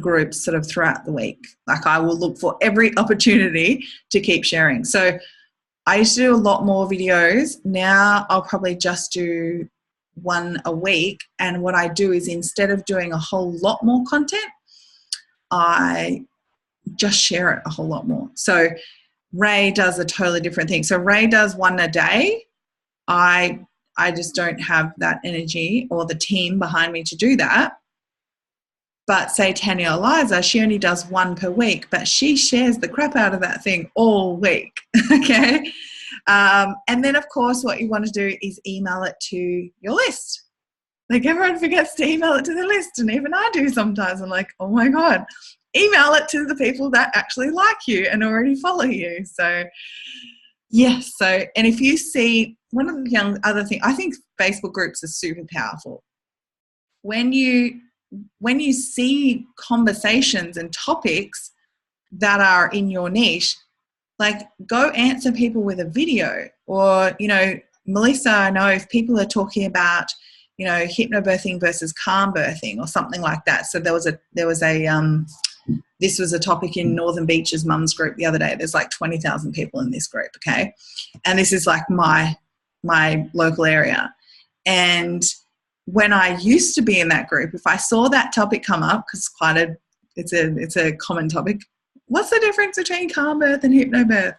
groups sort of throughout the week. Like I will look for every opportunity to keep sharing. So I used to do a lot more videos. Now I'll probably just do one a week. And what I do is, instead of doing a whole lot more content, I just share it a whole lot more. So Ray does a totally different thing. So Ray does one a day. I just don't have that energy or the team behind me to do that. But say Tanya Eliza, she only does one per week, but she shares the crap out of that thing all week, okay? And then, of course, what you want to do is email it to your list. Like, everyone forgets to email it to the list, and even I do sometimes. I'm like, oh, my God. Email it to the people that actually like you and already follow you. So, yes. So, and if you see, one of the other things, I think Facebook groups are super powerful. When you see conversations and topics that are in your niche, like go answer people with a video. Or, Melissa, I know if people are talking about, hypnobirthing versus calm birthing or something like that. So this was a topic in Northern Beaches Mums group the other day. There's like 20,000 people in this group, okay? And this is like my local area. And when I used to be in that group, if I saw that topic come up, because it's a common topic, what's the difference between calm birth and hypnobirth?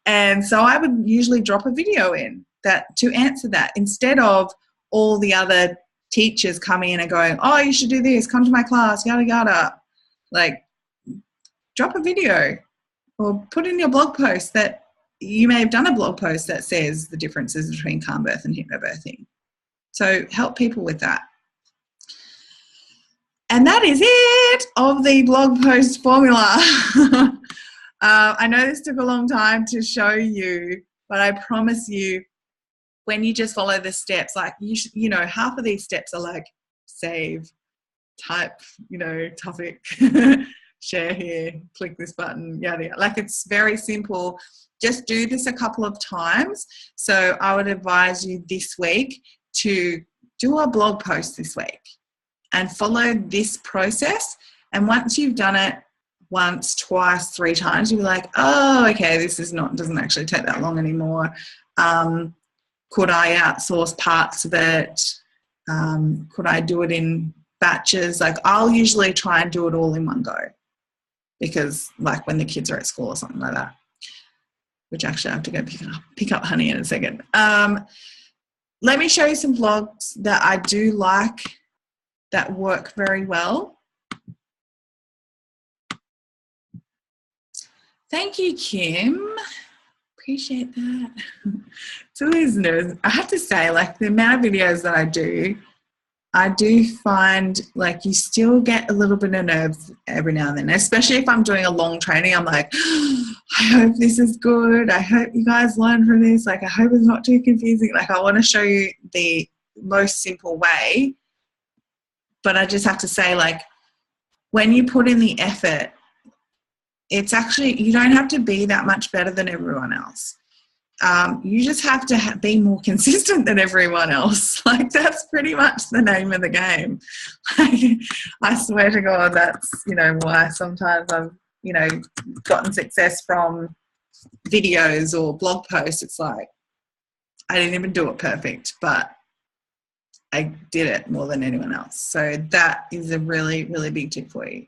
And so I would usually drop a video in that to answer that, instead of all the other teachers coming in and going, oh, you should do this, come to my class, yada, yada. Like, drop a video or put in your blog post that you may have done a blog post that says the differences between calm birth and hypnobirthing. So help people with that. And that is it of the blog post formula. I know this took a long time to show you, but I promise you, when you just follow the steps, like, half of these steps are like save, type, topic, share here, click this button, yada, yada. Like, it's very simple. Just do this a couple of times. So I would advise you this week to do a blog post this week and follow this process. And once you've done it once, twice, 3 times, you'll be like, oh, okay, this doesn't actually take that long anymore. Could I outsource parts of it? Could I do it in batches? Like, I'll usually try and do it all in one go, because like when the kids are at school or something like that. which actually I have to go pick up honey in a second. Let me show you some blogs that I do like that work very well. Thank you, Kim. Appreciate that. It's always nervous. I have to say, like, the amount of videos that I do find like you still get a little bit of nerves every now and then, especially if I'm doing a long training. I'm like, I hope this is good. I hope you guys learn from this. Like, I hope it's not too confusing. Like, I want to show you the most simple way. But I just have to say, like, when you put in the effort, it's actually, you don't have to be that much better than everyone else. You just have to be more consistent than everyone else. Like, that's pretty much the name of the game. Like, I swear to God, that's, you know, why sometimes I've, you know, gotten success from videos or blog posts. It's like, I didn't even do it perfect, but I did it more than anyone else. So that is a really, really big tip for you.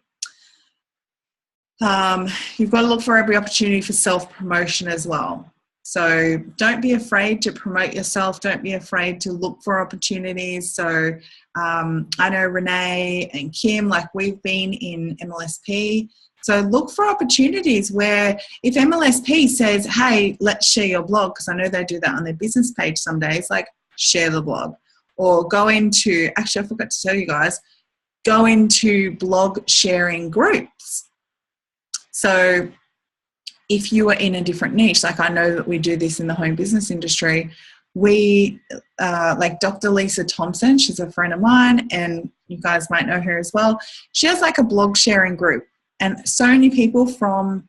You've got to look for every opportunity for self-promotion as well. So don't be afraid to promote yourself. Don't be afraid to look for opportunities. So I know Renee and Kim, like, we've been in MLSP. So look for opportunities where if MLSP says, hey, let's share your blog, because I know they do that on their business page some days, like, share the blog. Or go into, actually I forgot to tell you guys, go into blog sharing groups. So if you are in a different niche, like I know that we do this in the home business industry, we, like Dr. Lisa Thompson, she's a friend of mine and you guys might know her as well. She has like a blog sharing group and so many people from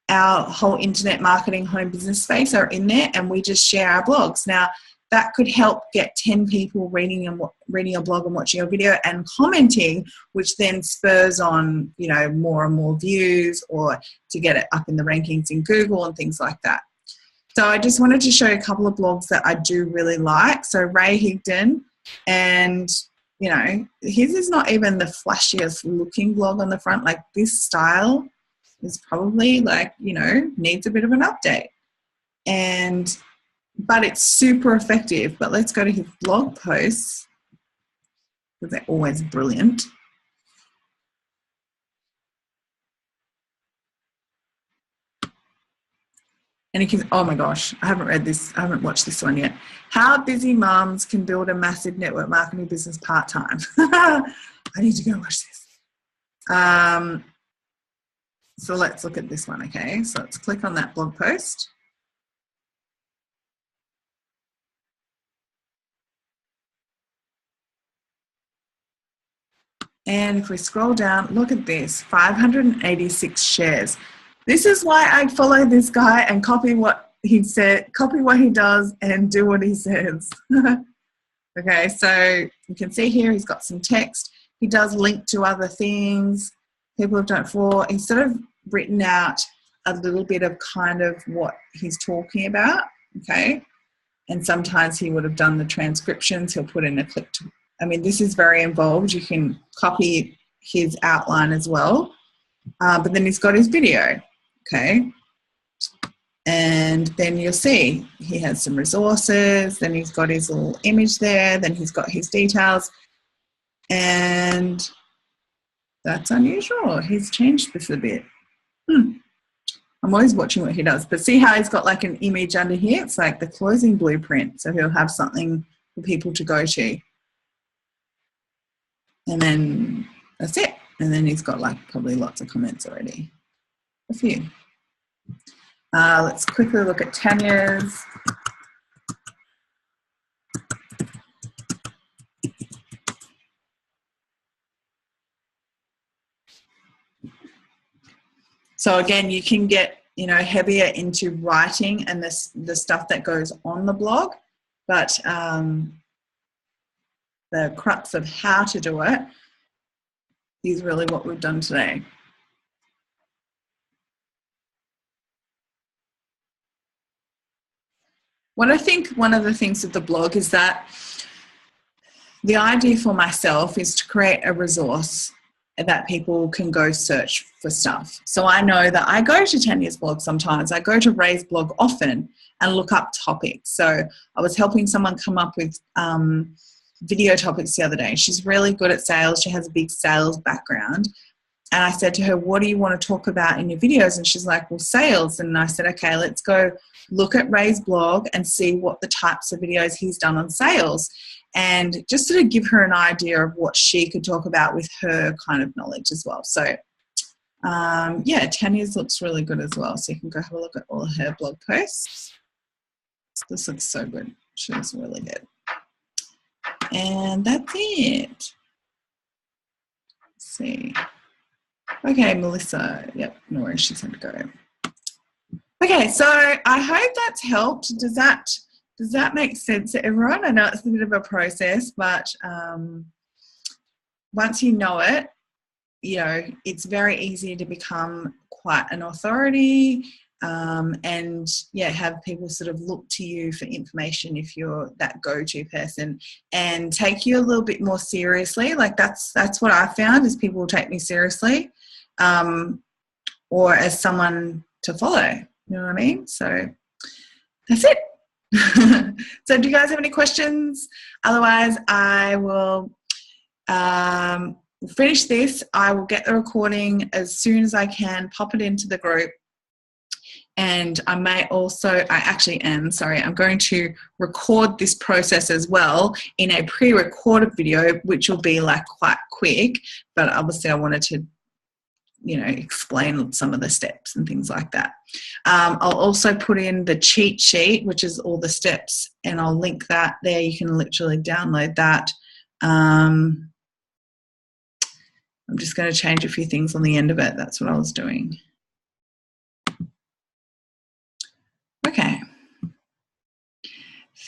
our whole internet marketing home business space are in there and we just share our blogs. Now, that could help get 10 people reading your blog and watching your video and commenting, which then spurs on, you know, more and more views or to get it up in the rankings in Google and things like that. So I just wanted to show you a couple of blogs that I do really like. So Ray Higdon, and, you know, his is not even the flashiest looking blog on the front. Like, this style is probably like, you know, needs a bit of an update. But it's super effective. But let's go to his blog posts because they're always brilliant. And you can, oh my gosh, I haven't read this. I haven't watched this one yet. How busy mums can build a massive network marketing business part-time. I need to go watch this. So let's look at this one, okay? So let's click on that blog post. And if we scroll down, look at this, 586 shares. This is why I follow this guy and copy what he said, copy what he does and do what he says. Okay, so you can see here he's got some text. He does link to other things people have done before. He's sort of written out a little bit of kind of what he's talking about, okay? And sometimes he would have done the transcriptions. He'll put in a clip to, I mean, this is very involved. You can copy his outline as well. But then he's got his video, okay? And then you'll see he has some resources. Then he's got his little image there. Then he's got his details. And that's unusual. He's changed this a bit. I'm always watching what he does. But see how he's got like an image under here? It's like the closing blueprint. So he'll have something for people to go to. And then that's it. And then he's got like probably lots of comments already. A few. Let's quickly look at Tanya's. So again, you can get, you know, heavier into writing and the stuff that goes on the blog, but the crux of how to do it is really what we've done today. What I think one of the things with the blog is that the idea for myself is to create a resource. that people can go search for stuff. So I know that I go to Tanya's blog sometimes. I go to Ray's blog often and look up topics. So I was helping someone come up with video topics the other day. She's really good at sales. She has a big sales background. And I said to her, what do you want to talk about in your videos? And she's like, well, sales. And I said, okay, let's go look at Ray's blog and see what the types of videos he's done on sales. And just sort of give her an idea of what she could talk about with her kind of knowledge as well. So, yeah, Tanya's looks really good as well. So you can go have a look at all of her blog posts. This looks so good. She looks really good. And that's it. Let's see. Okay, Melissa. Yep, no worries. She's had to go. Okay, so I hope that's helped. Does that make sense to everyone? I know it's a bit of a process, but once you know it, you know, it's very easy to become quite an authority and, yeah, have people sort of look to you for information if you're that go-to person and take you a little bit more seriously. Like that's what I found is people will take me seriously or as someone to follow. You know what I mean? So that's it. So do you guys have any questions? Otherwise, I will finish this. I will get the recording as soon as I can, pop it into the group. And I may also, I'm going to record this process as well in a pre-recorded video, which will be like quite quick. But obviously I wanted to, you know, explain some of the steps and things like that. I'll also put in the cheat sheet, which is all the steps, and I'll link that there. You can literally download that. I'm just going to change a few things on the end of it. That's what I was doing. Okay.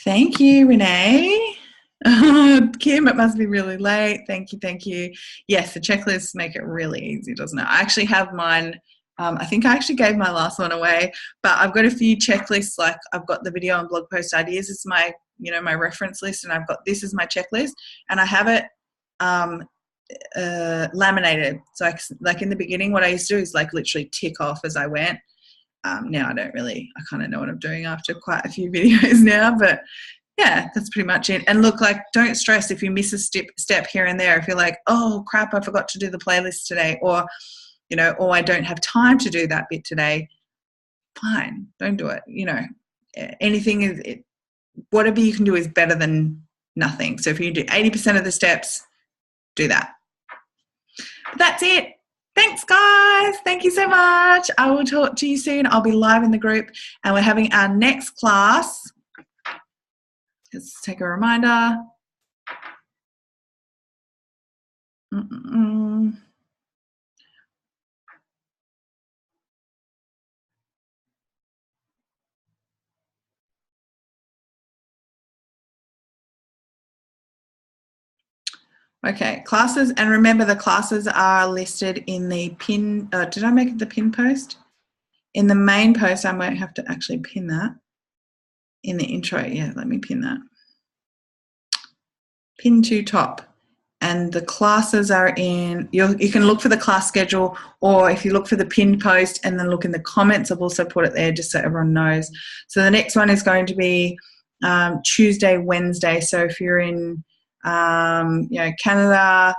Thank you, Renee. Kim, it must be really late. Thank you. Yes, the checklists make it really easy, doesn't it? I actually have mine. I think I actually gave my last one away, but I've got a few checklists. Like I've got the video and blog post ideas. It's my, you know, my reference list, and I've got this is my checklist, and I have it laminated. So like in the beginning, what I used to do is like literally tick off as I went. Now I kind of know what I'm doing after quite a few videos now, but yeah, that's pretty much it. And look, like, don't stress if you miss a step here and there. If you're like, oh crap, I forgot to do the playlist today, or, you know, or I don't have time to do that bit today, fine, don't do it. You know, anything whatever you can do is better than nothing. So if you do 80% of the steps, do that. But that's it. Thanks, guys. Thank you so much. I will talk to you soon. I'll be live in the group, and we're having our next class. Let's take a reminder. Okay, classes, and remember the classes are listed in the pin. Did I make it the pin post? In the main post, I might have to actually pin that. In the intro, yeah, let me pin that. Pin to top. And the classes are in, you can look for the class schedule, or if you look for the pinned post and then look in the comments, I've also put it there just so everyone knows. So the next one is going to be Tuesday, Wednesday. So if you're in you know, Canada,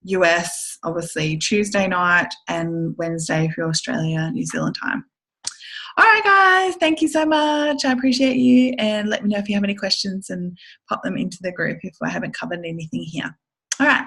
US, obviously Tuesday night, and Wednesday if you're Australia, New Zealand time. All right, guys, thank you so much. I appreciate you, and let me know if you have any questions and pop them into the group if I haven't covered anything here. All right,